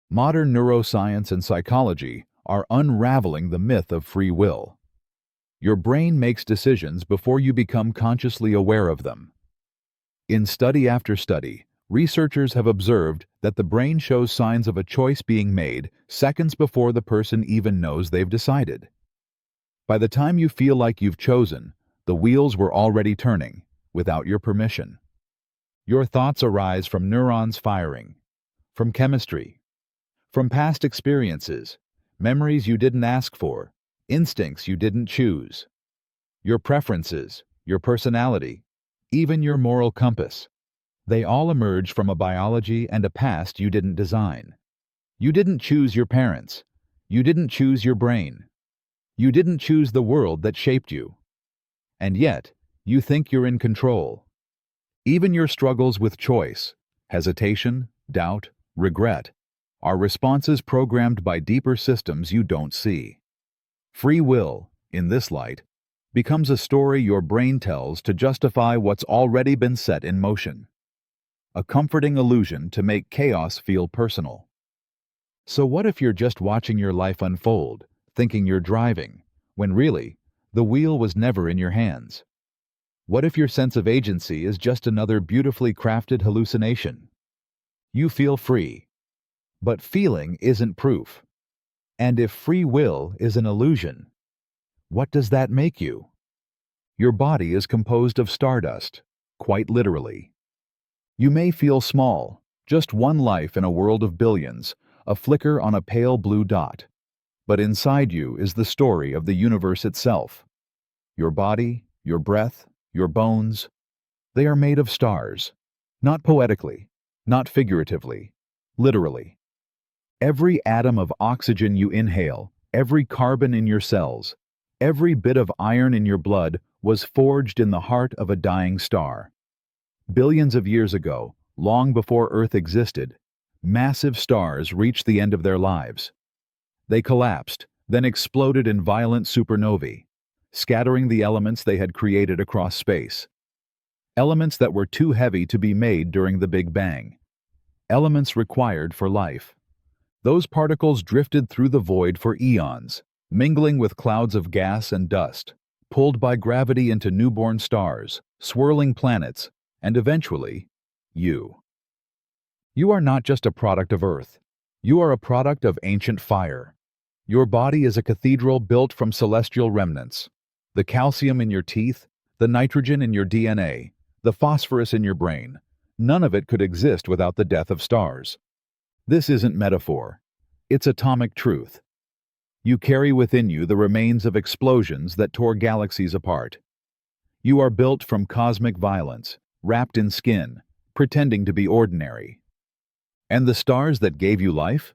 Modern neuroscience and psychology are unraveling the myth of free will. Your brain makes decisions before you become consciously aware of them. In study after study, researchers have observed that the brain shows signs of a choice being made seconds before the person even knows they've decided. By the time you feel like you've chosen, the wheels were already turning, without your permission. Your thoughts arise from neurons firing, from chemistry, from past experiences, memories you didn't ask for, instincts you didn't choose. Your preferences, your personality, even your moral compass. They all emerge from a biology and a past you didn't design. You didn't choose your parents. You didn't choose your brain. You didn't choose the world that shaped you. And yet, you think you're in control. Even your struggles with choice, hesitation, doubt, regret, are responses programmed by deeper systems you don't see. Free will, in this light, becomes a story your brain tells to justify what's already been set in motion. A comforting illusion to make chaos feel personal. So what if you're just watching your life unfold, thinking you're driving, when really, the wheel was never in your hands? What if your sense of agency is just another beautifully crafted hallucination? You feel free. But feeling isn't proof. And if free will is an illusion, what does that make you? Your body is composed of stardust, quite literally. You may feel small, just one life in a world of billions, a flicker on a pale blue dot. But inside you is the story of the universe itself. Your body, your breath, your bones, they are made of stars. Not poetically, not figuratively, literally. Every atom of oxygen you inhale, every carbon in your cells, every bit of iron in your blood was forged in the heart of a dying star. Billions of years ago, long before Earth existed, massive stars reached the end of their lives. They collapsed, then exploded in violent supernovae, scattering the elements they had created across space. Elements that were too heavy to be made during the Big Bang. Elements required for life. Those particles drifted through the void for eons, mingling with clouds of gas and dust, pulled by gravity into newborn stars, swirling planets, and eventually, you. You are not just a product of Earth. You are a product of ancient fire. Your body is a cathedral built from celestial remnants. The calcium in your teeth, the nitrogen in your DNA, the phosphorus in your brain, none of it could exist without the death of stars. This isn't metaphor. It's atomic truth. You carry within you the remains of explosions that tore galaxies apart. You are built from cosmic violence, wrapped in skin, pretending to be ordinary. And the stars that gave you life?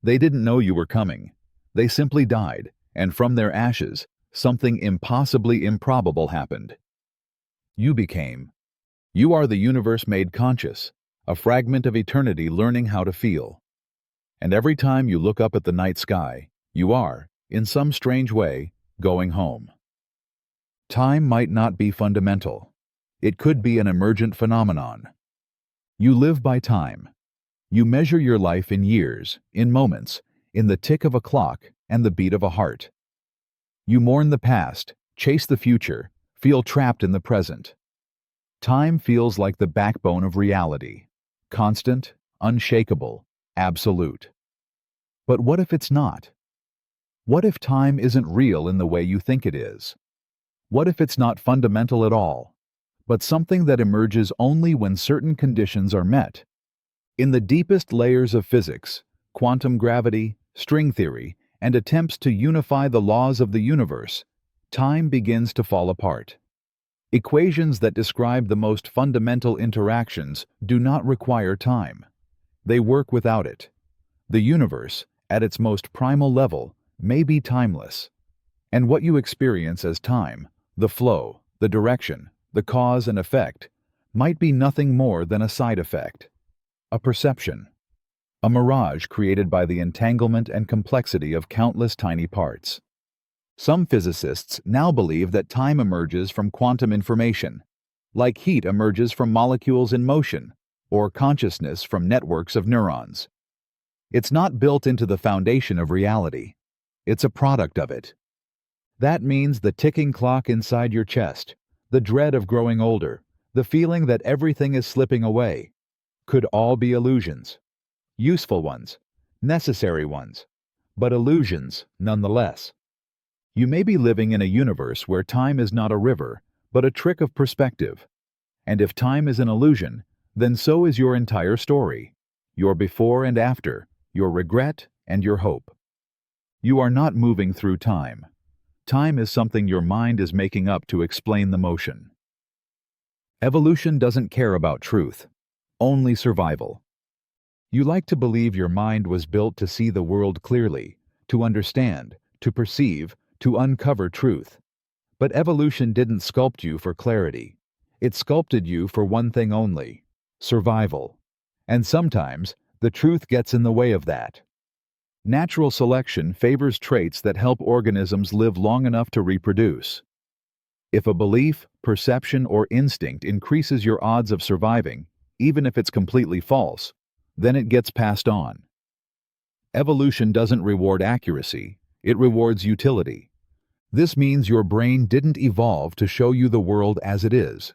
They didn't know you were coming. They simply died, and from their ashes, something impossibly improbable happened. You became. You are the universe made conscious, a fragment of eternity learning how to feel. And every time you look up at the night sky, you are, in some strange way, going home. Time might not be fundamental. It could be an emergent phenomenon. You live by time. You measure your life in years, in moments, in the tick of a clock and the beat of a heart. You mourn the past, chase the future, feel trapped in the present. Time feels like the backbone of reality, constant, unshakable, absolute. But what if it's not? What if time isn't real in the way you think it is? What if it's not fundamental at all, but something that emerges only when certain conditions are met? In the deepest layers of physics, quantum gravity, string theory, and attempts to unify the laws of the universe, time begins to fall apart. Equations that describe the most fundamental interactions do not require time. They work without it. The universe, at its most primal level, may be timeless. And what you experience as time, the flow, the direction, the cause and effect, might be nothing more than a side effect. A perception. a mirage created by the entanglement and complexity of countless tiny parts. Some physicists now believe that time emerges from quantum information, like heat emerges from molecules in motion, or consciousness from networks of neurons. It's not built into the foundation of reality. It's a product of it. That means the ticking clock inside your chest, the dread of growing older, the feeling that everything is slipping away, could all be illusions. Useful ones, necessary ones, but illusions nonetheless. You may be living in a universe where time is not a river, but a trick of perspective. And if time is an illusion, then so is your entire story, your before and after, your regret and your hope. You are not moving through time. Time is something your mind is making up to explain the motion. Evolution doesn't care about truth, only survival. You like to believe your mind was built to see the world clearly, to understand, to perceive, to uncover truth. But evolution didn't sculpt you for clarity. It sculpted you for one thing only: survival. And sometimes, the truth gets in the way of that. Natural selection favors traits that help organisms live long enough to reproduce. If a belief, perception, or instinct increases your odds of surviving, even if it's completely false, then it gets passed on. Evolution doesn't reward accuracy, it rewards utility. This means your brain didn't evolve to show you the world as it is.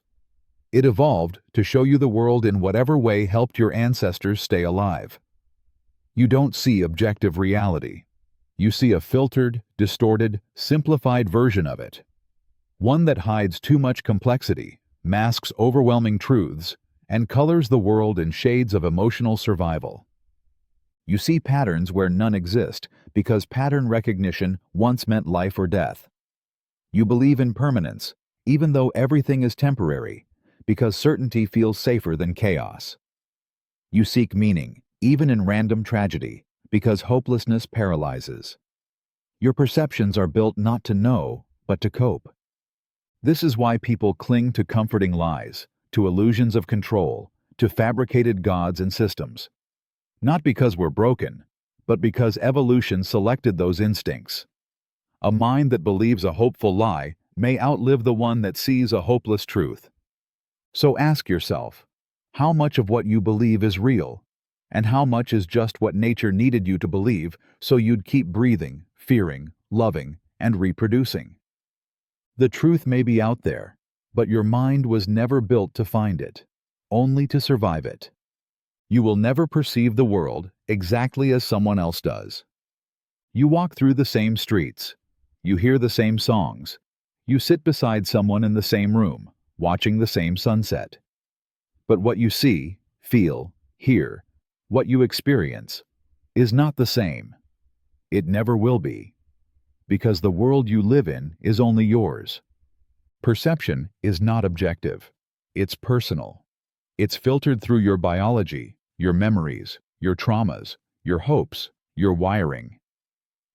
It evolved to show you the world in whatever way helped your ancestors stay alive. You don't see objective reality. You see a filtered, distorted, simplified version of it. One that hides too much complexity, masks overwhelming truths, and colors the world in shades of emotional survival. You see patterns where none exist because pattern recognition once meant life or death. You believe in permanence, even though everything is temporary, because certainty feels safer than chaos. You seek meaning, even in random tragedy, because hopelessness paralyzes. Your perceptions are built not to know, but to cope. This is why people cling to comforting lies, to illusions of control, to fabricated gods and systems. Not because we're broken, but because evolution selected those instincts. A mind that believes a hopeful lie may outlive the one that sees a hopeless truth. So ask yourself, how much of what you believe is real, and how much is just what nature needed you to believe so you'd keep breathing, fearing, loving, and reproducing? The truth may be out there, but your mind was never built to find it, only to survive it. You will never perceive the world exactly as someone else does. You walk through the same streets. You hear the same songs. You sit beside someone in the same room, watching the same sunset. But what you see, feel, hear, what you experience, is not the same. It never will be. Because the world you live in is only yours. Perception is not objective. It's personal. It's filtered through your biology, your memories, your traumas, your hopes, your wiring.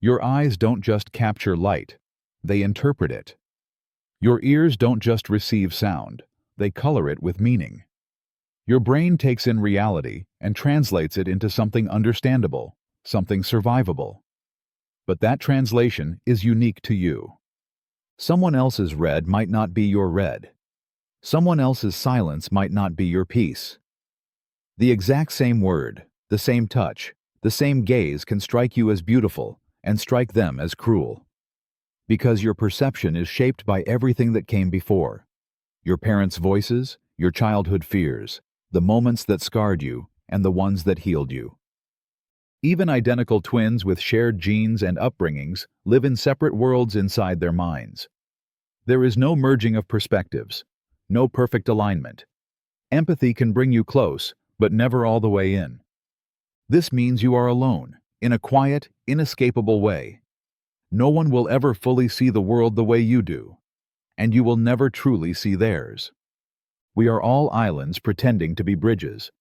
Your eyes don't just capture light, they interpret it. Your ears don't just receive sound, they color it with meaning. Your brain takes in reality and translates it into something understandable, something survivable. But that translation is unique to you. Someone else's red might not be your red. Someone else's silence might not be your peace. The exact same word, the same touch, the same gaze can strike you as beautiful and strike them as cruel. Because your perception is shaped by everything that came before. Your parents' voices, your childhood fears, the moments that scarred you, and the ones that healed you. Even identical twins with shared genes and upbringings live in separate worlds inside their minds. There is no merging of perspectives, no perfect alignment. Empathy can bring you close, but never all the way in. This means you are alone, in a quiet, inescapable way. No one will ever fully see the world the way you do, and you will never truly see theirs. We are all islands pretending to be bridges.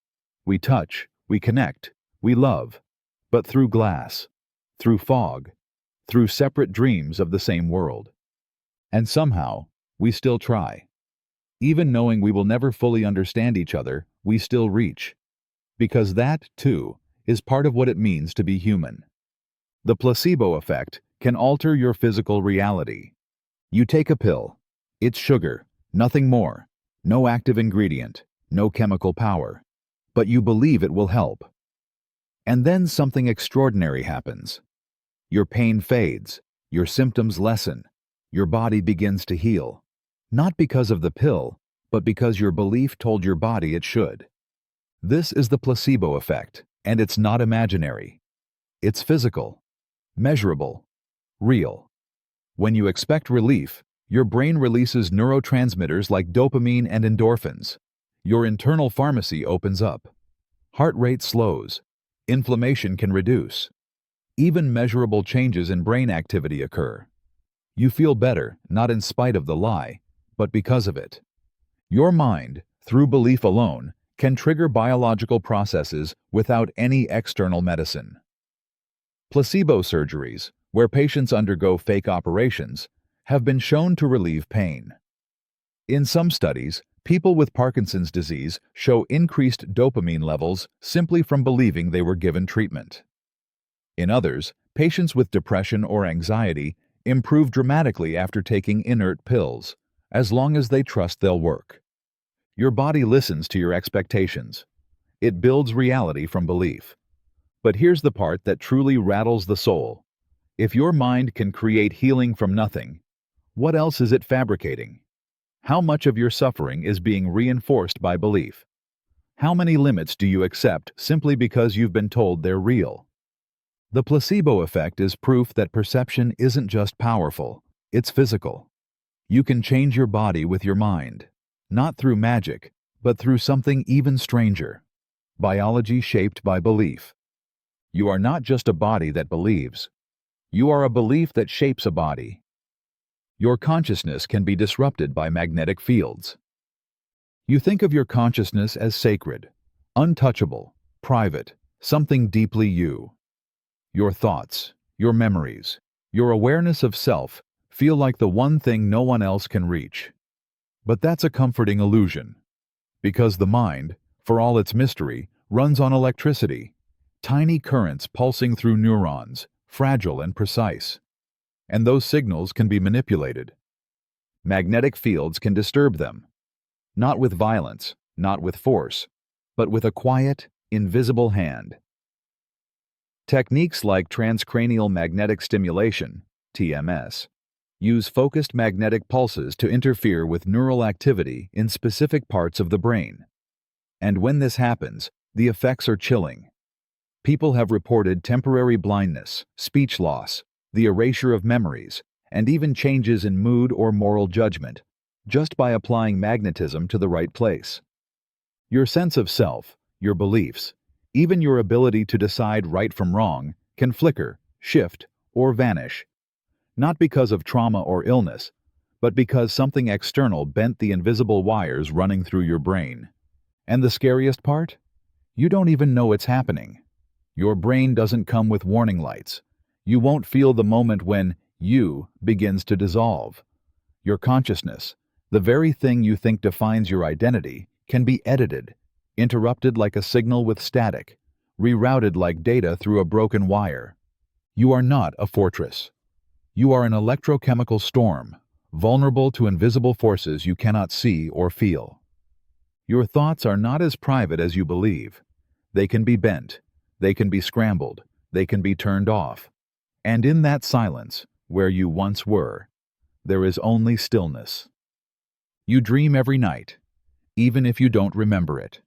We touch, we connect, we love, but through glass, through fog, through separate dreams of the same world. And somehow, we still try. Even knowing we will never fully understand each other, we still reach. Because that, too, is part of what it means to be human. The placebo effect can alter your physical reality. You take a pill. It's sugar, nothing more. No active ingredient, no chemical power. But you believe it will help. And then something extraordinary happens. Your pain fades, your symptoms lessen, your body begins to heal. Not because of the pill, but because your belief told your body it should. This is the placebo effect, and it's not imaginary. It's physical, measurable, real. When you expect relief, your brain releases neurotransmitters like dopamine and endorphins. Your internal pharmacy opens up. Heart rate slows. Inflammation can reduce. Even measurable changes in brain activity occur. You feel better, not in spite of the lie, but because of it. Your mind, through belief alone, can trigger biological processes without any external medicine. Placebo surgeries, where patients undergo fake operations, have been shown to relieve pain. In some studies, people with Parkinson's disease show increased dopamine levels simply from believing they were given treatment. In others, patients with depression or anxiety improve dramatically after taking inert pills, as long as they trust they'll work. Your body listens to your expectations. It builds reality from belief. But here's the part that truly rattles the soul. If your mind can create healing from nothing, what else is it fabricating? How much of your suffering is being reinforced by belief? How many limits do you accept simply because you've been told they're real? The placebo effect is proof that perception isn't just powerful, it's physical. You can change your body with your mind, not through magic, but through something even stranger. Biology shaped by belief. You are not just a body that believes. You are a belief that shapes a body. Your consciousness can be disrupted by magnetic fields. You think of your consciousness as sacred, untouchable, private, something deeply you. Your thoughts, your memories, your awareness of self feel like the one thing no one else can reach. But that's a comforting illusion. Because the mind, for all its mystery, runs on electricity, tiny currents pulsing through neurons, fragile and precise. And those signals can be manipulated. Magnetic fields can disturb them. Not with violence, not with force, but with a quiet, invisible hand. Techniques like transcranial magnetic stimulation, TMS, use focused magnetic pulses to interfere with neural activity in specific parts of the brain. And when this happens, the effects are chilling. People have reported temporary blindness, speech loss, the erasure of memories, and even changes in mood or moral judgment, just by applying magnetism to the right place. Your sense of self, your beliefs, even your ability to decide right from wrong, can flicker, shift, or vanish. Not because of trauma or illness, but because something external bent the invisible wires running through your brain. And the scariest part? You don't even know it's happening. Your brain doesn't come with warning lights. You won't feel the moment when you begins to dissolve. Your consciousness, the very thing you think defines your identity, can be edited, interrupted like a signal with static, rerouted like data through a broken wire. You are not a fortress. You are an electrochemical storm, vulnerable to invisible forces you cannot see or feel. Your thoughts are not as private as you believe. They can be bent, they can be scrambled, they can be turned off. And in that silence, where you once were, there is only stillness. You dream every night, even if you don't remember it.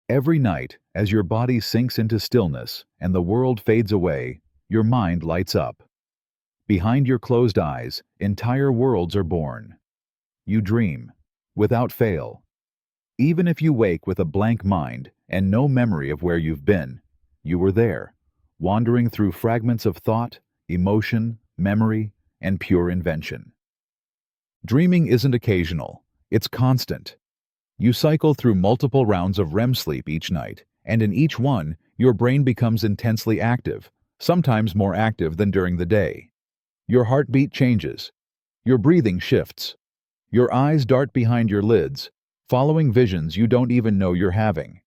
Every night, as your body sinks into stillness and the world fades away, your mind lights up. Behind your closed eyes, entire worlds are born. You dream, without fail. Even if you wake with a blank mind and no memory of where you've been, you were there, wandering through fragments of thought, emotion, memory, and pure invention. Dreaming isn't occasional, it's constant. You cycle through multiple rounds of REM sleep each night, and in each one, your brain becomes intensely active, sometimes more active than during the day. Your heartbeat changes. Your breathing shifts. Your eyes dart behind your lids, following visions you don't even know you're having.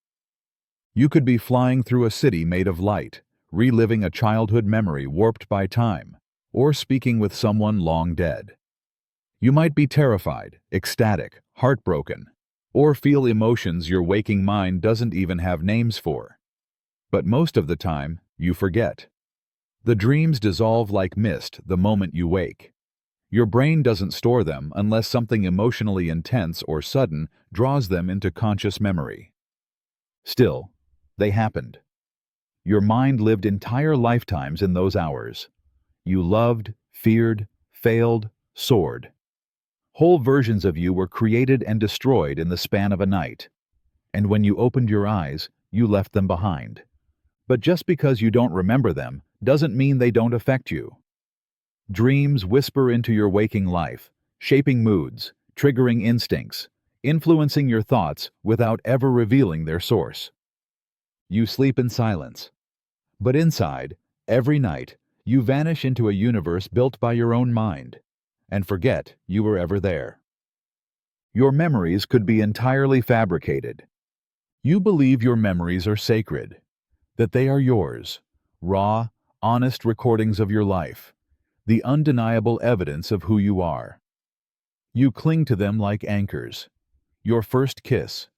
You could be flying through a city made of light, reliving a childhood memory warped by time, or speaking with someone long dead. You might be terrified, ecstatic, heartbroken, or feel emotions your waking mind doesn't even have names for. But most of the time, you forget. The dreams dissolve like mist the moment you wake. Your brain doesn't store them unless something emotionally intense or sudden draws them into conscious memory. Still, they happened. Your mind lived entire lifetimes in those hours. You loved, feared, failed, soared. Whole versions of you were created and destroyed in the span of a night. And when you opened your eyes, you left them behind. But just because you don't remember them doesn't mean they don't affect you. Dreams whisper into your waking life, shaping moods, triggering instincts, influencing your thoughts without ever revealing their source. You sleep in silence. But inside, every night, you vanish into a universe built by your own mind, and forget you were ever there. Your memories could be entirely fabricated. You believe your memories are sacred, that they are yours, raw, honest recordings of your life, the undeniable evidence of who you are. You cling to them like anchors. Your first kiss,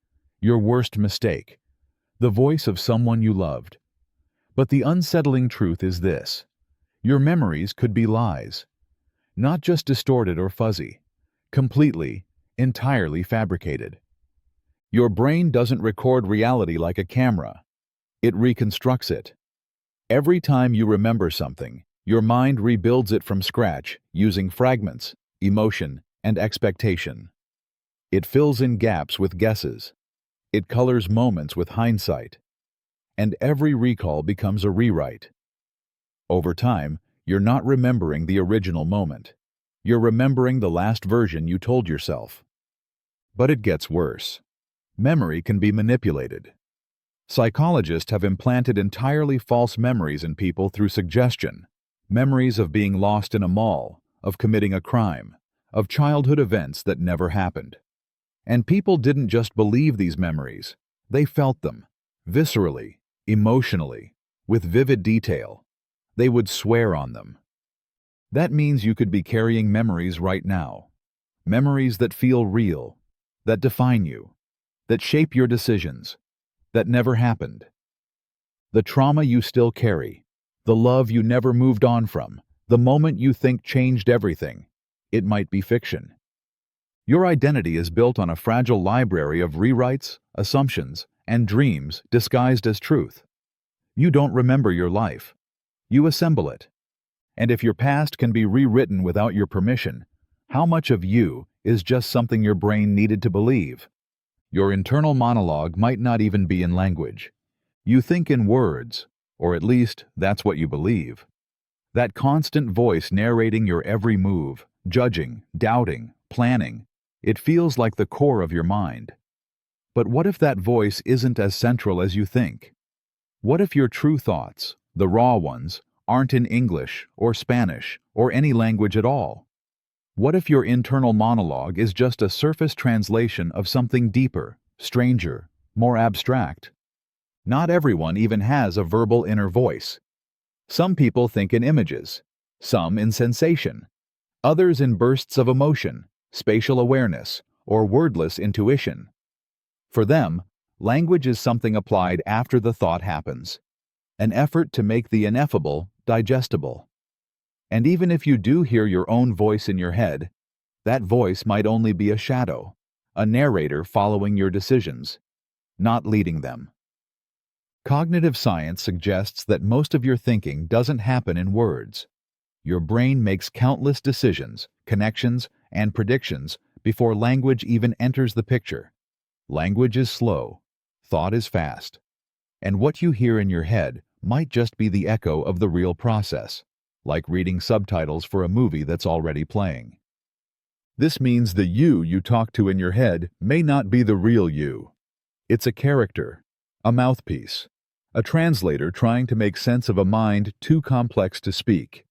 your worst mistake, the voice of someone you loved. But the unsettling truth is this: your memories could be lies, not just distorted or fuzzy, completely, entirely fabricated. Your brain doesn't record reality like a camera. It reconstructs it. Every time you remember something, your mind rebuilds it from scratch using fragments, emotion, and expectation. It fills in gaps with guesses. It colors moments with hindsight. And every recall becomes a rewrite. Over time, you're not remembering the original moment. You're remembering the last version you told yourself. But it gets worse. Memory can be manipulated. Psychologists have implanted entirely false memories in people through suggestion. Memories of being lost in a mall, of committing a crime, of childhood events that never happened. And people didn't just believe these memories, they felt them, viscerally, emotionally, with vivid detail. They would swear on them. That means you could be carrying memories right now. Memories that feel real, that define you, that shape your decisions, that never happened. The trauma you still carry, the love you never moved on from, the moment you think changed everything, it might be fiction. Your identity is built on a fragile library of rewrites, assumptions, and dreams disguised as truth. You don't remember your life. You assemble it. And if your past can be rewritten without your permission, how much of you is just something your brain needed to believe? Your internal monologue might not even be in language. You think in words, or at least that's what you believe. That constant voice narrating your every move, judging, doubting, planning, it feels like the core of your mind. But what if that voice isn't as central as you think? What if your true thoughts, the raw ones, aren't in English or Spanish or any language at all? What if your internal monologue is just a surface translation of something deeper, stranger, more abstract? Not everyone even has a verbal inner voice. Some people think in images, some in sensation, others in bursts of emotion, spatial awareness, or wordless intuition. For them, language is something applied after the thought happens, an effort to make the ineffable digestible. And even if you do hear your own voice in your head, that voice might only be a shadow, a narrator following your decisions, not leading them. Cognitive science suggests that most of your thinking doesn't happen in words. Your brain makes countless decisions, connections, and predictions before language even enters the picture. Language is slow, thought is fast, and what you hear in your head might just be the echo of the real process, like reading subtitles for a movie that's already playing. This means the you talk to in your head may not be the real you. It's a character, a mouthpiece, a translator trying to make sense of a mind too complex to speak.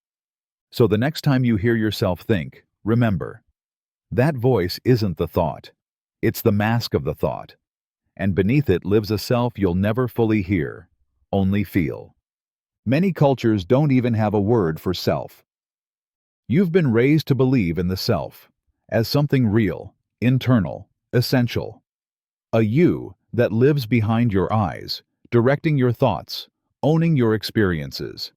So the next time you hear yourself think, remember, that voice isn't the thought. It's the mask of the thought. and beneath it lives a self you'll never fully hear, only feel. Many cultures don't even have a word for self. You've been raised to believe in the self as something real, internal, essential. A you that lives behind your eyes, directing your thoughts, owning your experiences.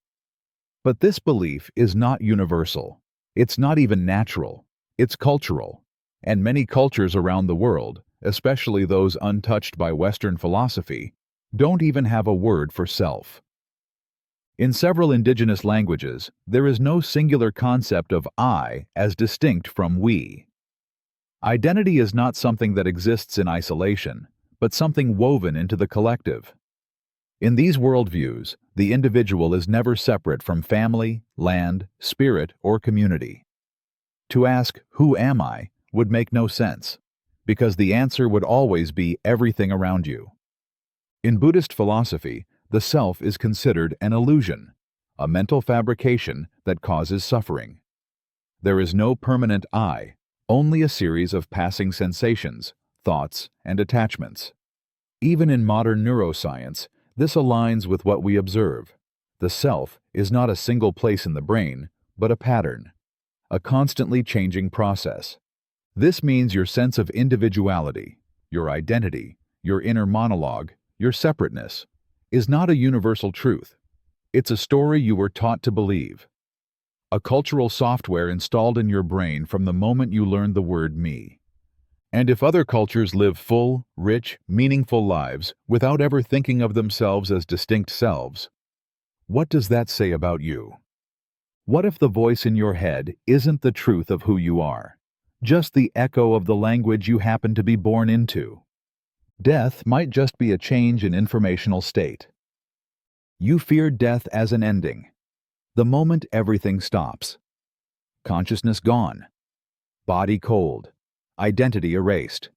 But this belief is not universal. It's not even natural. It's cultural. And many cultures around the world, especially those untouched by Western philosophy, don't even have a word for self. In several indigenous languages, there is no singular concept of I as distinct from we. Identity is not something that exists in isolation, but something woven into the collective. In these worldviews, the individual is never separate from family, land, spirit, or community. To ask, "Who am I?" would make no sense, because the answer would always be everything around you. In Buddhist philosophy, the self is considered an illusion, a mental fabrication that causes suffering. There is no permanent I, only a series of passing sensations, thoughts, and attachments. Even in modern neuroscience, this aligns with what we observe. The self is not a single place in the brain, but a pattern, a constantly changing process. This means your sense of individuality, your identity, your inner monologue, your separateness, is not a universal truth. It's a story you were taught to believe. A cultural software installed in your brain from the moment you learned the word me. And if other cultures live full, rich, meaningful lives without ever thinking of themselves as distinct selves, what does that say about you? What if the voice in your head isn't the truth of who you are, just the echo of the language you happen to be born into? Death might just be a change in informational state. You fear death as an ending, the moment everything stops. Consciousness gone, body cold, identity erased.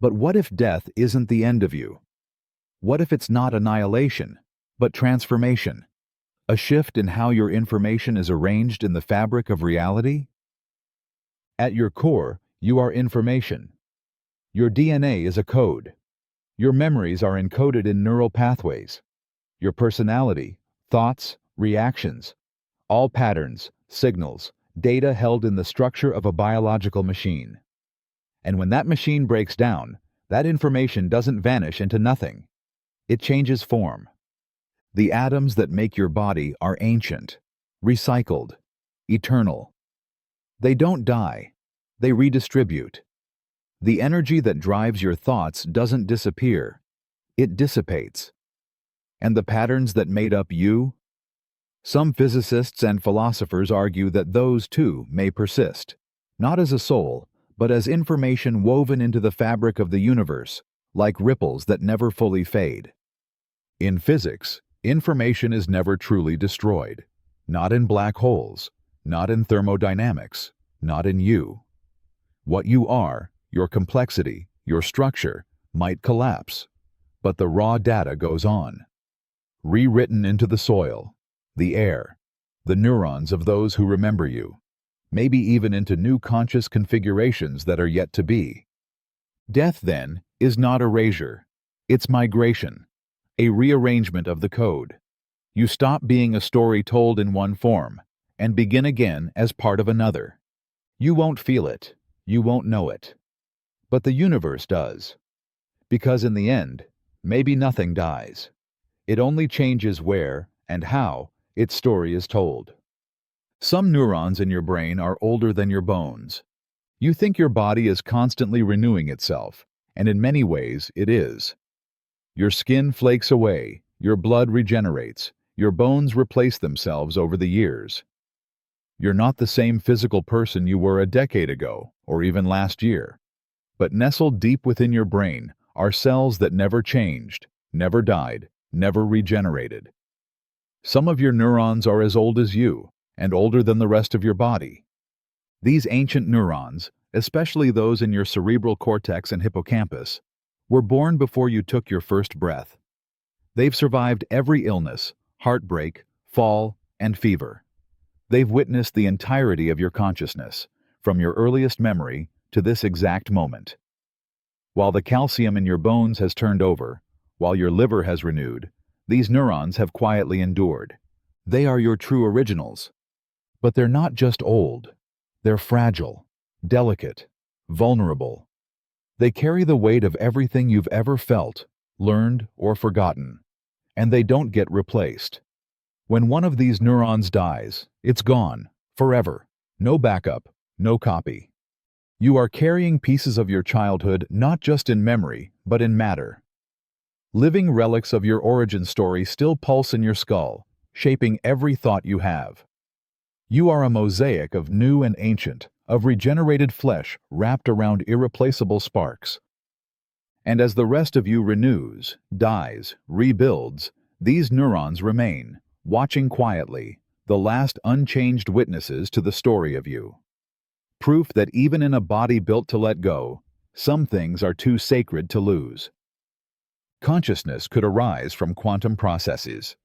But what if death isn't the end of you? What if it's not annihilation, but transformation? A shift in how your information is arranged in the fabric of reality? At your core, you are information. Your DNA is a code. Your memories are encoded in neural pathways. Your personality, thoughts, reactions, all patterns, signals, data held in the structure of a biological machine. And when that machine breaks down, that information doesn't vanish into nothing. It changes form. The atoms that make your body are ancient, recycled, eternal. They don't die. They redistribute. The energy that drives your thoughts doesn't disappear. It dissipates. And the patterns that made up you? Some physicists and philosophers argue that those too may persist, not as a soul, but as information woven into the fabric of the universe, like ripples that never fully fade. In physics, information is never truly destroyed. Not in black holes, not in thermodynamics, not in you. What you are, your complexity, your structure, might collapse, but the raw data goes on. Rewritten into the soil, the air, the neurons of those who remember you, maybe even into new conscious configurations that are yet to be. Death, then, is not erasure. It's migration, a rearrangement of the code. You stop being a story told in one form and begin again as part of another. You won't feel it. You won't know it. But the universe does. Because in the end, maybe nothing dies. It only changes where and how its story is told. Some neurons in your brain are older than your bones. You think your body is constantly renewing itself, and in many ways it is. Your skin flakes away, your blood regenerates, your bones replace themselves over the years. You're not the same physical person you were a decade ago, or even last year. But nestled deep within your brain are cells that never changed, never died, never regenerated. Some of your neurons are as old as you, and older than the rest of your body. These ancient neurons, especially those in your cerebral cortex and hippocampus, were born before you took your first breath. They've survived every illness, heartbreak, fall, and fever. They've witnessed the entirety of your consciousness, from your earliest memory to this exact moment. While the calcium in your bones has turned over, while your liver has renewed, these neurons have quietly endured. They are your true originals. But they're not just old. They're fragile, delicate, vulnerable. They carry the weight of everything you've ever felt, learned, or forgotten. And they don't get replaced. When one of these neurons dies, it's gone, forever. No backup, no copy. You are carrying pieces of your childhood not just in memory, but in matter. Living relics of your origin story still pulse in your skull, shaping every thought you have. You are a mosaic of new and ancient, of regenerated flesh wrapped around irreplaceable sparks. And as the rest of you renews, dies, rebuilds, these neurons remain, watching quietly, the last unchanged witnesses to the story of you. Proof that even in a body built to let go, some things are too sacred to lose. Consciousness could arise from quantum processes.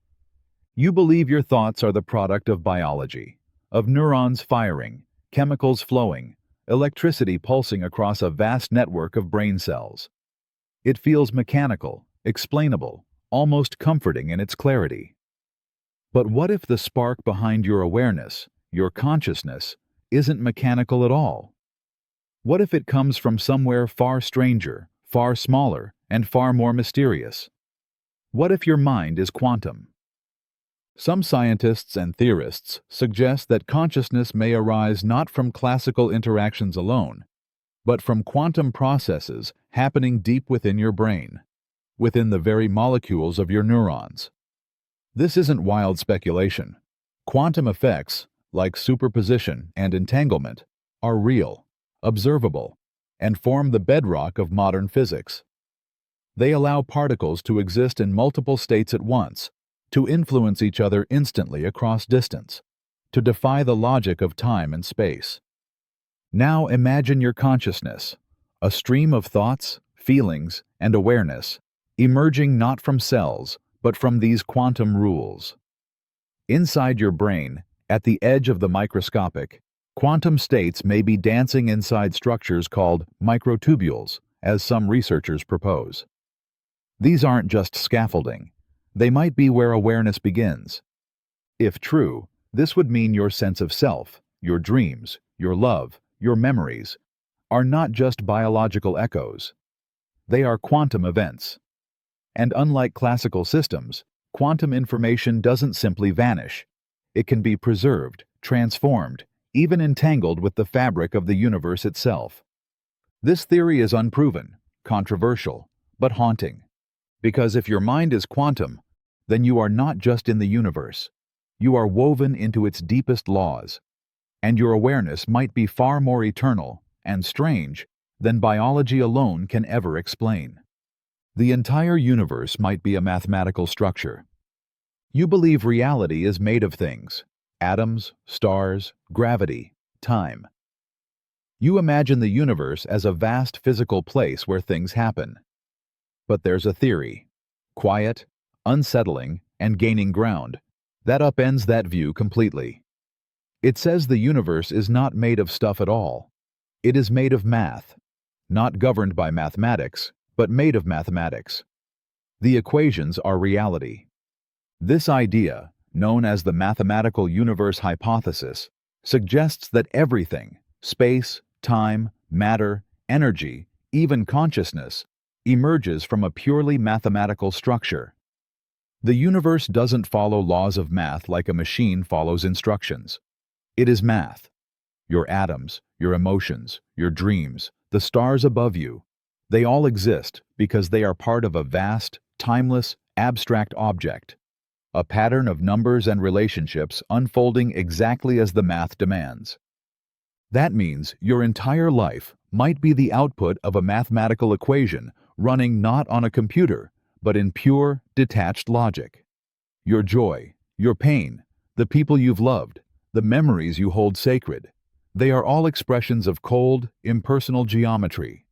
You believe your thoughts are the product of biology, of neurons firing, chemicals flowing, electricity pulsing across a vast network of brain cells. It feels mechanical, explainable, almost comforting in its clarity. But what if the spark behind your awareness, your consciousness, isn't mechanical at all? What if it comes from somewhere far stranger, far smaller, and far more mysterious? What if your mind is quantum? Some scientists and theorists suggest that consciousness may arise not from classical interactions alone, but from quantum processes happening deep within your brain, within the very molecules of your neurons. This isn't wild speculation. Quantum effects, like superposition and entanglement, are real, observable, and form the bedrock of modern physics. They allow particles to exist in multiple states at once, to influence each other instantly across distance, to defy the logic of time and space. Now imagine your consciousness, a stream of thoughts, feelings, and awareness, emerging not from cells, but from these quantum rules. Inside your brain, at the edge of the microscopic, quantum states may be dancing inside structures called microtubules, as some researchers propose. These aren't just scaffolding. They might be where awareness begins. If true, this would mean your sense of self, your dreams, your love, your memories, are not just biological echoes. They are quantum events. And unlike classical systems, quantum information doesn't simply vanish. It can be preserved, transformed, even entangled with the fabric of the universe itself. This theory is unproven, controversial, but haunting. Because if your mind is quantum, then you are not just in the universe. You are woven into its deepest laws. And your awareness might be far more eternal and strange than biology alone can ever explain. The entire universe might be a mathematical structure. You believe reality is made of things: atoms, stars, gravity, time. You imagine the universe as a vast physical place where things happen. But there's a theory, quiet, unsettling, and gaining ground, that upends that view completely. It says the universe is not made of stuff at all. It is made of math, not governed by mathematics, but made of mathematics. The equations are reality. This idea, known as the mathematical universe hypothesis, suggests that everything, space, time, matter, energy, even consciousness, emerges from a purely mathematical structure. The universe doesn't follow laws of math like a machine follows instructions. It is math. Your atoms, your emotions, your dreams, the stars above you, they all exist because they are part of a vast, timeless, abstract object, a pattern of numbers and relationships unfolding exactly as the math demands. That means your entire life might be the output of a mathematical equation running not on a computer, but in pure, detached logic. Your joy, your pain, the people you've loved, the memories you hold sacred, they are all expressions of cold, impersonal geometry.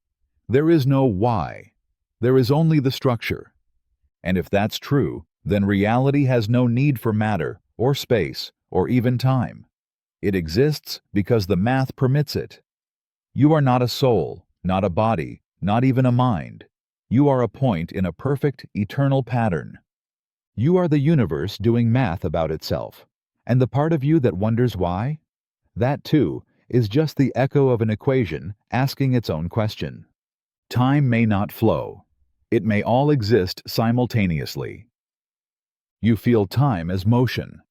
There is no why. There is only the structure. And if that's true, then reality has no need for matter, or space, or even time. It exists because the math permits it. You are not a soul, not a body, not even a mind. You are a point in a perfect, eternal pattern. You are the universe doing math about itself. And the part of you that wonders why? That, too, is just the echo of an equation asking its own question. Time may not flow. It may all exist simultaneously. You feel time as motion,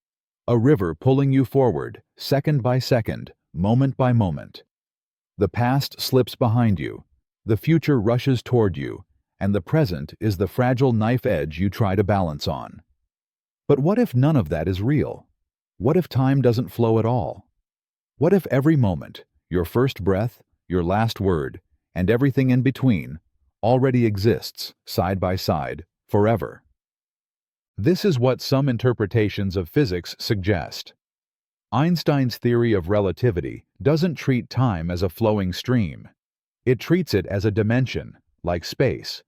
a river pulling you forward, second by second, moment by moment. The past slips behind you, the future rushes toward you, and the present is the fragile knife edge you try to balance on. But what if none of that is real? What if time doesn't flow at all? What if every moment, your first breath, your last word, and everything in between, already exists, side by side, forever? This is what some interpretations of physics suggest. Einstein's theory of relativity doesn't treat time as a flowing stream. It treats it as a dimension, like space.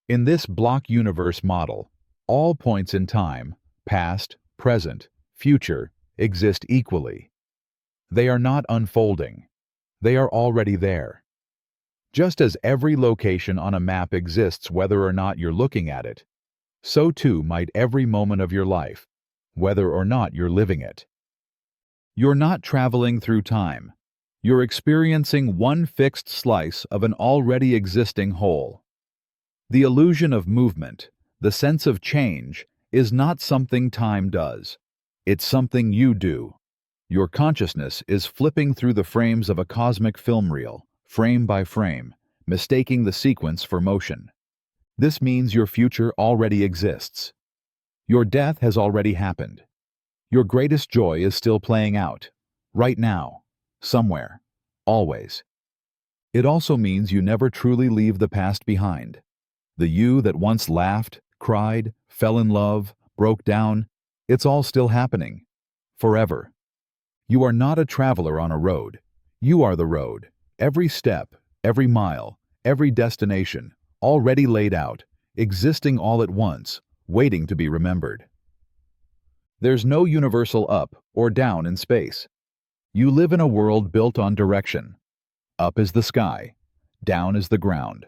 In this block universe model, all points in time, past, present, future, exist equally. They are not unfolding. They are already there. Just as every location on a map exists whether or not you're looking at it, so too might every moment of your life, whether or not you're living it. You're not traveling through time. You're experiencing one fixed slice of an already existing whole. The illusion of movement, the sense of change, is not something time does. It's something you do. Your consciousness is flipping through the frames of a cosmic film reel, frame by frame, mistaking the sequence for motion. This means your future already exists. Your death has already happened. Your greatest joy is still playing out, right now, somewhere, always. It also means you never truly leave the past behind. The you that once laughed, cried, fell in love, broke down, it's all still happening, forever. You are not a traveler on a road. You are the road. Every step, every mile, every destination, already laid out, existing all at once, waiting to be remembered. There's no universal up or down in space. You live in a world built on direction. Up is the sky, down is the ground.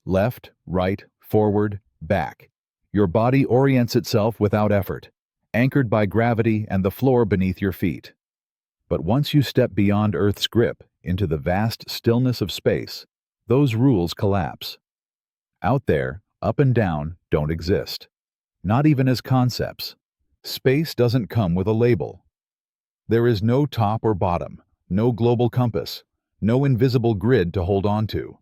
Left, right, forward, back. Your body orients itself without effort, anchored by gravity and the floor beneath your feet. But once you step beyond Earth's grip into the vast stillness of space, those rules collapse. Out there, up and down don't exist, not even as concepts. Space doesn't come with a label. There is no top or bottom, no global compass, no invisible grid to hold on to.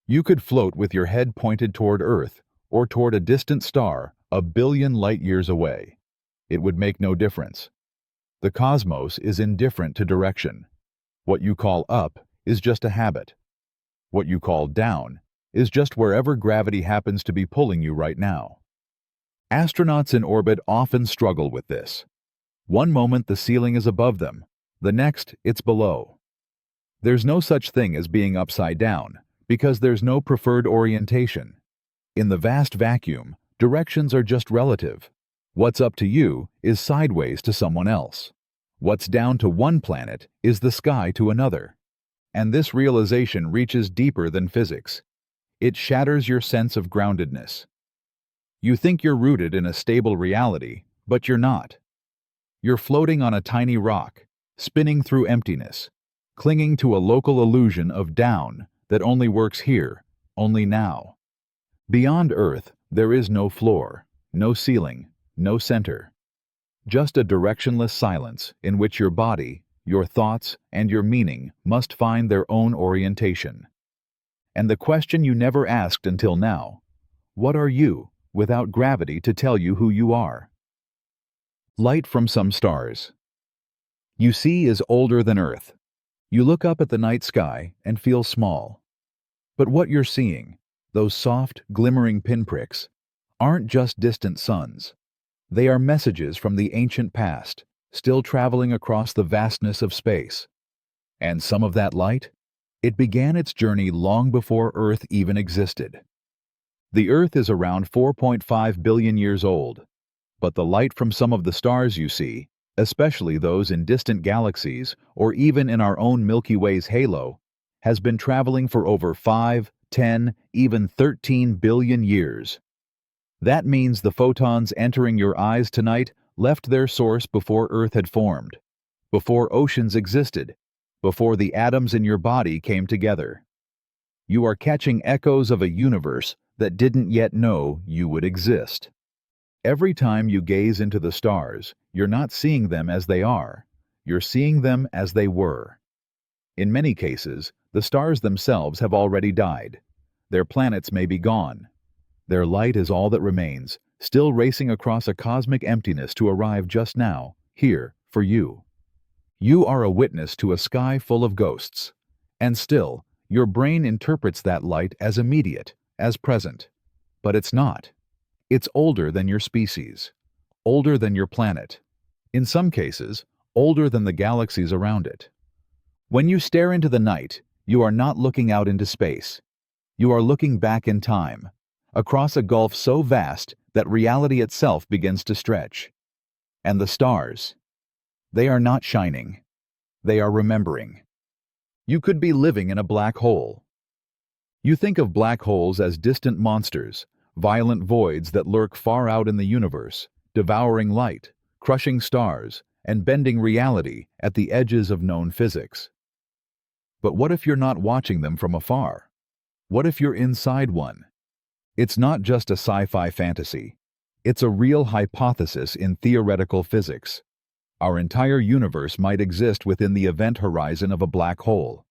You could float with your head pointed toward Earth or toward a distant star a billion light years away. It would make no difference. The cosmos is indifferent to direction. What you call up is just a habit. What you call down is just wherever gravity happens to be pulling you right now. Astronauts in orbit often struggle with this. One moment the ceiling is above them, the next it's below. There's no such thing as being upside down, because there's no preferred orientation. In the vast vacuum, directions are just relative. What's up to you is sideways to someone else. What's down to one planet is the sky to another. And this realization reaches deeper than physics. It shatters your sense of groundedness. You think you're rooted in a stable reality, but you're not. You're floating on a tiny rock, spinning through emptiness, clinging to a local illusion of down that only works here, only now. Beyond Earth, there is no floor, no ceiling, no center. Just a directionless silence in which your body, your thoughts, and your meaning must find their own orientation. And the question you never asked until now, what are you without gravity to tell you who you are? Light from some stars. You see is older than Earth. You look up at the night sky and feel small. But what you're seeing, those soft, glimmering pinpricks, aren't just distant suns. They are messages from the ancient past, still traveling across the vastness of space. And some of that light? It began its journey long before Earth even existed. The Earth is around 4.5 billion years old, but the light from some of the stars you see, especially those in distant galaxies or even in our own Milky Way's halo, has been traveling for over 5, 10, even 13 billion years. That means the photons entering your eyes tonight left their source before Earth had formed, before oceans existed, before the atoms in your body came together. You are catching echoes of a universe that didn't yet know you would exist. Every time you gaze into the stars, you're not seeing them as they are, you're seeing them as they were. In many cases, the stars themselves have already died. Their planets may be gone. Their light is all that remains, still racing across a cosmic emptiness to arrive just now, here, for you. You are a witness to a sky full of ghosts. And still, your brain interprets that light as immediate, as present. But it's not. It's older than your species, older than your planet. In some cases, older than the galaxies around it. When you stare into the night, you are not looking out into space. You are looking back in time, across a gulf so vast that reality itself begins to stretch. And the stars, they are not shining. They are remembering. You could be living in a black hole. You think of black holes as distant monsters, violent voids that lurk far out in the universe, devouring light, crushing stars, and bending reality at the edges of known physics. But what if you're not watching them from afar? What if you're inside one? It's not just a sci-fi fantasy. It's a real hypothesis in theoretical physics. Our entire universe might exist within the event horizon of a black hole.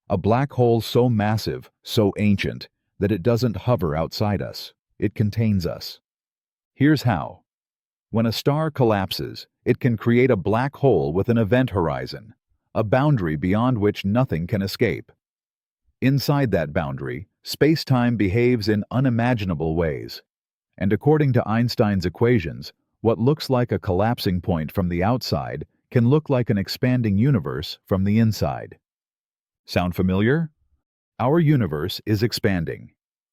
A black hole so massive, so ancient, that it doesn't hover outside us. It contains us. Here's how. When a star collapses, it can create a black hole with an event horizon, a boundary beyond which nothing can escape. Inside that boundary, space-time behaves in unimaginable ways. And according to Einstein's equations, what looks like a collapsing point from the outside can look like an expanding universe from the inside. Sound familiar? Our universe is expanding.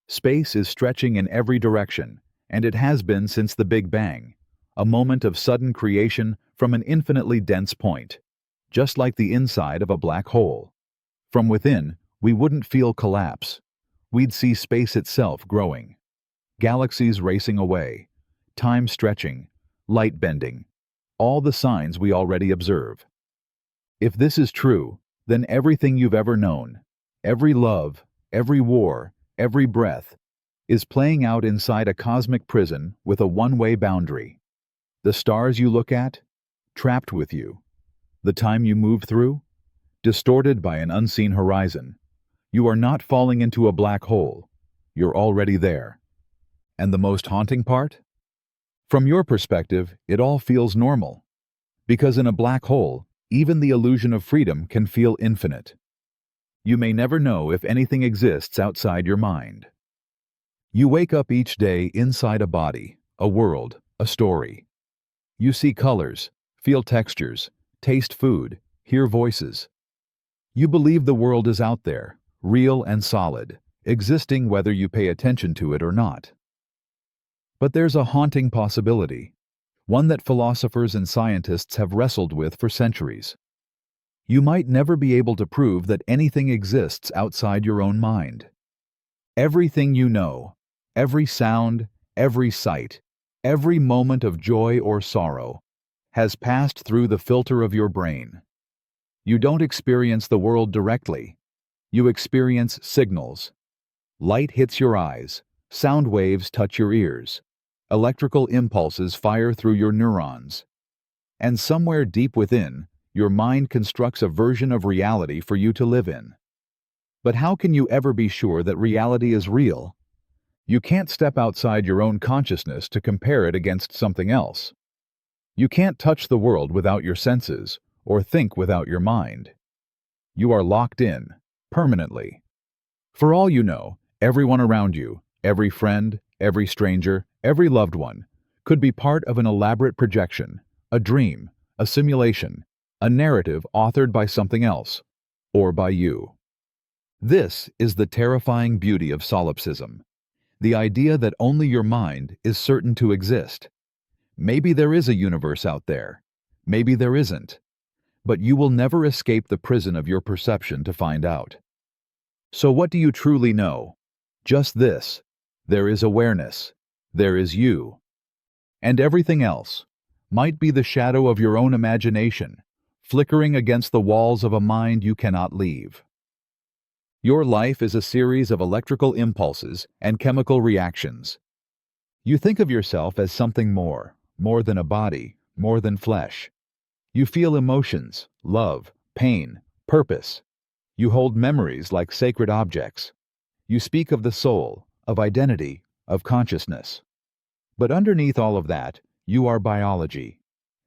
Space is stretching in every direction, and it has been since the Big Bang, a moment of sudden creation from an infinitely dense point, just like the inside of a black hole. From within, we wouldn't feel collapse. We'd see space itself growing. Galaxies racing away, time stretching, light bending, all the signs we already observe. If this is true, then everything you've ever known, every love, every war, every breath, is playing out inside a cosmic prison with a one-way boundary. The stars you look at, trapped with you. The time you move through, distorted by an unseen horizon. You are not falling into a black hole. You're already there. And the most haunting part? From your perspective, it all feels normal. Because in a black hole, even the illusion of freedom can feel infinite. You may never know if anything exists outside your mind. You wake up each day inside a body, a world, a story. You see colors, feel textures, taste food, hear voices. You believe the world is out there, real and solid, existing whether you pay attention to it or not. But there's a haunting possibility, one that philosophers and scientists have wrestled with for centuries. You might never be able to prove that anything exists outside your own mind. Everything you know, every sound, every sight, every moment of joy or sorrow, has passed through the filter of your brain. You don't experience the world directly. You experience signals. Light hits your eyes, sound waves touch your ears, electrical impulses fire through your neurons. And somewhere deep within, your mind constructs a version of reality for you to live in. But how can you ever be sure that reality is real? You can't step outside your own consciousness to compare it against something else. You can't touch the world without your senses, or think without your mind. You are locked in, permanently. For all you know, everyone around you, every friend, every stranger, every loved one, could be part of an elaborate projection, a dream, a simulation, a narrative authored by something else, or by you. This is the terrifying beauty of solipsism, the idea that only your mind is certain to exist. Maybe there is a universe out there, maybe there isn't, but you will never escape the prison of your perception to find out. So what do you truly know? Just this. There is awareness. There is you. And everything else might be the shadow of your own imagination, flickering against the walls of a mind you cannot leave. Your life is a series of electrical impulses and chemical reactions. You think of yourself as something more than a body, more than flesh. You feel emotions, love, pain, purpose. You hold memories like sacred objects. You speak of the soul, of identity, of consciousness. But underneath all of that, you are biology.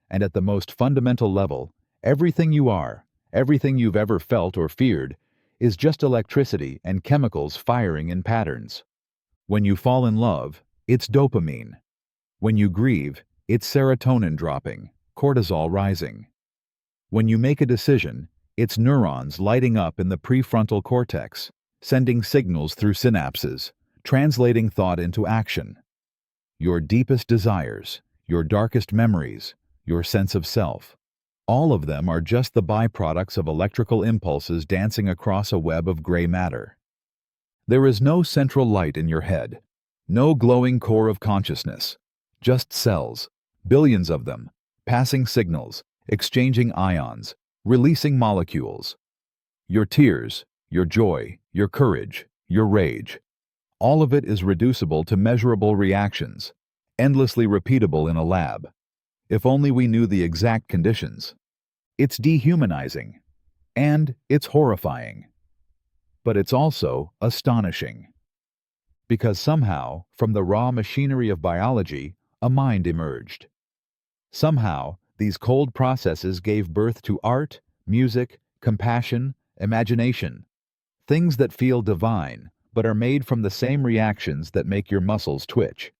And at the most fundamental level, everything you are, everything you've ever felt or feared, is just electricity and chemicals firing in patterns. When you fall in love, it's dopamine. When you grieve, it's serotonin dropping, cortisol rising. When you make a decision, it's neurons lighting up in the prefrontal cortex, sending signals through synapses, translating thought into action. Your deepest desires, your darkest memories, your sense of self, all of them are just the byproducts of electrical impulses dancing across a web of gray matter. There is no central light in your head, no glowing core of consciousness, just cells, billions of them, passing signals, exchanging ions, releasing molecules. Your tears, your joy, your courage, your rage, all of it is reducible to measurable reactions, endlessly repeatable in a lab. If only we knew the exact conditions. It's dehumanizing, and it's horrifying. But it's also astonishing. Because somehow, from the raw machinery of biology, a mind emerged. Somehow, these cold processes gave birth to art, music, compassion, imagination, things that feel divine, but are made from the same reactions that make your muscles twitch.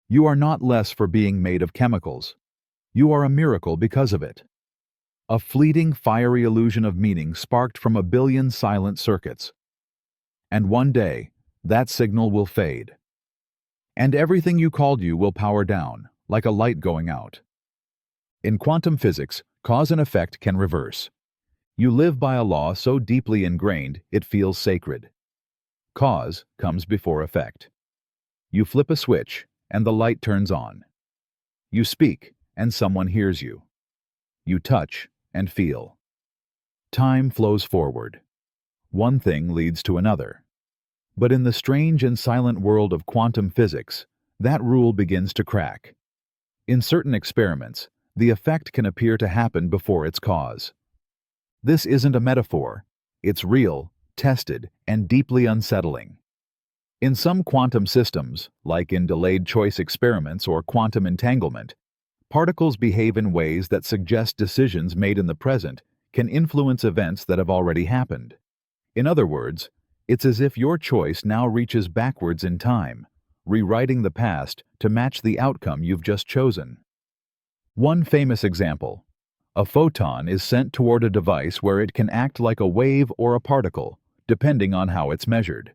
You are not less for being made of chemicals. You are a miracle because of it. A fleeting, fiery illusion of meaning sparked from a billion silent circuits. And one day, that signal will fade. And everything you called you will power down, like a light going out. In quantum physics, cause and effect can reverse. You live by a law so deeply ingrained it feels sacred. Cause comes before effect. You flip a switch, and the light turns on. You speak, and someone hears you. You touch and feel. Time flows forward. One thing leads to another. But in the strange and silent world of quantum physics, that rule begins to crack. In certain experiments, the effect can appear to happen before its cause. This isn't a metaphor. It's real, tested, and deeply unsettling. In some quantum systems, like in delayed choice experiments or quantum entanglement, particles behave in ways that suggest decisions made in the present can influence events that have already happened. In other words, it's as if your choice now reaches backwards in time, rewriting the past to match the outcome you've just chosen. One famous example: a photon is sent toward a device where it can act like a wave or a particle, depending on how it's measured.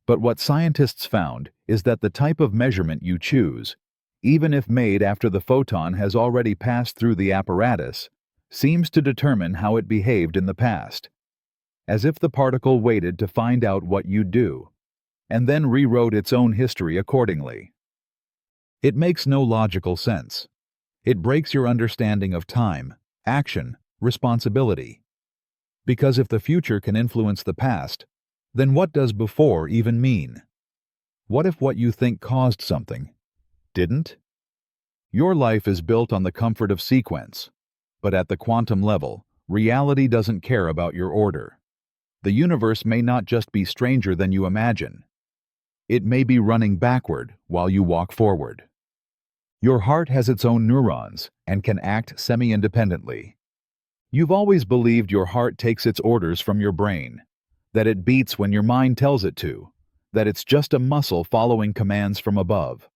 But what scientists found is that the type of measurement you choose, even if made after the photon has already passed through the apparatus, seems to determine how it behaved in the past. As if the particle waited to find out what you'd do, and then rewrote its own history accordingly. It makes no logical sense. It breaks your understanding of time, action, responsibility. Because if the future can influence the past, then what does before even mean? What if what you think caused something didn't? Your life is built on the comfort of sequence, but at the quantum level, reality doesn't care about your order. The universe may not just be stranger than you imagine. It may be running backward while you walk forward. Your heart has its own neurons and can act semi-independently. You've always believed your heart takes its orders from your brain, that it beats when your mind tells it to, that it's just a muscle following commands from above.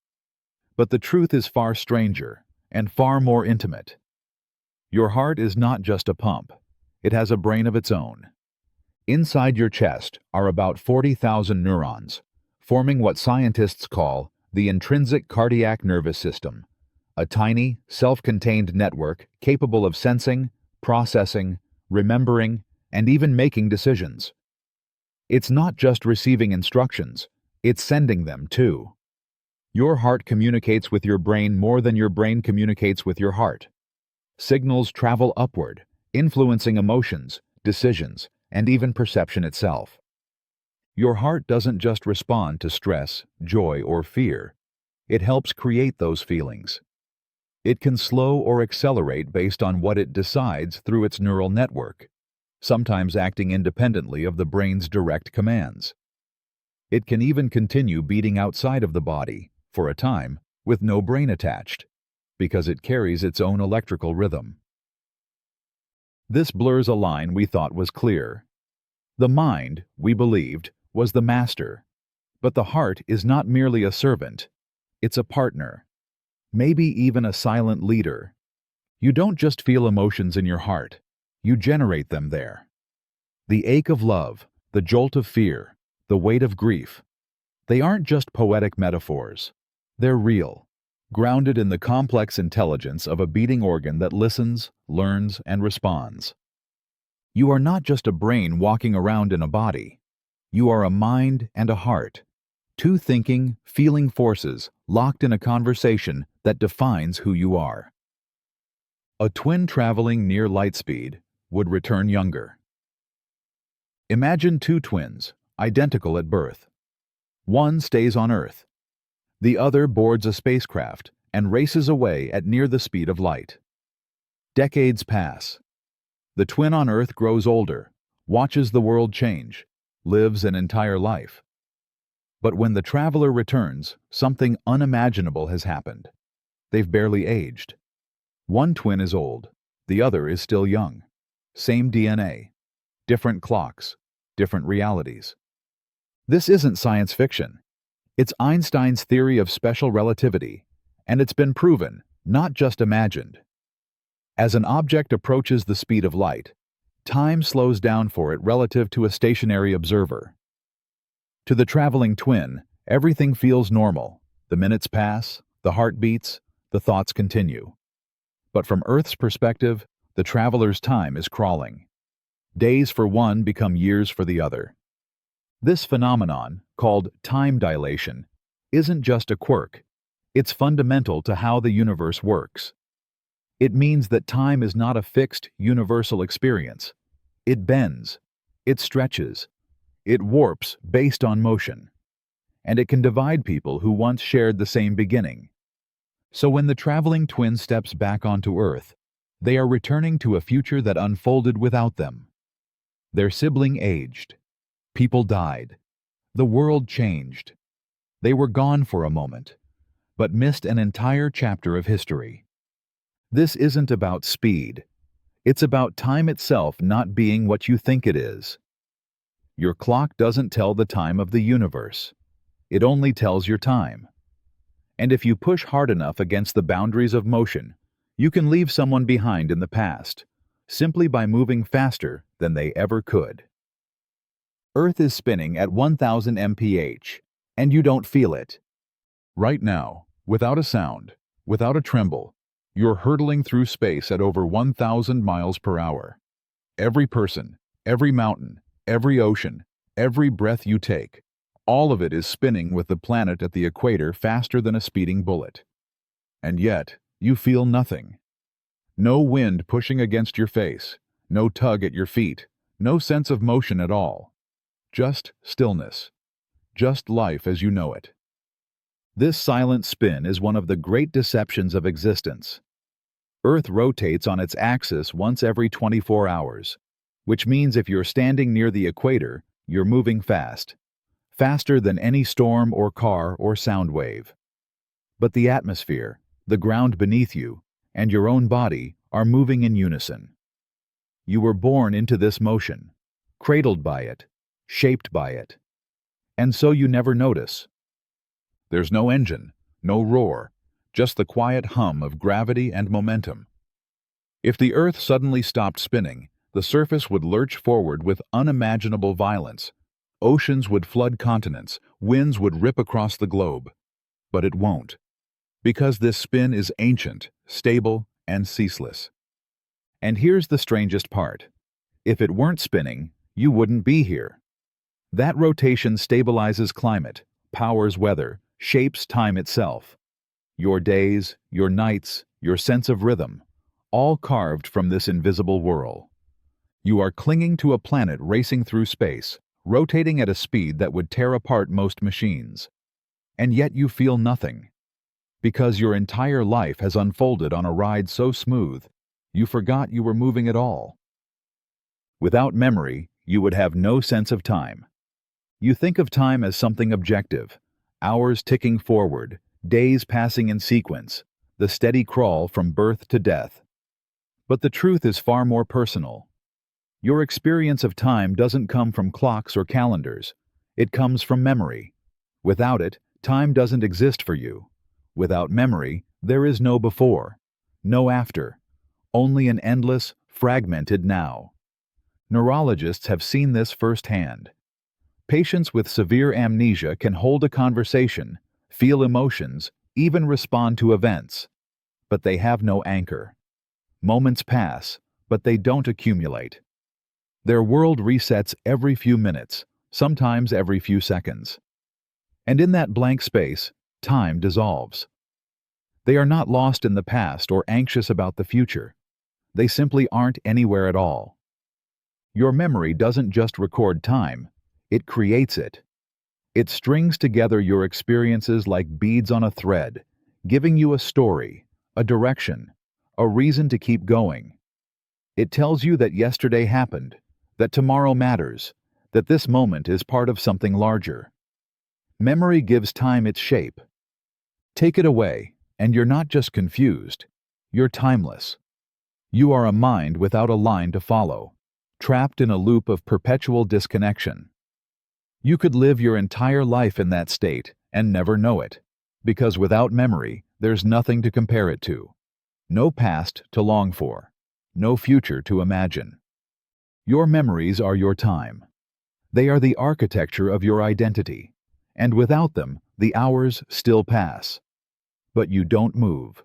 But the truth is far stranger and far more intimate. Your heart is not just a pump. It has a brain of its own. Inside your chest are about 40,000 neurons, forming what scientists call the intrinsic cardiac nervous system, a tiny, self-contained network capable of sensing, processing, remembering, and even making decisions. It's not just receiving instructions, it's sending them too. Your heart communicates with your brain more than your brain communicates with your heart. Signals travel upward, influencing emotions, decisions, and even perception itself. Your heart doesn't just respond to stress, joy, or fear. It helps create those feelings. It can slow or accelerate based on what it decides through its neural network, sometimes acting independently of the brain's direct commands. It can even continue beating outside of the body, for a time, with no brain attached, because it carries its own electrical rhythm. This blurs a line we thought was clear. The mind, we believed, was the master, but the heart is not merely a servant, it's a partner, maybe even a silent leader. You don't just feel emotions in your heart, you generate them there. The ache of love, the jolt of fear, the weight of grief, they aren't just poetic metaphors. They're real, grounded in the complex intelligence of a beating organ that listens, learns, and responds. You are not just a brain walking around in a body. You are a mind and a heart, two thinking, feeling forces locked in a conversation that defines who you are. A twin traveling near light speed would return younger. Imagine two twins, identical at birth. One stays on Earth. The other boards a spacecraft and races away at near the speed of light. Decades pass. The twin on Earth grows older, watches the world change, lives an entire life. But when the traveler returns, something unimaginable has happened. They've barely aged. One twin is old, the other is still young. Same DNA, different clocks, different realities. This isn't science fiction. It's Einstein's theory of special relativity, and it's been proven, not just imagined. As an object approaches the speed of light, time slows down for it relative to a stationary observer. To the traveling twin, everything feels normal. The minutes pass, the heart beats, the thoughts continue. But from Earth's perspective, the traveler's time is crawling. Days for one become years for the other. This phenomenon, called time dilation, isn't just a quirk. It's fundamental to how the universe works. It means that time is not a fixed, universal experience. It bends, it stretches, it warps based on motion, and it can divide people who once shared the same beginning. So when the traveling twin steps back onto Earth, they are returning to a future that unfolded without them. Their sibling aged. People died. The world changed. They were gone for a moment, but missed an entire chapter of history. This isn't about speed. It's about time itself not being what you think it is. Your clock doesn't tell the time of the universe. It only tells your time. And if you push hard enough against the boundaries of motion, you can leave someone behind in the past, simply by moving faster than they ever could. Earth is spinning at 1000 mph, and you don't feel it. Right now, without a sound, without a tremble, you're hurtling through space at over 1000 miles per hour. Every person, every mountain, every ocean, every breath you take, all of it is spinning with the planet at the equator faster than a speeding bullet. And yet, you feel nothing. No wind pushing against your face, no tug at your feet, no sense of motion at all. Just stillness. Just life as you know it. This silent spin is one of the great deceptions of existence. Earth rotates on its axis once every 24 hours, which means if you're standing near the equator, you're moving fast. Faster than any storm or car or sound wave. But the atmosphere, the ground beneath you, and your own body are moving in unison. You were born into this motion, cradled by it, shaped by it. And so you never notice. There's no engine, no roar, just the quiet hum of gravity and momentum. If the Earth suddenly stopped spinning, the surface would lurch forward with unimaginable violence. Oceans would flood continents, winds would rip across the globe. But it won't. Because this spin is ancient, stable, and ceaseless. And here's the strangest part. If it weren't spinning, you wouldn't be here. That rotation stabilizes climate, powers weather, shapes time itself. Your days, your nights, your sense of rhythm, all carved from this invisible whirl. You are clinging to a planet racing through space, rotating at a speed that would tear apart most machines. And yet you feel nothing. Because your entire life has unfolded on a ride so smooth, you forgot you were moving at all. Without memory, you would have no sense of time. You think of time as something objective, hours ticking forward, days passing in sequence, the steady crawl from birth to death. But the truth is far more personal. Your experience of time doesn't come from clocks or calendars. It comes from memory. Without it, time doesn't exist for you. Without memory, there is no before, no after, only an endless, fragmented now. Neurologists have seen this firsthand. Patients with severe amnesia can hold a conversation, feel emotions, even respond to events. But they have no anchor. Moments pass, but they don't accumulate. Their world resets every few minutes, sometimes every few seconds. And in that blank space, time dissolves. They are not lost in the past or anxious about the future. They simply aren't anywhere at all. Your memory doesn't just record time, it creates it. It strings together your experiences like beads on a thread, giving you a story, a direction, a reason to keep going. It tells you that yesterday happened, that tomorrow matters, that this moment is part of something larger. Memory gives time its shape. Take it away, and you're not just confused, you're timeless. You are a mind without a line to follow, trapped in a loop of perpetual disconnection. You could live your entire life in that state and never know it, because without memory, there's nothing to compare it to. No past to long for, no future to imagine. Your memories are your time. They are the architecture of your identity, and without them, the hours still pass. But you don't move.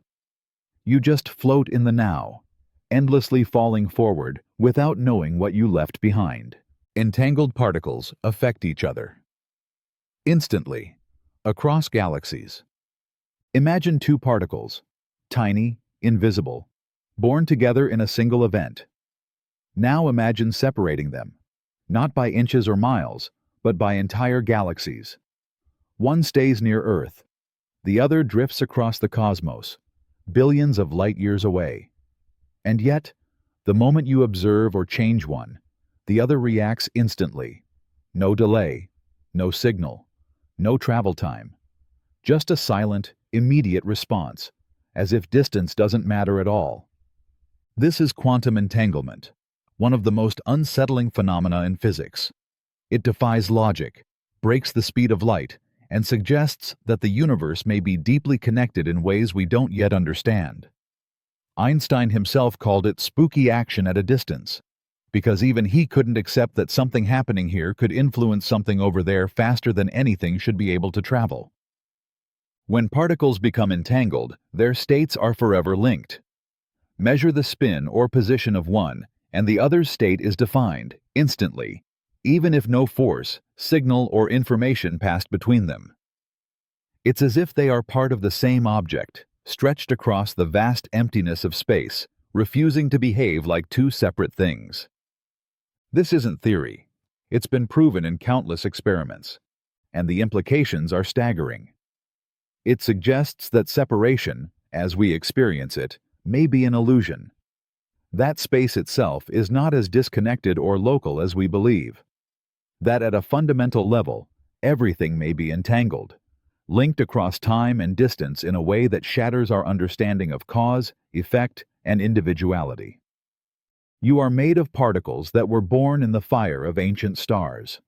You just float in the now, endlessly falling forward without knowing what you left behind. Entangled particles affect each other. Instantly, across galaxies. Imagine two particles, tiny, invisible, born together in a single event. Now imagine separating them, not by inches or miles, but by entire galaxies. One stays near Earth. The other drifts across the cosmos, billions of light years away. And yet, the moment you observe or change one, the other reacts instantly. No delay, no signal, no travel time. Just a silent, immediate response, as if distance doesn't matter at all. This is quantum entanglement, one of the most unsettling phenomena in physics. It defies logic, breaks the speed of light, and suggests that the universe may be deeply connected in ways we don't yet understand. Einstein himself called it spooky action at a distance, because even he couldn't accept that something happening here could influence something over there faster than anything should be able to travel. When particles become entangled, their states are forever linked. Measure the spin or position of one, and the other's state is defined, instantly, even if no force, signal, or information passed between them. It's as if they are part of the same object, stretched across the vast emptiness of space, refusing to behave like two separate things. This isn't theory. It's been proven in countless experiments, and the implications are staggering. It suggests that separation, as we experience it, may be an illusion. That space itself is not as disconnected or local as we believe. That at a fundamental level, everything may be entangled, linked across time and distance in a way that shatters our understanding of cause, effect, and individuality. You are made of particles that were born in the fire of ancient stars.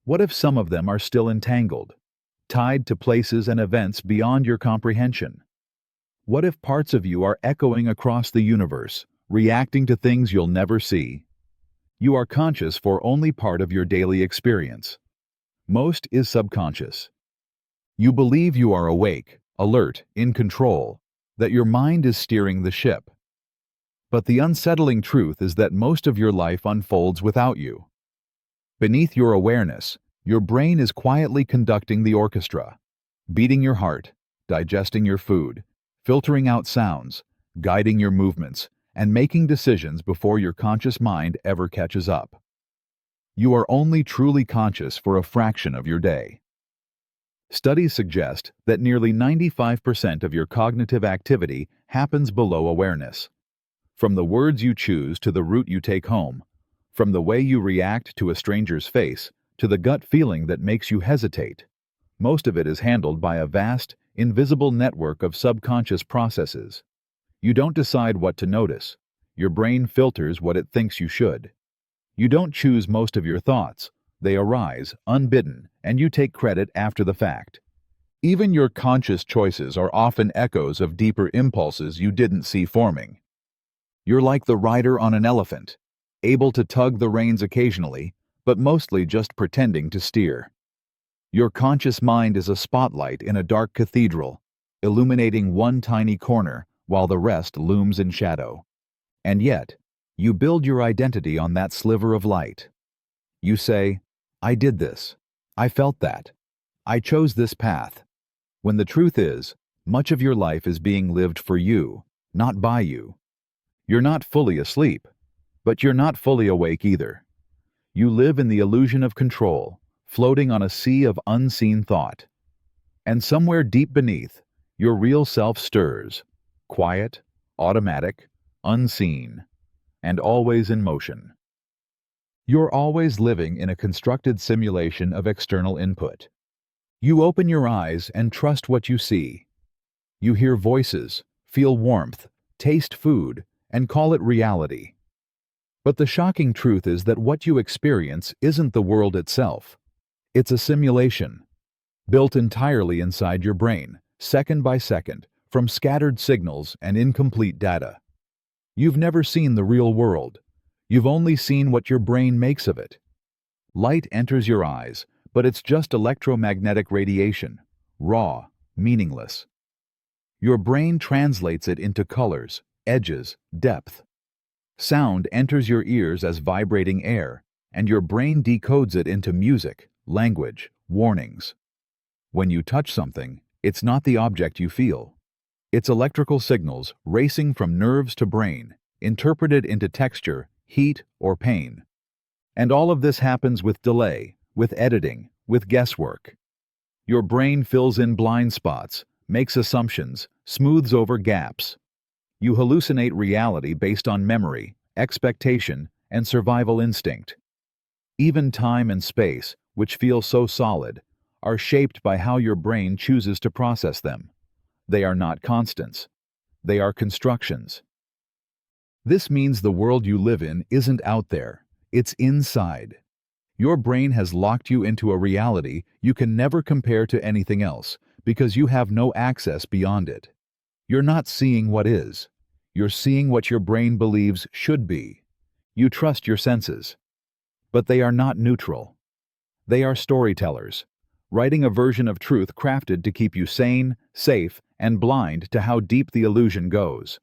What if some of them are still entangled, tied to places and events beyond your comprehension? What if parts of you are echoing across the universe, reacting to things you'll never see? You are conscious for only part of your daily experience. Most is subconscious. You believe you are awake, alert, in control, that your mind is steering the ship. But the unsettling truth is that most of your life unfolds without you. Beneath your awareness, your brain is quietly conducting the orchestra, beating your heart, digesting your food, filtering out sounds, guiding your movements, and making decisions before your conscious mind ever catches up. You are only truly conscious for a fraction of your day. Studies suggest that nearly 95% of your cognitive activity happens below awareness. From the words you choose to the route you take home, from the way you react to a stranger's face to the gut feeling that makes you hesitate, most of it is handled by a vast, invisible network of subconscious processes. You don't decide what to notice. Your brain filters what it thinks you should. You don't choose most of your thoughts. They arise, unbidden, and you take credit after the fact. Even your conscious choices are often echoes of deeper impulses you didn't see forming. You're like the rider on an elephant, able to tug the reins occasionally, but mostly just pretending to steer. Your conscious mind is a spotlight in a dark cathedral, illuminating one tiny corner while the rest looms in shadow. And yet, you build your identity on that sliver of light. You say, "I did this. I felt that. I chose this path." When the truth is, much of your life is being lived for you, not by you. You're not fully asleep, but you're not fully awake either. You live in the illusion of control, floating on a sea of unseen thought. And somewhere deep beneath, your real self stirs, quiet, automatic, unseen, and always in motion. You're always living in a constructed simulation of external input. You open your eyes and trust what you see. You hear voices, feel warmth, taste food, and call it reality. But the shocking truth is that what you experience isn't the world itself. It's a simulation, built entirely inside your brain, second by second, from scattered signals and incomplete data. You've never seen the real world. You've only seen what your brain makes of it. Light enters your eyes, but it's just electromagnetic radiation, raw, meaningless. Your brain translates it into colors, edges, depth. Sound enters your ears as vibrating air, and your brain decodes it into music, language, warnings. When you touch something, it's not the object you feel. It's electrical signals racing from nerves to brain, interpreted into texture, heat, or pain. And all of this happens with delay, with editing, with guesswork. Your brain fills in blind spots, makes assumptions, smooths over gaps. You hallucinate reality based on memory, expectation, and survival instinct. Even time and space, which feel so solid, are shaped by how your brain chooses to process them. They are not constants. They are constructions. This means the world you live in isn't out there. It's inside. Your brain has locked you into a reality you can never compare to anything else because you have no access beyond it. You're not seeing what is. You're seeing what your brain believes should be. You trust your senses. But they are not neutral. They are storytellers, writing a version of truth crafted to keep you sane, safe, and blind to how deep the illusion goes.